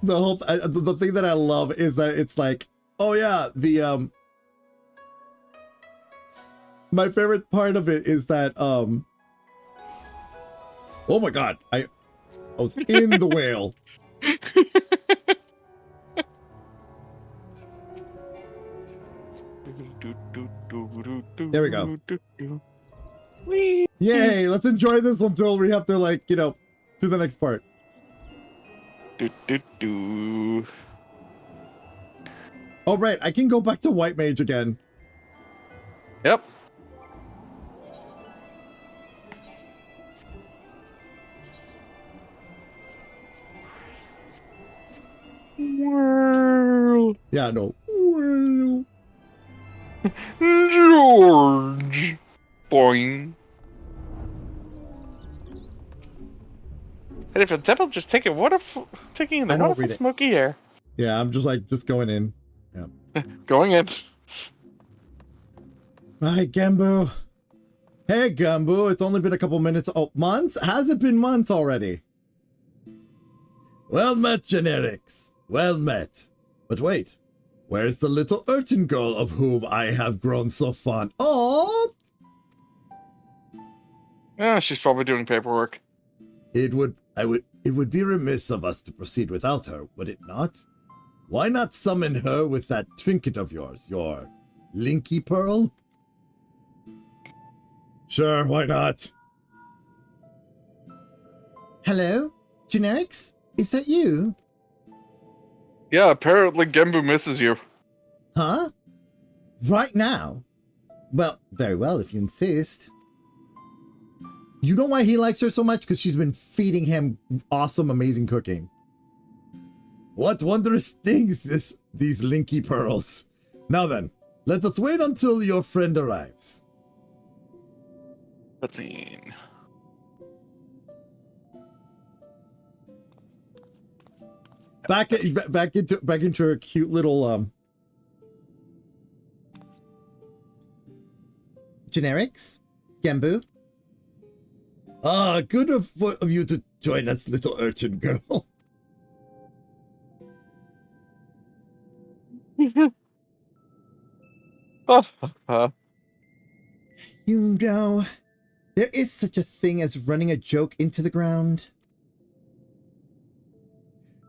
The thing that I love is that it's like, oh yeah, my favorite part of it is that oh my god, I was in the whale. There we go. Yay, let's enjoy this until we have to, like, do the next part. Oh, right, I can go back to White Mage again. Yep. Yeah, no. George. Boing. And if a devil just taking taking in the wonderful smoky air. Yeah, I'm just going in. Yeah. Going in. Right, Gambu. Hey, Gambu, it's only been a couple minutes. Oh, months? Has it been months already? Well met, Generics. Well met. But wait, where's the little urchin girl of whom I have grown so fond? Oh! Yeah, she's probably doing paperwork. It would be remiss of us to proceed without her, would it not? Why not summon her with that trinket of yours, your Linky Pearl? Sure, why not? Hello? Generics? Is that you? Yeah, apparently Genbu misses you. Huh? Right now? Well, very well if you insist. You know why he likes her so much? Because she's been feeding him awesome, amazing cooking. What wondrous things these Linky Pearls. Now then, let us wait until your friend arrives. Cutscene. Back into a cute little Generics? Genbu? Good of you to join us, little urchin girl. You know, there is such a thing as running a joke into the ground.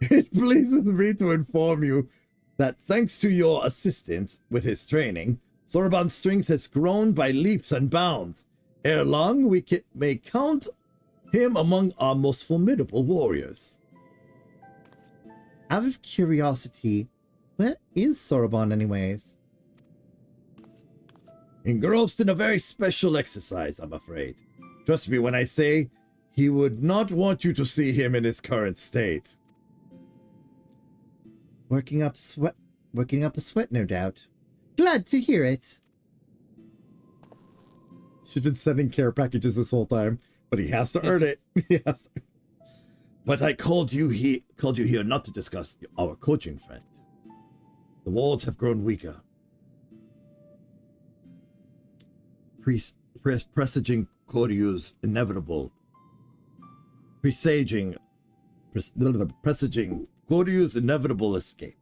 It pleases me to inform you that thanks to your assistance with his training, Soroban's strength has grown by leaps and bounds. Ere long, we may count him among our most formidable warriors. Out of curiosity, where is Soroban anyways? Engrossed in a very special exercise, I'm afraid. Trust me when I say he would not want you to see him in his current state. Working up a sweat, no doubt. Glad to hear it. She's been sending care packages this whole time, but he has to earn it. Yes. But I called you here not to discuss our coaching friend. The walls have grown weaker. Presaging Koryu's inevitable. Presaging Goryu's inevitable escape.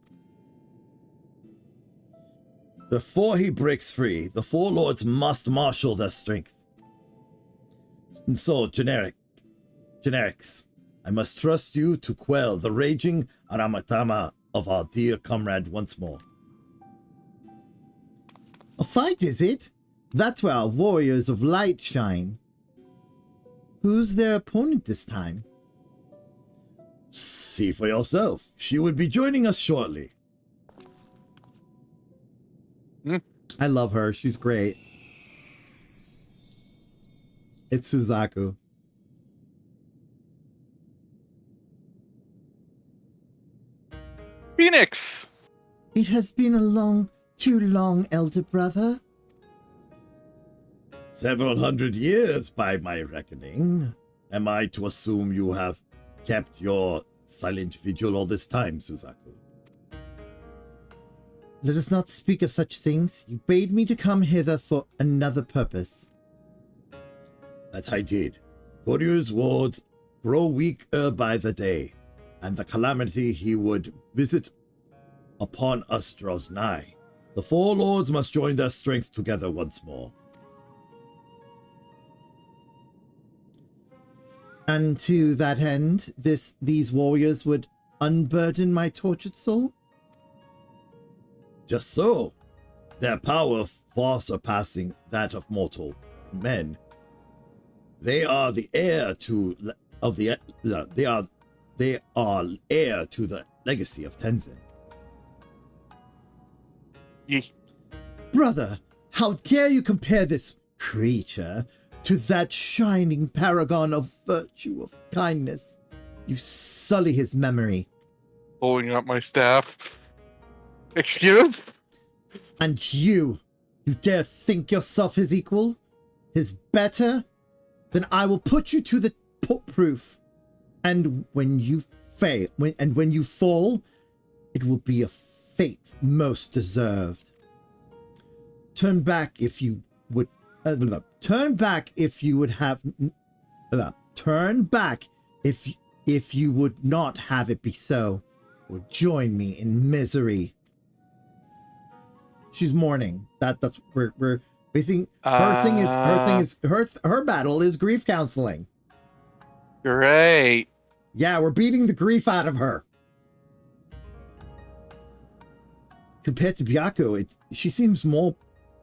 Before he breaks free, the Four Lords must marshal their strength. And so, generics, I must trust you to quell the raging Aramatama of our dear comrade once more. A fight, is it? That's where our warriors of light shine. Who's their opponent this time? See for yourself. She would be joining us shortly. I love her. She's great. It's Suzaku. Phoenix! It has been too long, elder brother. Several hundred years by my reckoning. Am I to assume you have kept your silent vigil all this time, Suzaku? Let us not speak of such things. You bade me to come hither for another purpose. That I did. Goryu's wards grow weaker by the day, and the calamity he would visit upon us draws nigh. The Four Lords must join their strengths together once more. And to that end, these warriors would unburden my tortured soul? Just so. Their power far surpassing that of mortal men. They are the heir to they are heir to the legacy of Tenzin. Yee. Brother, how dare you compare this creature to that shining paragon of virtue, of kindness? You sully his memory. Pulling out my staff. Excuse? And you dare think yourself his equal? His better? Then I will put you to the proof. And when you fail, when you fall, it will be a fate most deserved. Turn back if you would. Turn back if you would have. Turn back if you would not have it be so, or join me in misery. She's mourning. That's we're basically her battle is grief counseling. Great. Yeah, we're beating the grief out of her. Compared to Byaku, she seems more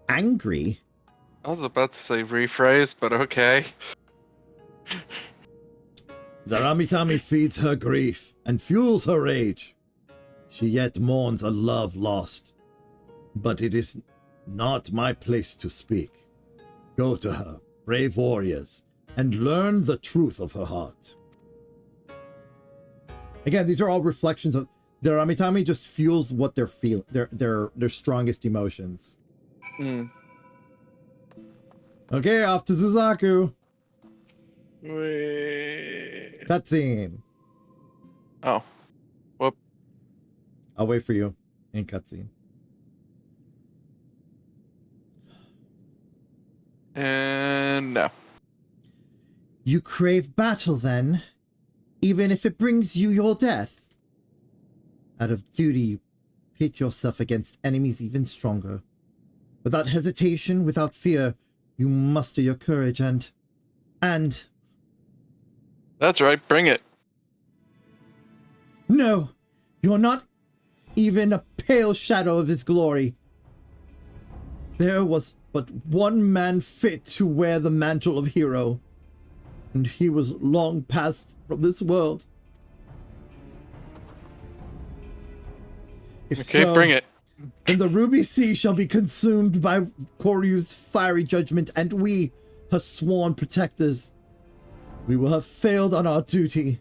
angry. I was about to say rephrase, but okay. The Ramitami feeds her grief and fuels her rage. She yet mourns a love lost. But it is not my place to speak. Go to her, brave warriors, and learn the truth of her heart. Again, these are all reflections of the Ramitami just fuels what they're feeling, their strongest emotions. Okay, off to Suzaku. Wait. Cutscene. Oh. Whoop. I'll wait for you in cutscene. And no. You crave battle then, even if it brings you your death. Out of duty, you pit yourself against enemies even stronger. Without hesitation, without fear, you muster your courage and... That's right, bring it. No, you're not even a pale shadow of his glory. There was but one man fit to wear the mantle of hero, and he was long passed from this world. If Okay, so, bring it. then the Ruby Sea shall be consumed by Koryu's fiery judgment, and we, her sworn protectors, we will have failed on our duty.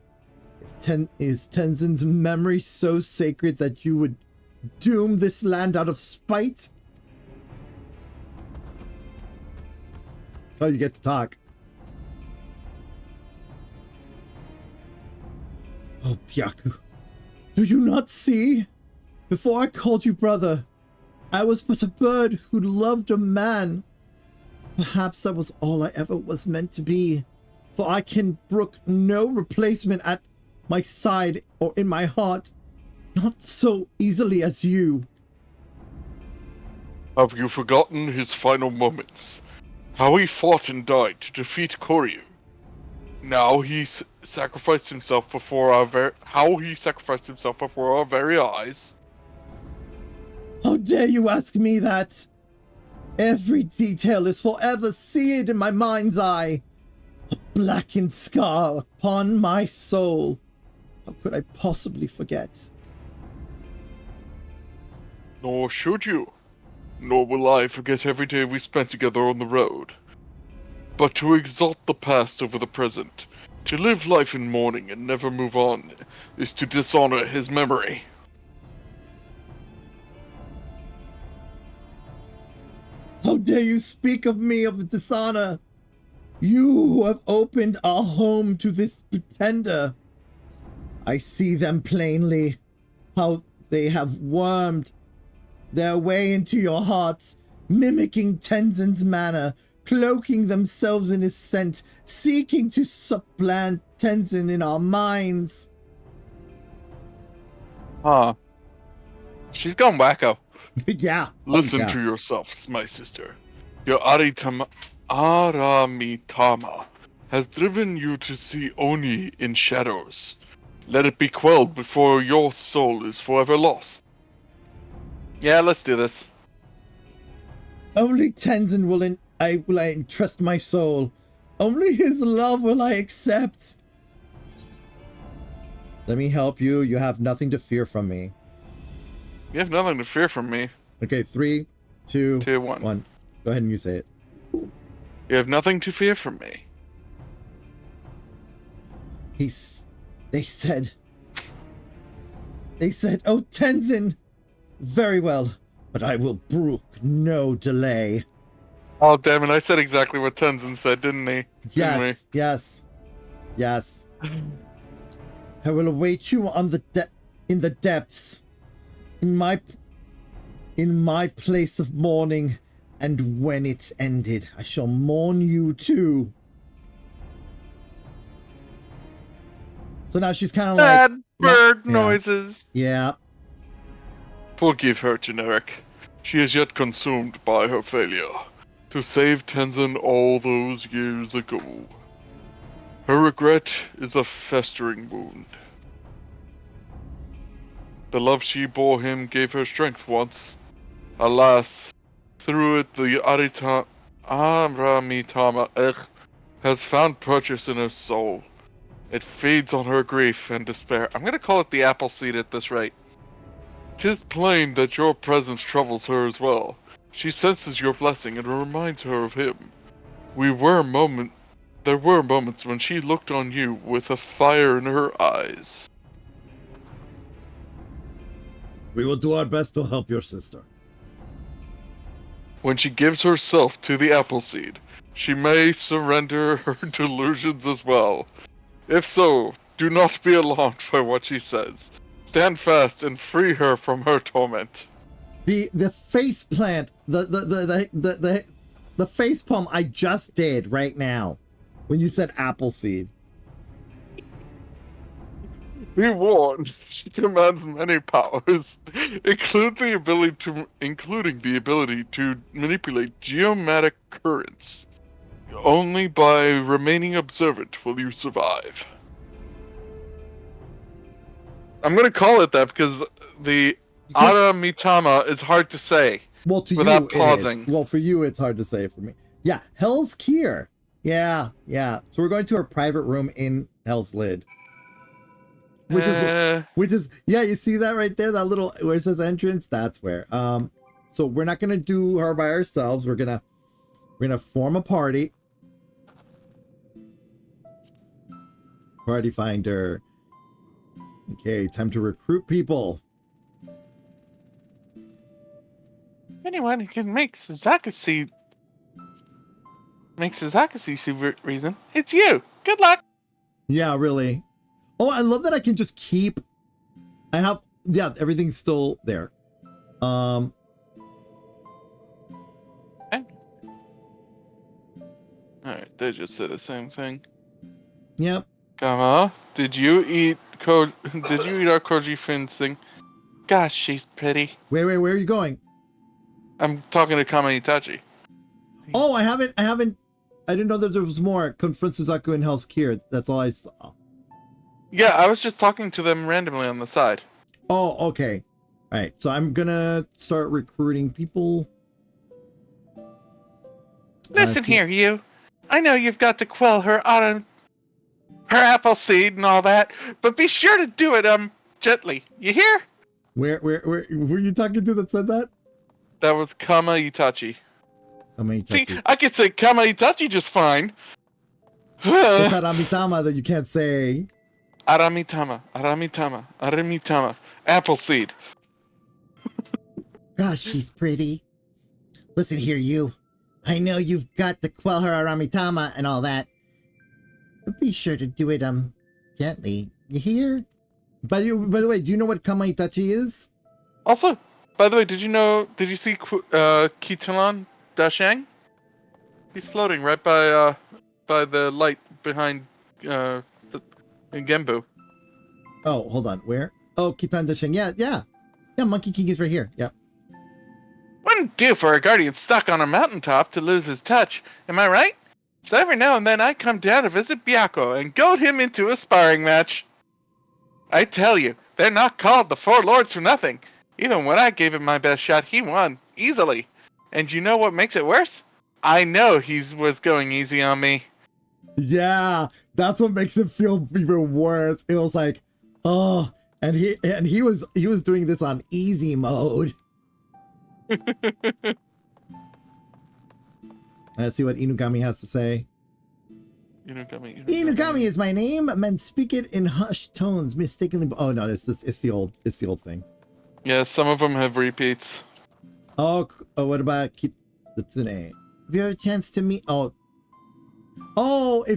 Is Tenzin's memory so sacred that you would doom this land out of spite? Oh, you get to talk. Oh, Byaku, do you not see? Before I called you brother, I was but a bird who loved a man. Perhaps that was all I ever was meant to be, for I can brook no replacement at my side or in my heart. Not so easily as you. Have you forgotten his final moments? How he fought and died to defeat Koryu? Now he sacrificed himself before our very eyes. How dare you ask me that? Every detail is forever seared in my mind's eye. A blackened scar upon my soul. How could I possibly forget? Nor should you. Nor will I forget every day we spent together on the road. But to exalt the past over the present, to live life in mourning and never move on, is to dishonor his memory. How dare you speak of me of dishonor? You who have opened our home to this pretender. I see them plainly, how they have wormed their way into your hearts, mimicking Tenzin's manner, cloaking themselves in his scent, seeking to supplant Tenzin in our minds. Huh. She's gone wacko. Yeah. Listen yeah. to yourselves, my sister. Your Aramitama has driven you to see Oni in shadows. Let it be quelled before your soul is forever lost. Yeah, let's do this. Only Tenzin will I entrust my soul. Only his love will I accept. Let me help you. You have nothing to fear from me. You have nothing to fear from me. Okay, 3, 2, 1. Go ahead and you say it. You have nothing to fear from me. They said, oh, Tenzin, very well, but I will brook no delay. Oh, damn it, I said exactly what Tenzin said, didn't he? Yes. I will await you on in the depths, in my place of mourning, and when it's ended, I shall mourn you too. So now she's kind of like... Bad bird noises. Yeah. Forgive her, Generic. She is yet consumed by her failure to save Tenzin all those years ago. Her regret is a festering wound. The love she bore him gave her strength once. Alas, through it the Aramitama has found purchase in her soul. It feeds on her grief and despair. I'm gonna call it the apple seed at this rate. 'Tis plain that your presence troubles her as well. She senses your blessing and reminds her of him. There were moments when she looked on you with a fire in her eyes. We will do our best to help your sister. When she gives herself to the apple seed, she may surrender her delusions as well. If so, do not be alarmed by what she says. Stand fast and free her from her torment. The face plant, the face palm I just did right now when you said Appleseed. Be warned, she commands many powers, including the ability to manipulate geomatic currents. Only by remaining observant will you survive. I'm gonna call it that because the Aramitama is hard to say. Well, to without you, pausing. it is. Well, for you, it's hard to say. For me, yeah. Hell's Kier. Yeah. So we're going to her private room in Hell's Lid. Which is yeah, you see that right there, that little where it says entrance, that's where. So we're not gonna do her by ourselves. We're gonna form a party. Party finder. Okay, time to recruit people. Anyone who can make Saga see reason, it's you. Good luck. Yeah, really. Oh, I love that I can just keep. I have, yeah, everything's still there. Okay. Alright, they just said the same thing. Yep. Kama, did you eat our Koji Finn's thing? Gosh, she's pretty. Wait, where are you going? I'm talking to Kama Itachi. Oh, I didn't know that there was more. Confront Suzaku and Hell's Cure. That's all I saw. Yeah, I was just talking to them randomly on the side. Oh, okay. All right, so I'm gonna start recruiting people. Listen here, you. I know you've got to quell her apple seed and all that, but be sure to do it gently. You hear? Where were you talking to that said that? That was Kama Itachi. Itachi. See, I could say Kama Itachi just fine. It's that Amitama that you can't say. Aramitama. Appleseed. Gosh, she's pretty. Listen here, you. I know you've got to quell her Aramitama and all that. But be sure to do it, gently. You hear? By the way, do you know what Kama Itachi is? Also, by the way, did you see Kitulan Dashang? He's floating right by the light behind Genbu. Oh, hold on. Where? Oh, Kitan Dasheng. Yeah, Monkey King is right here. Yeah. Wouldn't do for a guardian stuck on a mountaintop to lose his touch, am I right? So every now and then I come down to visit Byakko and goad him into a sparring match. I tell you, they're not called the Four Lords for nothing. Even when I gave him my best shot, he won, easily. And you know what makes it worse? I know he was going easy on me. Yeah, that's what makes it feel even worse. It was like, oh, and he was doing this on easy mode. Let's see what Inugami has to say. Inugami is my name. Men speak it in hushed tones, mistakenly. Oh no, it's the old thing. Yeah, some of them have repeats. Oh, what about Kitsune? If you have a chance to meet, if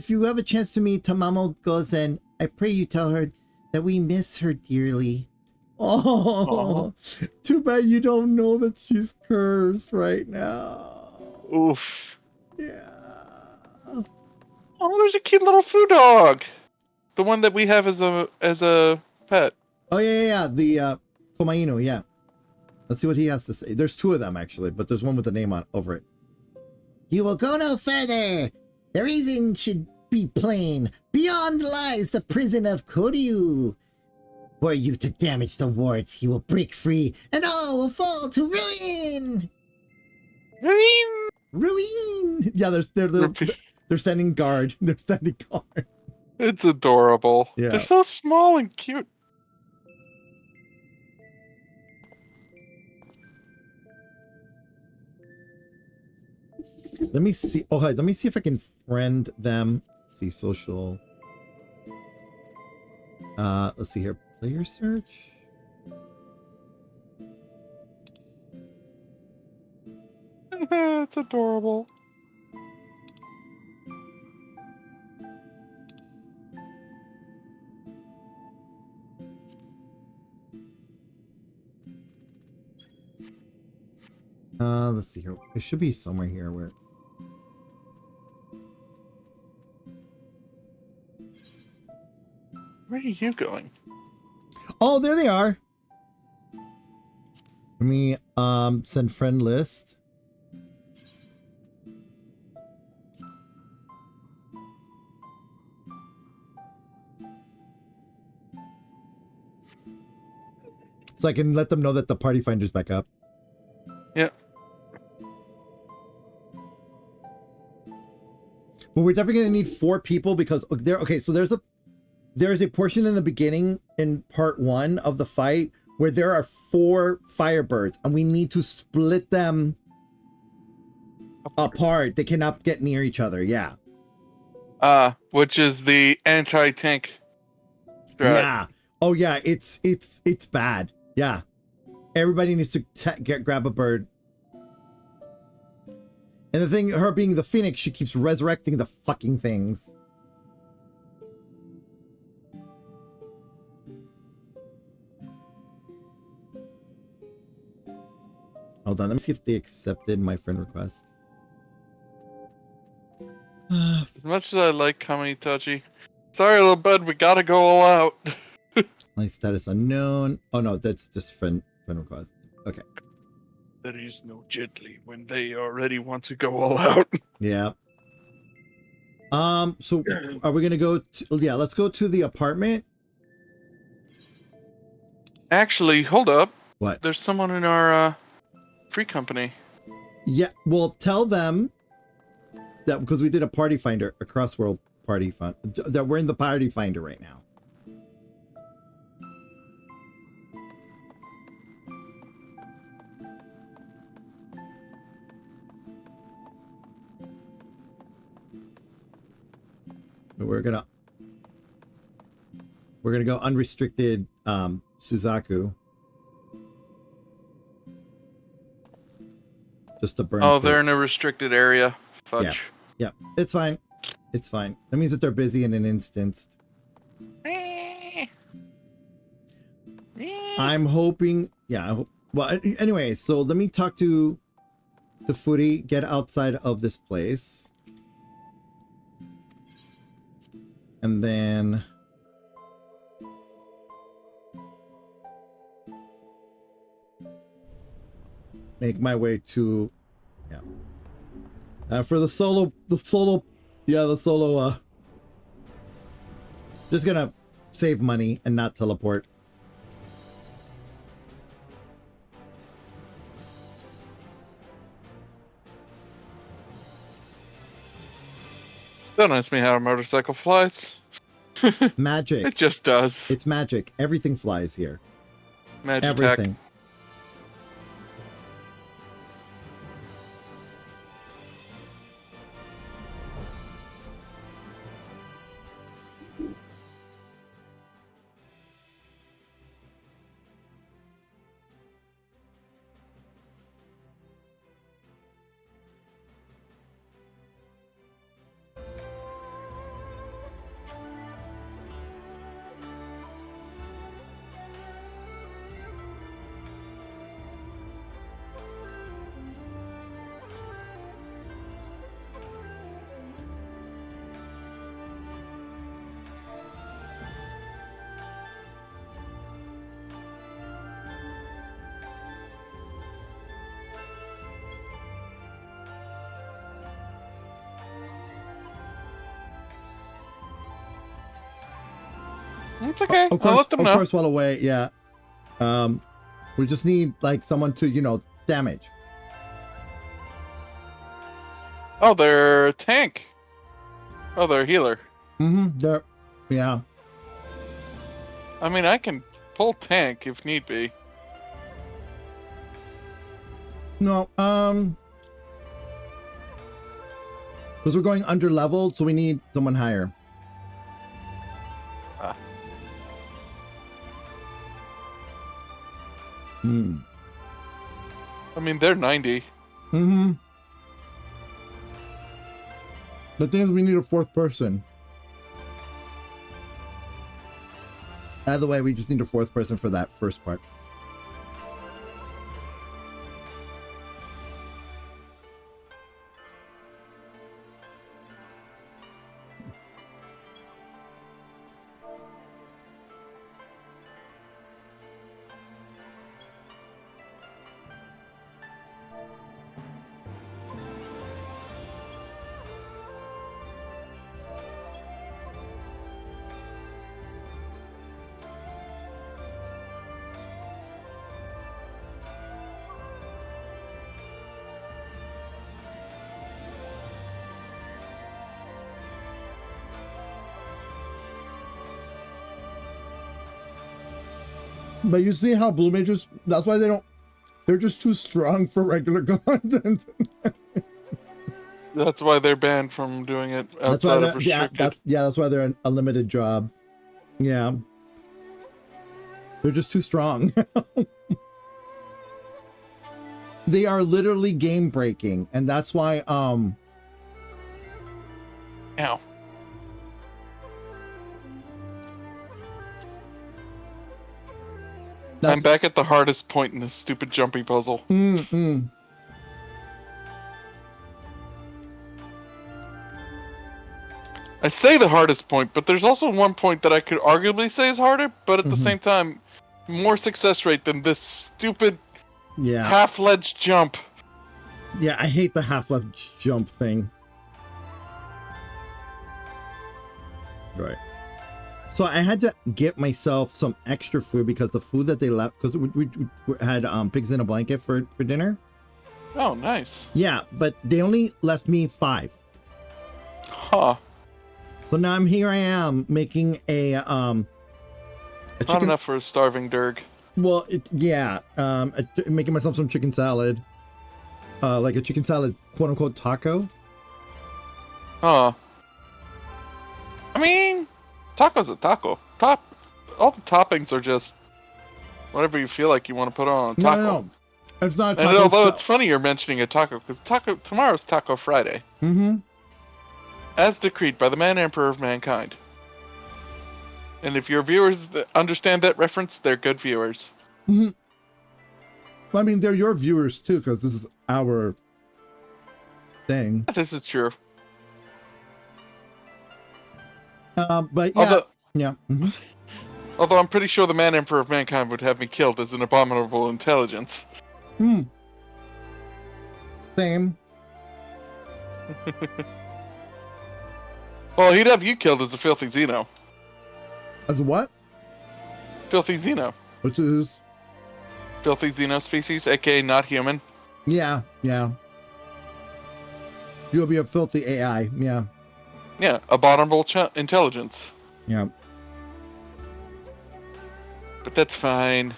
you have a chance to meet Tamamo Gozen, I pray you tell her that we miss her dearly. Oh, too bad you don't know that she's cursed right now. Oof. Yeah. Oh, there's a cute little food dog. The one that we have as a pet. Oh yeah. The Komaino, yeah. Let's see what he has to say. There's two of them actually, but there's one with the name on over it. You will go no further. The reason should be plain. Beyond lies the prison of Koryu. Were you to damage the wards, he will break free, and all will fall to ruin. Ruin. Yeah, they're standing guard. They're standing guard. It's adorable. Yeah. They're so small and cute. Let me see. Oh, hi. Let me see if I can friend them. Let's see, social. Let's see here. Player search. It's adorable. Let's see here. It should be somewhere here where. Where are you going? Oh, there they are. Let me send friend list. So I can let them know that the party finder's back up. Yeah. But we're definitely gonna need 4 people because so there's a portion in the beginning in part 1 of the fight where there are 4 firebirds and we need to split them apart. They cannot get near each other. Yeah. Which is the anti-tank strat. Yeah. Oh yeah, it's bad. Yeah. Everybody needs to grab a bird. And the thing, her being the phoenix, she keeps resurrecting the fucking things. Hold on, let me see if they accepted my friend request. As much as I like Kama Itachi, sorry little bud, we gotta go all out. My status unknown. Oh no, that's just friend request. Okay. There is no gently when they already want to go all out. Yeah. So are we gonna go to, yeah, let's go to the apartment. Actually, hold up. What? There's someone in our free company. Yeah, well, tell them that because we did a party finder, a cross-world party find, that we're in the party finder right now. We're gonna go unrestricted Suzaku. Just to burn. Oh, food. they're in a restricted area. Fudge. Yeah, it's fine. It's fine. That means that they're busy in an instance. I'm hoping. Yeah. I hope, well, anyway, so let me talk to Footy. Get outside of this place, and then make my way to, yeah. For the solo, just gonna save money and not teleport. Don't ask me how a motorcycle flies. Magic. It just does. It's magic. Everything flies here. Magic. Everything. It's okay. Of I'll course, let them know. Of course, while away, yeah. We just need like someone to, damage. Oh, they're a tank. Oh, they're a healer. They're, yeah. I mean, I can pull tank if need be. No, because we're going under leveled, so we need someone higher. I mean, they're 90. The thing is, we need a fourth person. Either way, we just need a fourth person for that first part. But you see how Blue Mages, that's why they're just too strong for regular content. That's why they're banned from doing it outside of restricted. That's why they're an unlimited job. Yeah. They're just too strong. They are literally game breaking, and that's why Ow. I'm back at the hardest point in this stupid jumping puzzle. I say the hardest point, but there's also one point that I could arguably say is harder, but at the same time, more success rate than this stupid half-ledge jump. Yeah, I hate the half-ledge jump thing. Right. So I had to get myself some extra food because the food that they left, because we had pigs in a blanket for dinner. Oh, nice. Yeah, but they only left me 5. Huh. So now I am making a chicken. Not enough for a starving Durg. Well, making myself some chicken salad. Like a chicken salad, quote unquote, taco. Huh. I mean, taco's a taco. All the toppings are just whatever you feel like you want to put on a taco. No. It's not a taco. And although it's funny you're mentioning a taco, because tomorrow's Taco Friday. Mm-hmm. As decreed by the Man Emperor of Mankind. And if your viewers understand that reference, they're good viewers. Mm-hmm. I mean, they're your viewers too, because this is our thing. This is true. But yeah. Although I'm pretty sure the Man Emperor of Mankind would have me killed as an abominable intelligence. Same. Well, he'd have you killed as a filthy Xeno. As a what? Filthy Xeno. Which is? Filthy Xeno species, aka not human. Yeah. You'll be a filthy AI, yeah. Yeah, abominable intelligence. Yeah. But that's fine.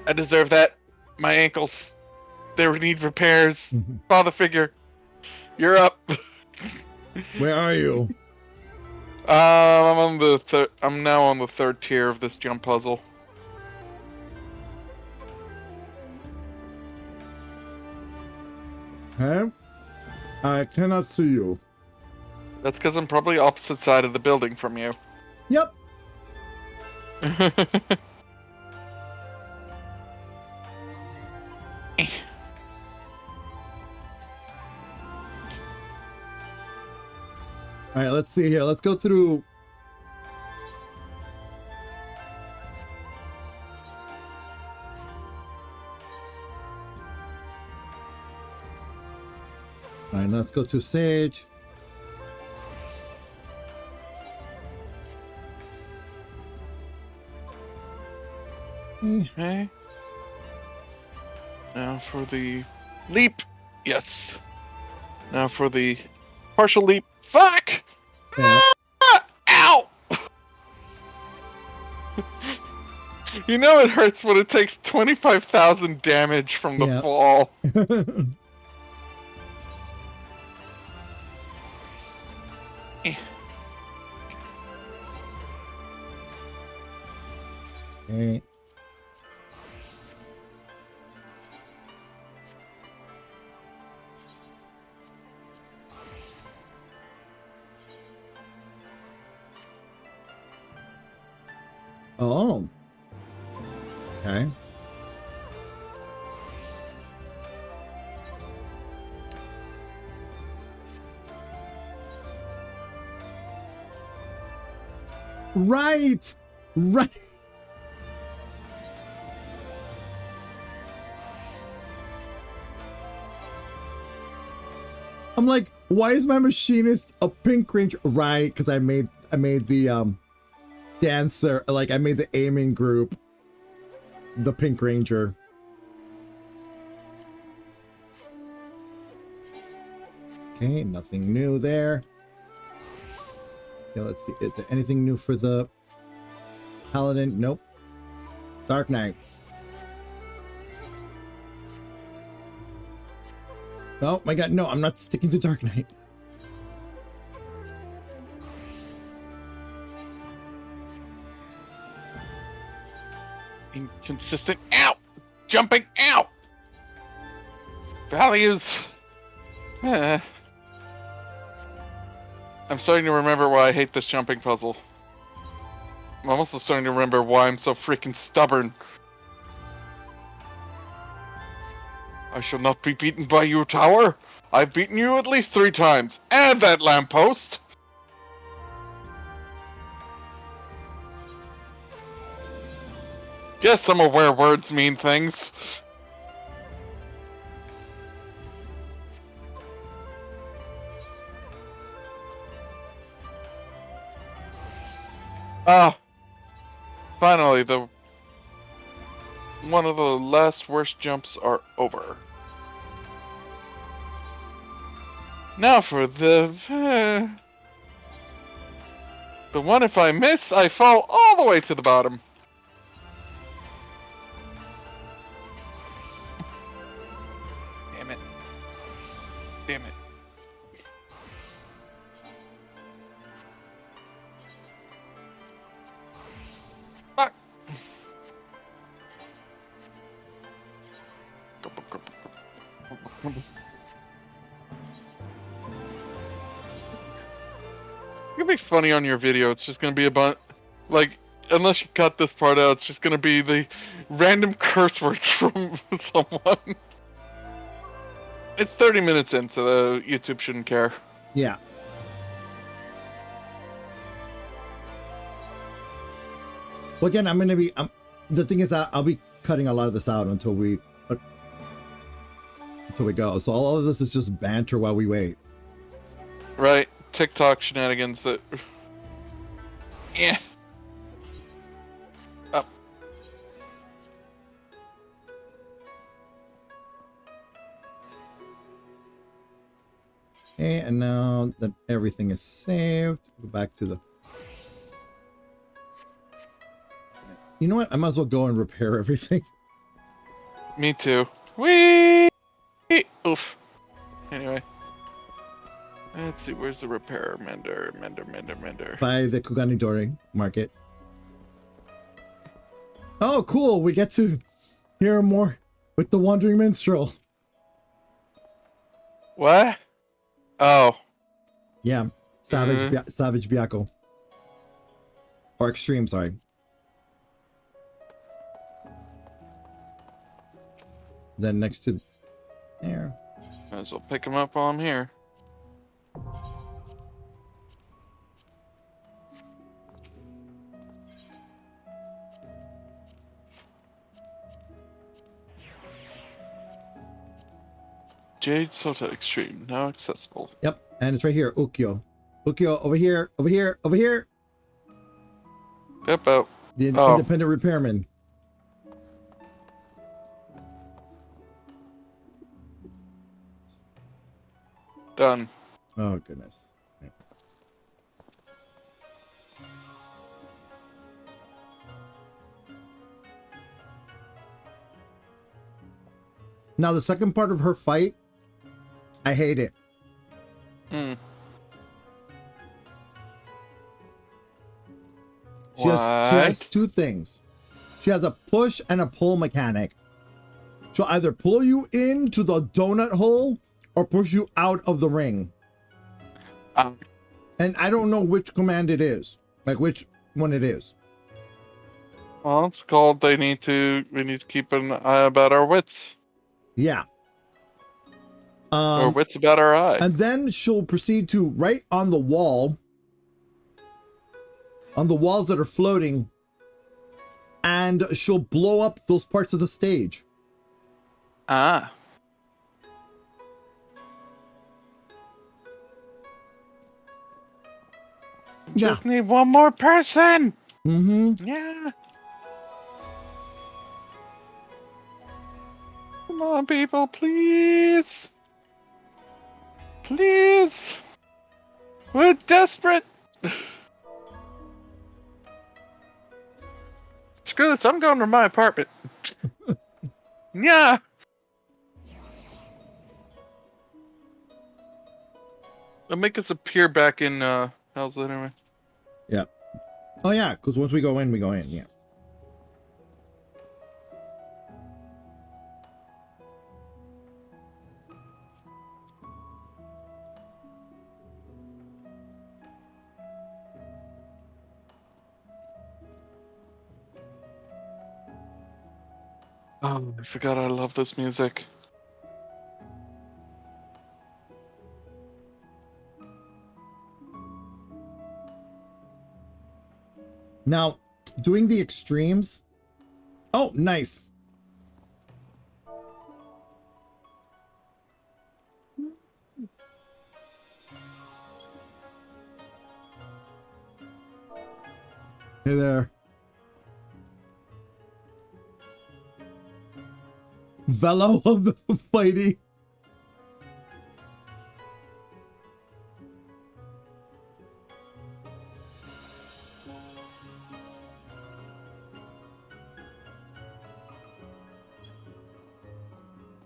I deserve that. My ankles, they need repairs. Father figure, you're up. Where are you? I'm now on the 3rd tier of this jump puzzle. Huh? I cannot see you. That's because I'm probably opposite side of the building from you. Yep. All right, let's see here. Let's go through. All right, let's go to Sage. Okay. Now for the leap. Yes. Now for the partial leap. Fuck! Yeah. Ah! Ow! You know it hurts when it takes 25,000 damage from the fall. Okay. Oh. Okay. Right. I'm like, why is my machinist a pink ranger? Right, because I made the dancer, like I made the aiming group the pink ranger. Okay, nothing new there. Okay, let's see. Is there anything new for the paladin? Nope. Dark Knight. Oh my god, no, I'm not sticking to Dark Knight. Inconsistent. Ow! Jumping. Ow! Values. I'm starting to remember why I hate this jumping puzzle. I'm also starting to remember why I'm so freaking stubborn. I shall not be beaten by you, tower. I've beaten you at least 3 times. And that lamppost! Yes, I'm aware words mean things. Ah, finally, one of the last worst jumps are over. Now for the one if I miss, I fall all the way to the bottom. Damn it. Damn it. Fuck. It's gonna be funny on your video. It's just gonna be a bunch, like, unless you cut this part out, it's just gonna be the random curse words from someone. It's 30 minutes in, so YouTube shouldn't care. Yeah. Well, again, I'm gonna be. The thing is, I'll be cutting a lot of this out until we go. So all of this is just banter while we wait. Right, TikTok shenanigans that. Yeah. Up. Okay, and now that everything is saved, go back to the. You know what? I might as well go and repair everything. Me too. Whee! Oof. Anyway. Let's see, where's the repair? Mender. By the Kuganidori market. Oh, cool. We get to hear more with the Wandering Minstrel. What? Oh. Yeah. Savage Byakko. Or Extreme, sorry. Then next to there. Might as well pick him up while I'm here. Jade Sota Extreme, now accessible. Yep, and it's right here, Ukyo. Ukyo, over here, over here, over here. Step out. The independent repairman. Done. Oh, goodness. Now, the second part of her fight, I hate it. She has 2 things. She has a push and a pull mechanic. She'll either pull you into the donut hole or push you out of the ring. And I don't know which command it is. Like which one it is. Well, it's called we need to keep an eye about our wits. Yeah. Our wits about our eye. And then she'll proceed to right on the wall. On the walls that are floating. And she'll blow up those parts of the stage. Ah. Just need one more person. Mm-hmm. Yeah. Come on, people, please. Please. We're desperate. Screw this, I'm going to my apartment. Yeah. They'll make us appear back in, how's that anyway? Yeah. Oh, yeah, because once we go in, yeah. Oh, I forgot I love this music. Now, doing the extremes. Oh, nice. Hey there. Velo of the fighting.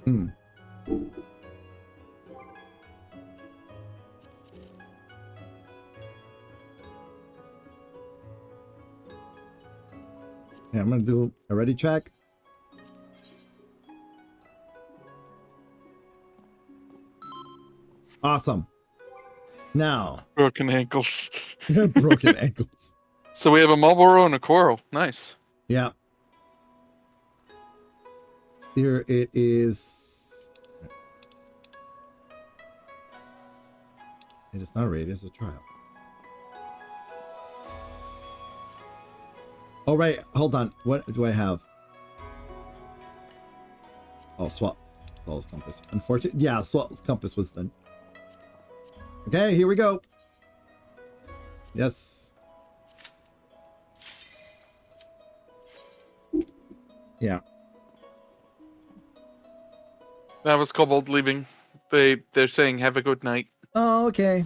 Hmm. Yeah, I'm gonna do a ready check. Awesome. Now, Broken ankles. broken ankles. So we have a Marlboro and a Coral. Nice. Yeah. See here, it is. It is not a raid, it's a trial. Oh, right. Hold on. What do I have? Oh, Swallow's compass. Unfortunately, yeah, Swallow's compass was done. Okay, here we go. Yes. Yeah. That was Kobold leaving. They're saying have a good night. Oh, okay.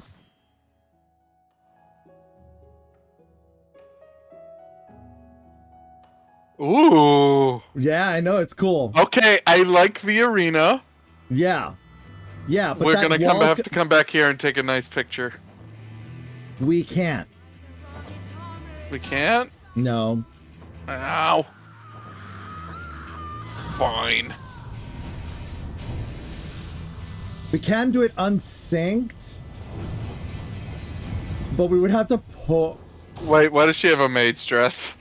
Ooh. Yeah, I know, it's cool. Okay, I like the arena. Yeah. Yeah, but We're that gonna wall's have to come back here and take a nice picture. We can't. We can't? No. Ow. Fine. We can do it unsynced, but we would have to pull. Wait, why does she have a maid's dress?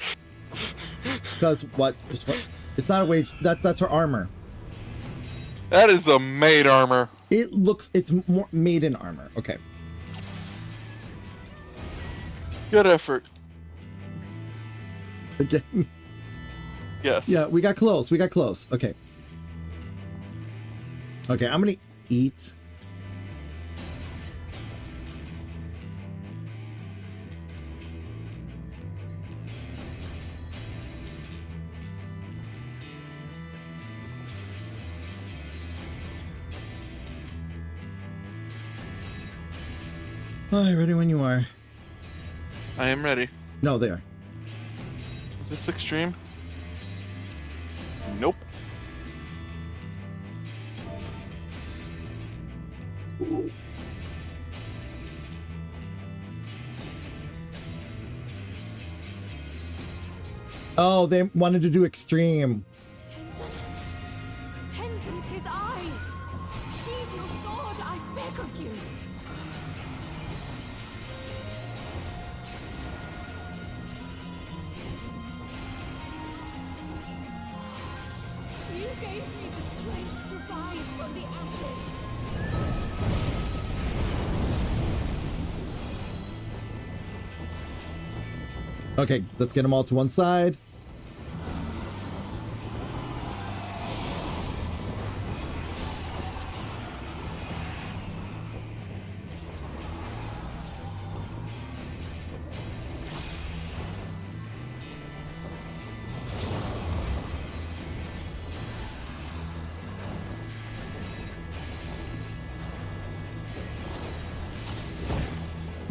Because what? Just what? It's not a wage. That's her armor. That is a maid armor. It looks. It's more maiden armor. Okay. Good effort. Again. Yes. Yeah, we got close. We got close. Okay. Okay, I'm gonna eat. All right, ready when you are. I am ready. No, there. Is this extreme? Nope. Oh, they wanted to do extreme. Tenzin, 'tis I! Sheathe your sword, I beg of you! You gave me the strength to rise from the ashes. Okay, let's get them all to one side.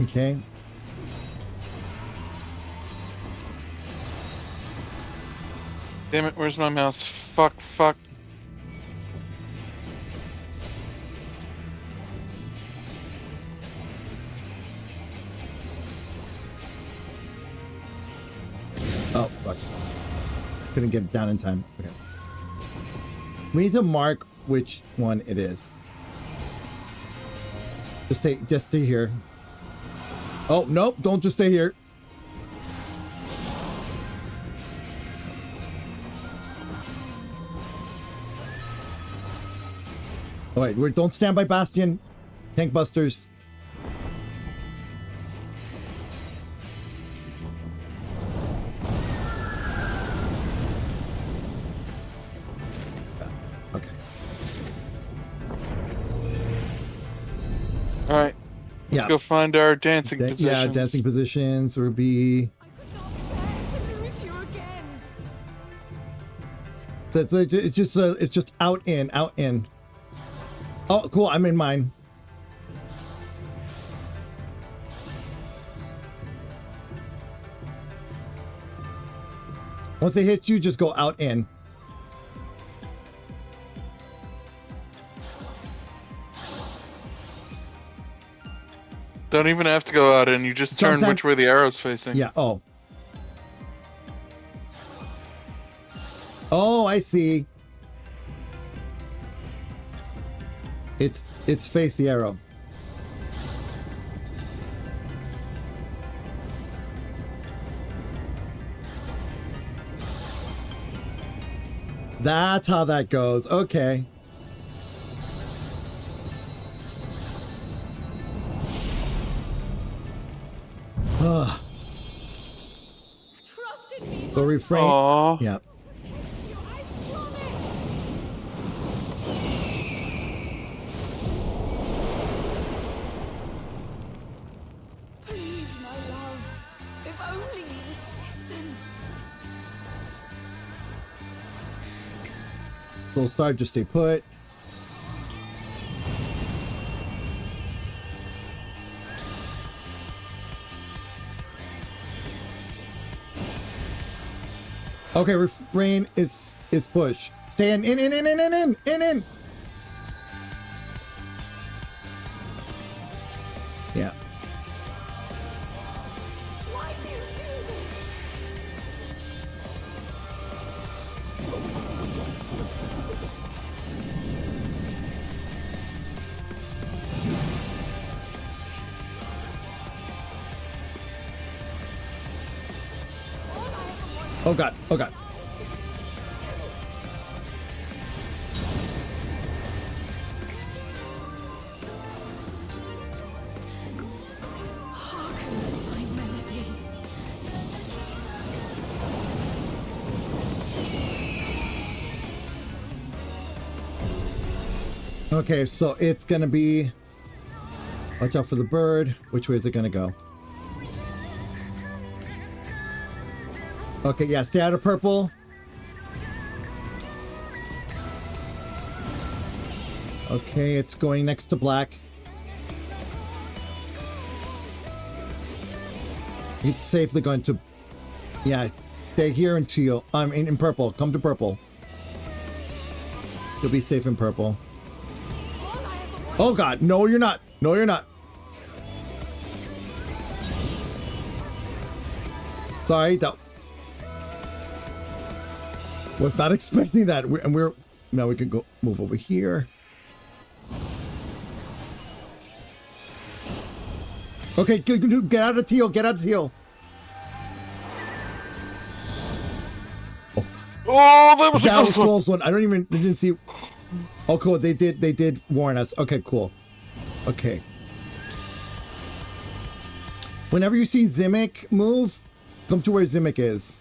Okay. Damn it, where's my mouse? Fuck. Oh, fuck. Couldn't get it down in time. Okay. We need to mark which one it is. Just stay here. Oh, nope, don't just stay here. All right, don't stand by Bastion. Tank busters. Yeah. Let's go find our dancing positions. Yeah, dancing positions, Ruby. I could not bear to lose you again. So it's just out in. Oh, cool. I'm in mine. Once it hits you, just go out in. Don't even have to go out in. You just turn Sometimes- which way the arrow's facing. Yeah. Oh. Oh, I see. It's face the arrow. That's how that goes. Okay. Ugh. Trust in me. So refrain. Aww. Yeah. I promise. Please, my love. If only you would listen. Full start. Just stay put. Okay, refrain is push. Stay in. Yeah. Why do you do this? All I ever wanted Oh god. Oh god. Hearken to my melody. Okay, so it's gonna be. Watch out for the bird. Which way is it gonna go? Okay, yeah, stay out of purple. Okay, it's going next to black. It's safely going to. Yeah, stay here in teal. In purple. Come to purple. You'll be safe in purple. All I ever wanted. Oh god, no you're not. No you're not. Sorry, that was not expecting that. Now we can go move over here. Okay, get out of teal. Get out of teal. Oh, that was a That close was one. close one. I didn't see. Oh, cool. They did warn us. Okay, cool. Okay. Whenever you see Zimic move, come to where Zimic is.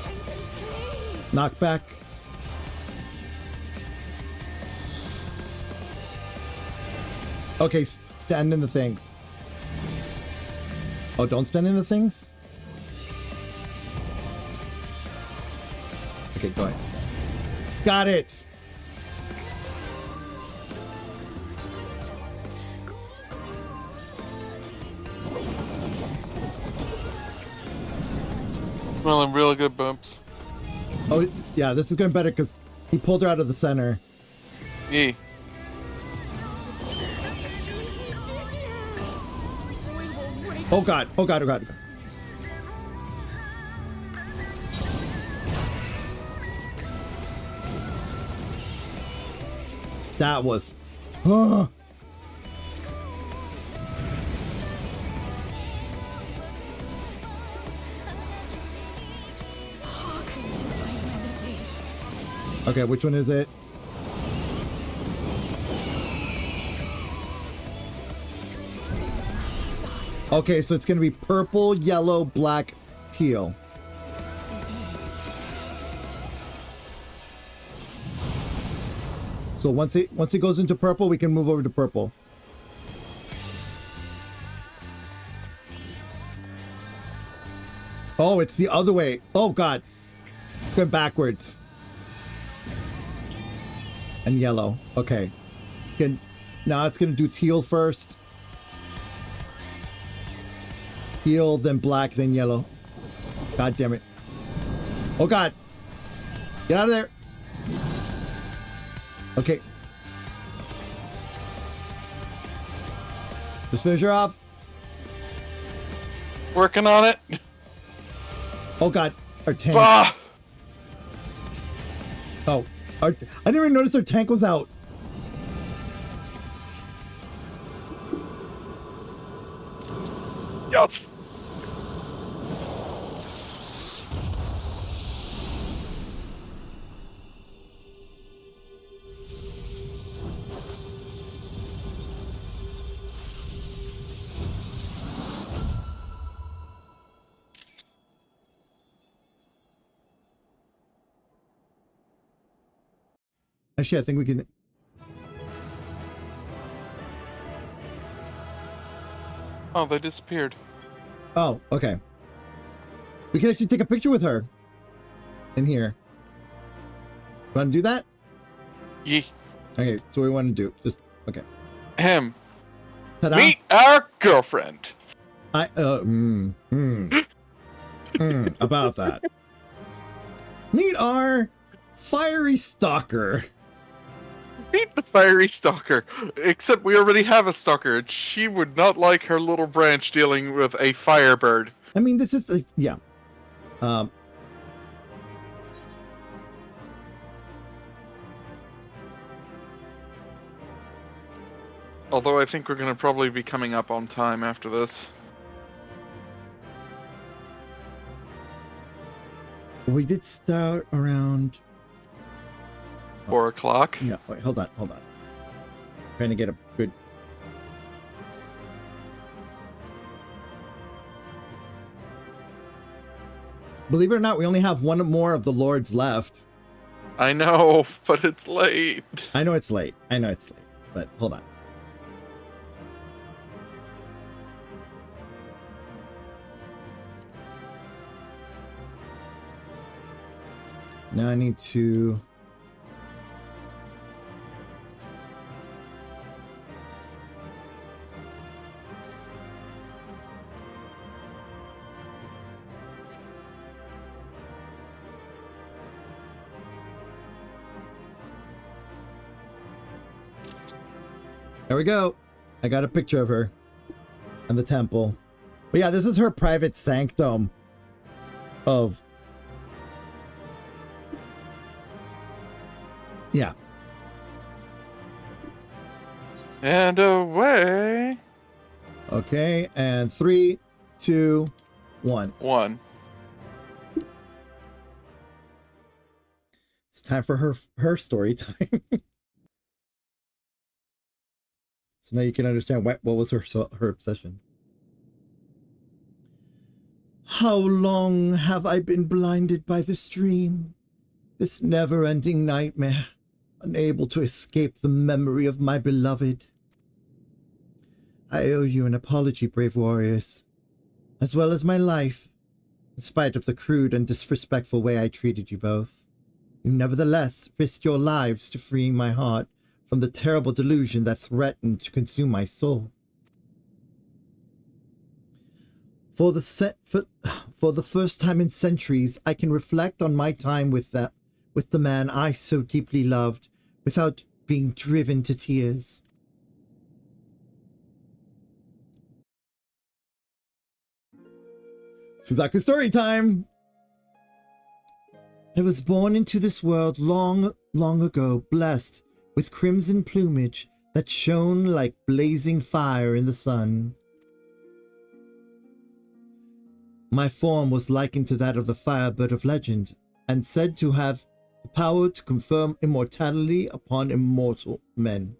Tenken, please. Knockback. Okay, stand in the things. Oh, don't stand in the things? Okay, go ahead. Got it! Smelling really good bumps. Oh, yeah, this is going better because he pulled her out of the center. E. We will break. Oh god, oh god, oh god. That was. Hearken to my melody. Okay, which one is it? Okay, so it's going to be purple, yellow, black, teal. So once it goes into purple, we can move over to purple. Oh, it's the other way. Oh God, it's going backwards. And yellow. Okay. Now it's gonna do teal first. Teal, then black, then yellow. God damn it. Oh God. Get out of there. Okay. Just finish her off. Working on it. Oh God. Our tank. Ah! Oh. I didn't even notice our tank was out. Yes. Actually, I think we can. Oh, they disappeared. Oh, okay. We can actually take a picture with her in here. Want to do that? Yee. Okay, so what we want to do. Just okay. Him. Ta-da. Meet our girlfriend. About that. Meet our fiery stalker. Meet the fiery stalker. Except we already have a stalker, and she would not like her little branch dealing with a firebird. I mean, this is yeah. Although I think we're going to probably be coming up on time after this. We did start around 4 o'clock. Yeah, wait, hold on. Trying to get a good. Believe it or not, we only have one more of the lords left. I know, but it's late. I know it's late, but hold on. Now I need to. There we go. I got a picture of her in the temple. But yeah, this is her private sanctum of. Yeah. And away. Okay, and 3, 2, 1. 1. It's time for her story time. So now you can understand what was her obsession. How long have I been blinded by this dream? This never-ending nightmare, unable to escape the memory of my beloved. I owe you an apology, brave warriors, as well as my life, in spite of the crude and disrespectful way I treated you both. You nevertheless risked your lives to free my heart from the terrible delusion that threatened to consume my soul. For the first time in centuries, I can reflect on my time with the man I so deeply loved without being driven to tears. Suzaku story time! I was born into this world long, long ago, blessed with crimson plumage that shone like blazing fire in the sun. My form was likened to that of the firebird of legend, and said to have the power to confirm immortality upon mortal men.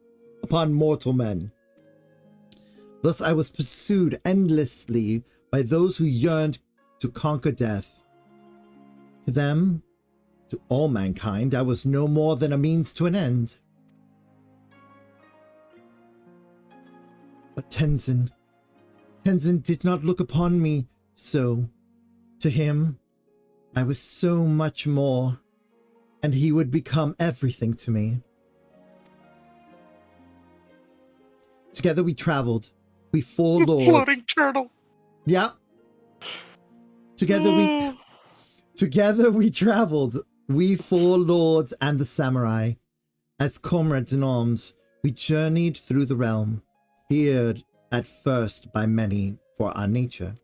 The Thus I was pursued endlessly by those who yearned to conquer death. To them, to all mankind, I was no more than a means to an end. But Tenzin did not look upon me so. To him, I was so much more, and he would become everything to me. Together we traveled, we four lords. Floating turtle. Yeah. Together we traveled, we four lords and the samurai. As comrades in arms, we journeyed through the realm, feared at first by many for our nature.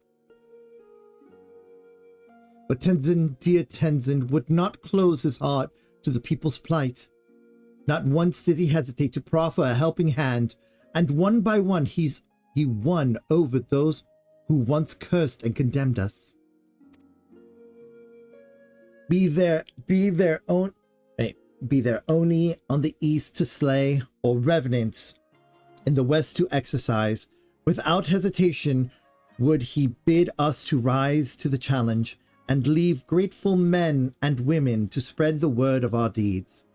But Tenzin, dear Tenzin, would not close his heart to the people's plight. Not once did he hesitate to proffer a helping hand, and one by one he won over those who once cursed and condemned us. Be there Oni on the east to slay, or revenants in the west to exercise. Without hesitation would he bid us to rise to the challenge and leave grateful men and women to spread the word of our deeds,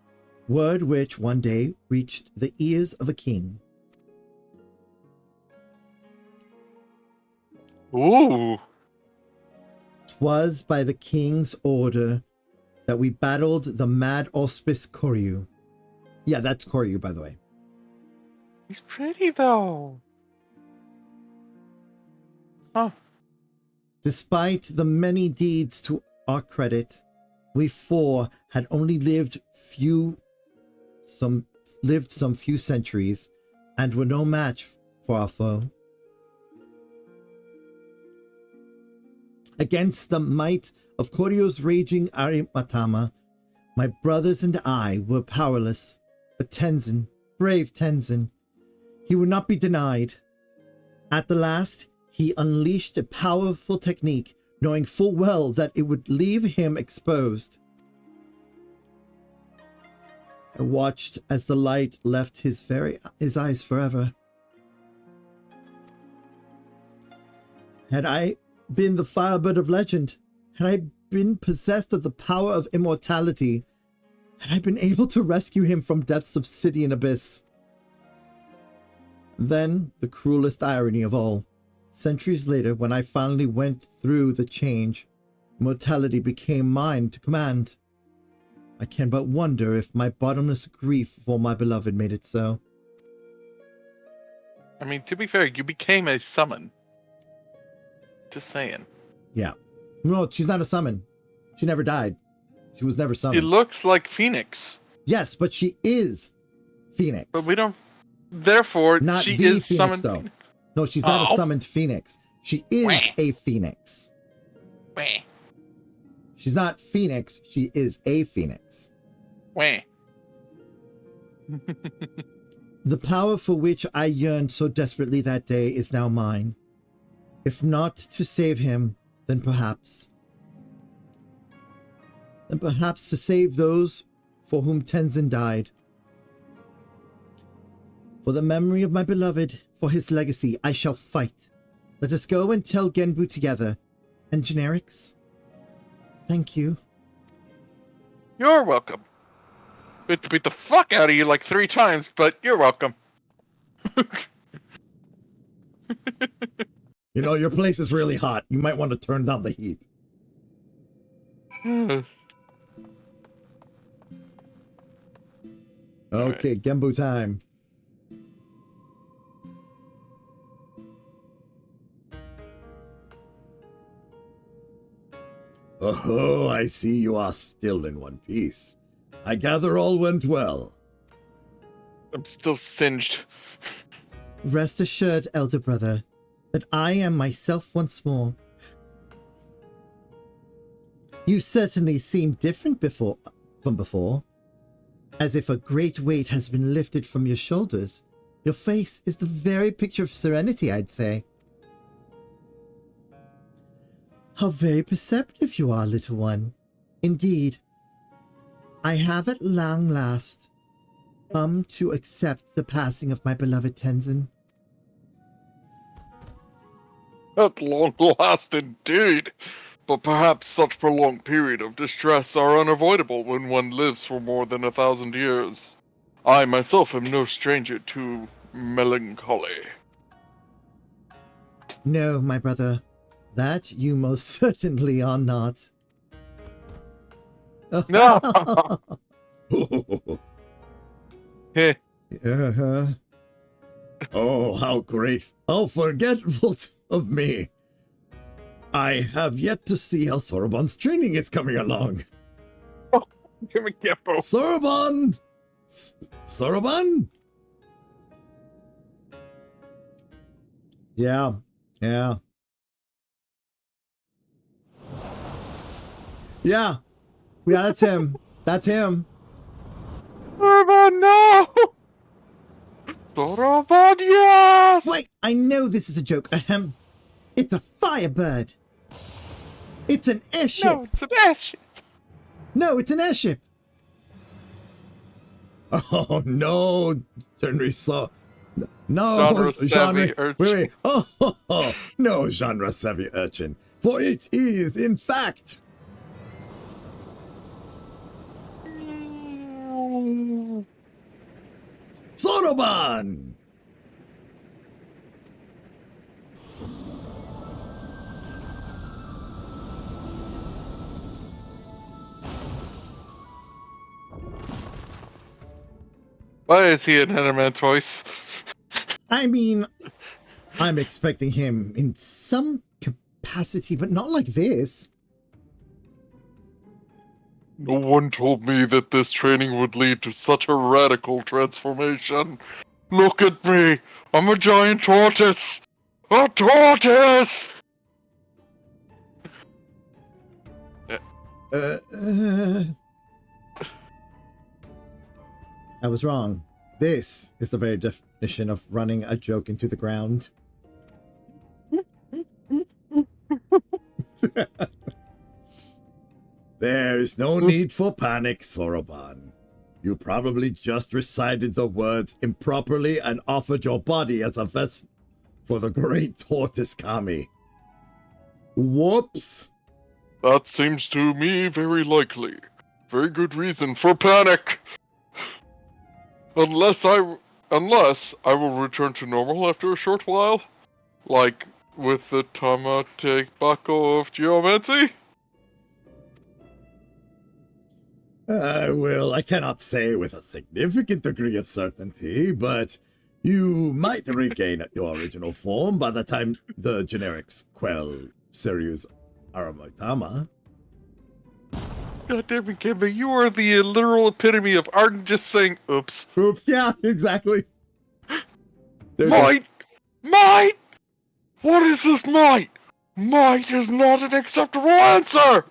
word which one day reached the ears of a king. Ooh. 'Twas by the king's order that we battled the mad auspice Koryu. Yeah, that's Koryu, by the way. He's pretty though. Huh. Despite the many deeds to our credit, we four had only lived some few centuries and were no match for our foe. Against the might of Koryu's raging Arimatama, my brothers and I were powerless. But Tenzin, brave Tenzin, he would not be denied. At the last, he unleashed a powerful technique, knowing full well that it would leave him exposed. I watched as the light left his eyes forever. Had I been the firebird of legend, had I been possessed of the power of immortality, had I been able to rescue him from death's obsidian abyss. Then, the cruelest irony of all, centuries later, when I finally went through the change, immortality became mine to command. I can but wonder if my bottomless grief for my beloved made it so. I mean, to be fair, you became a summon. Just saying. Yeah. No, she's not a summon. She never died. She was never She summoned. looks like Phoenix. Yes, but she is Phoenix. But we don't. Therefore, Not she the is Phoenix, summoned. though. No, she's not a Oh. summoned Phoenix. She is Wah. a Phoenix. Wah. She's not Phoenix. She is a Phoenix. Wah. The power for which I yearned so desperately that day is now mine. If not to save him, then perhaps to save those for whom Tenzin died. For the memory of my beloved, for his legacy, I shall fight. Let us go and tell Genbu together. And generics? Thank you. You're welcome. Good to beat the fuck out of you like 3 times, but you're welcome. You know, your place is really hot. You might want to turn down the heat. Okay, Genbu time. Oh, I see you are still in one piece. I gather all went well. I'm still singed. Rest assured, elder brother, that I am myself once more. You certainly seem different from before, as if a great weight has been lifted from your shoulders. Your face is the very picture of serenity, I'd say. How very perceptive you are, little one. Indeed, I have at long last come to accept the passing of my beloved Tenzin. At long last, indeed. But perhaps such prolonged period of distress are unavoidable when one lives for more than 1,000 years. I myself am no stranger to melancholy. No, my brother, that you most certainly are not. No. Uh-huh. Oh, how great. How forgetful of me. I have yet to see how Soroban's training is coming along. Give me careful. Soroban! Soroban? Yeah. Yeah, that's him. That's him. Soroban, no! Soroban, yes! Wait, I know this is a joke. Ahem. It's a firebird. It's an airship. No, it's an airship. No, it's an airship. Oh, no, Henry saw. No, Genre-savvy urchin. Wait. Oh, no, genre-savvy urchin. For it is, in fact... Soroban! Why is he an Animantoise? I mean, I'm expecting him in some capacity, but not like this. No one told me that this training would lead to such a radical transformation. Look at me! I'm a giant tortoise! A tortoise! I was wrong. This is the very definition of running a joke into the ground. There is no need for panic, Soroban. You probably just recited the words improperly and offered your body as a vessel for the great tortoise Kami. Whoops! That seems to me very likely. Very good reason for panic! Unless I will return to normal after a short while. Like with the Tamate Bako of Geomancy? I cannot say with a significant degree of certainty, but you might regain your original form by the time the generics quell Serious Aramitama. God damn it, Kimba, you are the literal epitome of Arden just saying, oops. Oops, yeah, exactly. Might! Might! What is this might? Might is not an acceptable answer!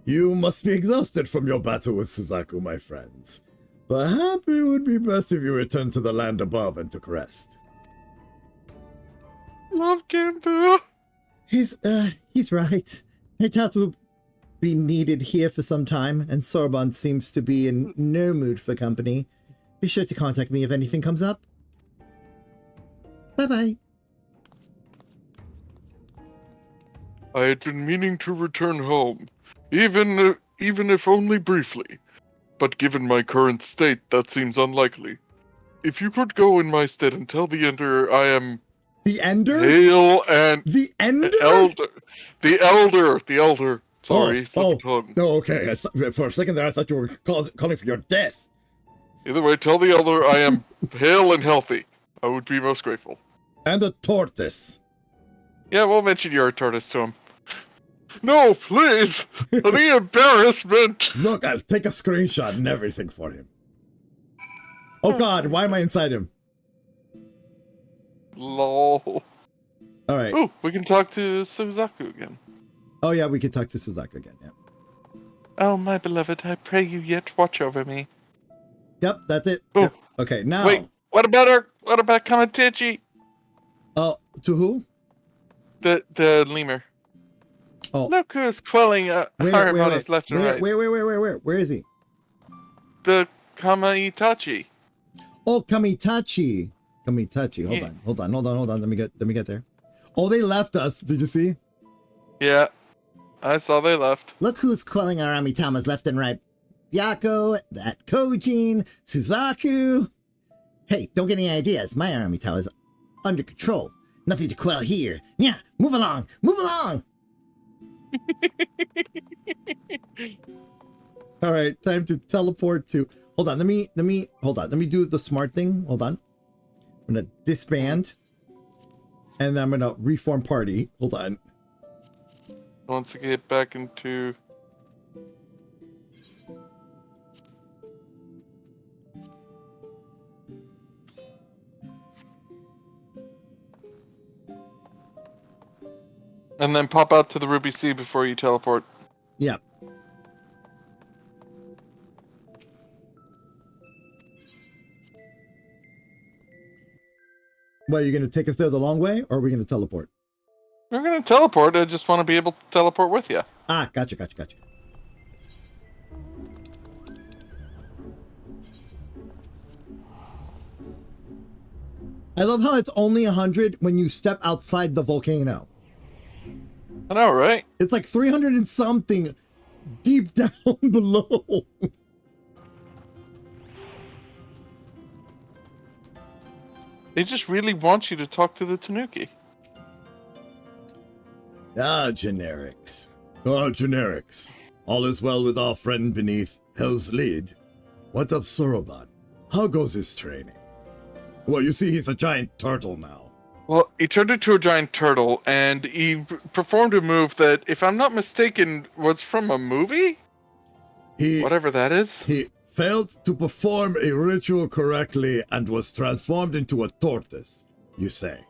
You must be exhausted from your battle with Suzaku, my friends. Perhaps it would be best if you return to the land above and took rest. Love Kimba. He's right. I doubt we'll be needed here for some time, and Soroban seems to be in no mood for company. Be sure to contact me if anything comes up. Bye-bye. I had been meaning to return home, even if only briefly. But given my current state, that seems unlikely. If you could go in my stead and tell the Ender I am... The Ender? Hail and... The Ender? The Elder. Sorry, slip of tongue. No, okay. For a second there, I thought you were calling for your death. Either way, tell the Elder I am hale and healthy. I would be most grateful. And a tortoise. Yeah, we'll mention you're a tortoise to him. No, please! The embarrassment! Look, I'll take a screenshot and everything for him. Oh god, why am I inside him? Lol. Alright. Ooh, we can talk to Suzaku again. Oh yeah, we can talk to Suzaku again, yeah. Oh, my beloved, I pray you yet watch over me. Yep, that's it. Ooh. Yep. Okay, now... Wait, what about Kamatichi? Oh, to who? The lemur. Oh. Look who's quelling Harimanas left and right. Where is he? The Kamaitachi. Oh, Kamitachi. Can we touch you? Hold on. Let me get there. Oh, they left us. Did you see? Yeah, I saw they left. Look who's calling our Amitamas left and right. Yako, that Kojin, Suzaku. Hey, don't get any ideas. My Amitama is under control. Nothing to quell here. Yeah, move along. All right, time to teleport to. Hold on, let me do the smart thing. Hold on. I'm gonna disband, and then I'm gonna reform party. Hold on. Once I get back into. And then pop out to the Ruby Sea before you teleport. Yeah. Well, are you going to take us there the long way, or are we going to teleport? We're going to teleport. I just want to be able to teleport with you. Ah, gotcha. I love how it's only 100 when you step outside the volcano. I know, right? It's like 300 and something deep down below. They just really want you to talk to the Tanuki. Generics. Generics. All is well with our friend beneath Hell's Lid. What of Soroban? How goes his training? Well, you see, he's a giant turtle now. Well, he turned into a giant turtle, and he performed a move that, if I'm not mistaken, was from a movie? Whatever that is. He failed to perform a ritual correctly and was transformed into a tortoise, you say.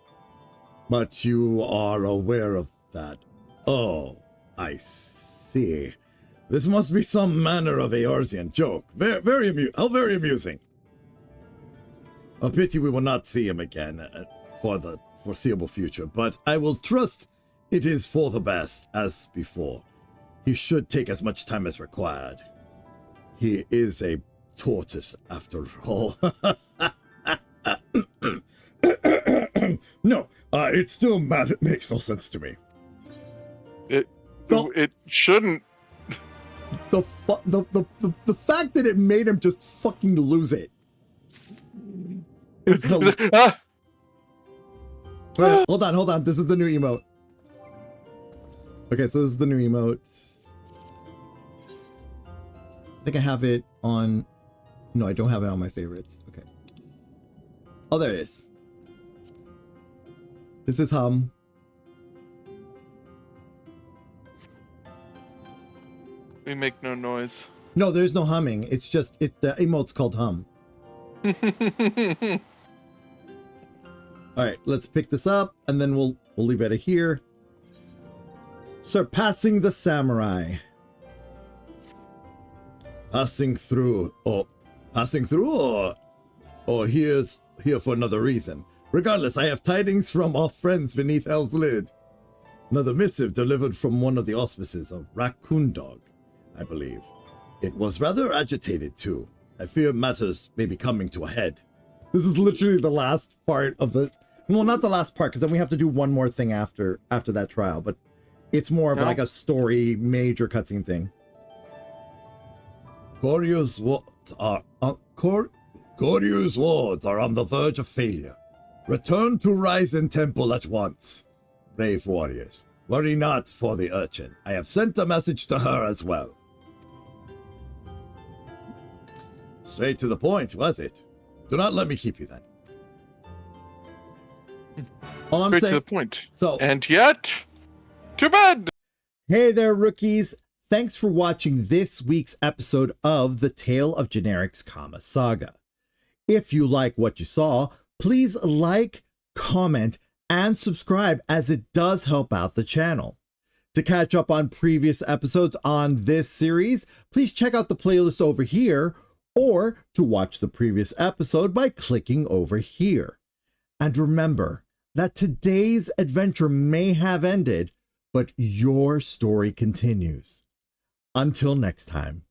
But you are aware of that. Oh, I see. This must be some manner of Eorzean joke. Very amusing. A pity we will not see him again for the foreseeable future, but I will trust it is for the best, as before. He should take as much time as required. He is a tortoise, after all. No, it still makes no sense to me. It shouldn't. The fact that it made him just fucking lose it. It's Wait, hold on. This is the new emote. Okay, so this is the new emote. I think I have it on. No, I don't have it on my favorites. Okay. Oh, there it is. This is hum. We make no noise. No, there's no humming. It's just the emote's called hum. All right, let's pick this up, and then we'll leave it here. Surpassing the samurai. Passing through, or here for another reason. Regardless, I have tidings from our friends beneath Hell's Lid. Another missive delivered from one of the auspices, a raccoon dog, I believe. It was rather agitated too. I fear matters may be coming to a head. This is literally the last part of the. Well, not the last part, because then we have to do one more thing after that trial. But it's more of like a story, major cutscene thing. Koryu's wards are on the verge of failure. Return to Ryzen Temple at once. Brave warriors, worry not for the urchin. I have sent a message to her as well. Straight to the point, was it? Do not let me keep you then. All I'm Straight saying, to the point. So, and yet, too bad. Hey there, rookies. Thanks for watching this week's episode of The Tale of Generics, Saga. If you like what you saw, please like, comment, and subscribe, as it does help out the channel. To catch up on previous episodes on this series, please check out the playlist over here, or to watch the previous episode by clicking over here. And remember that today's adventure may have ended, but your story continues. Until next time.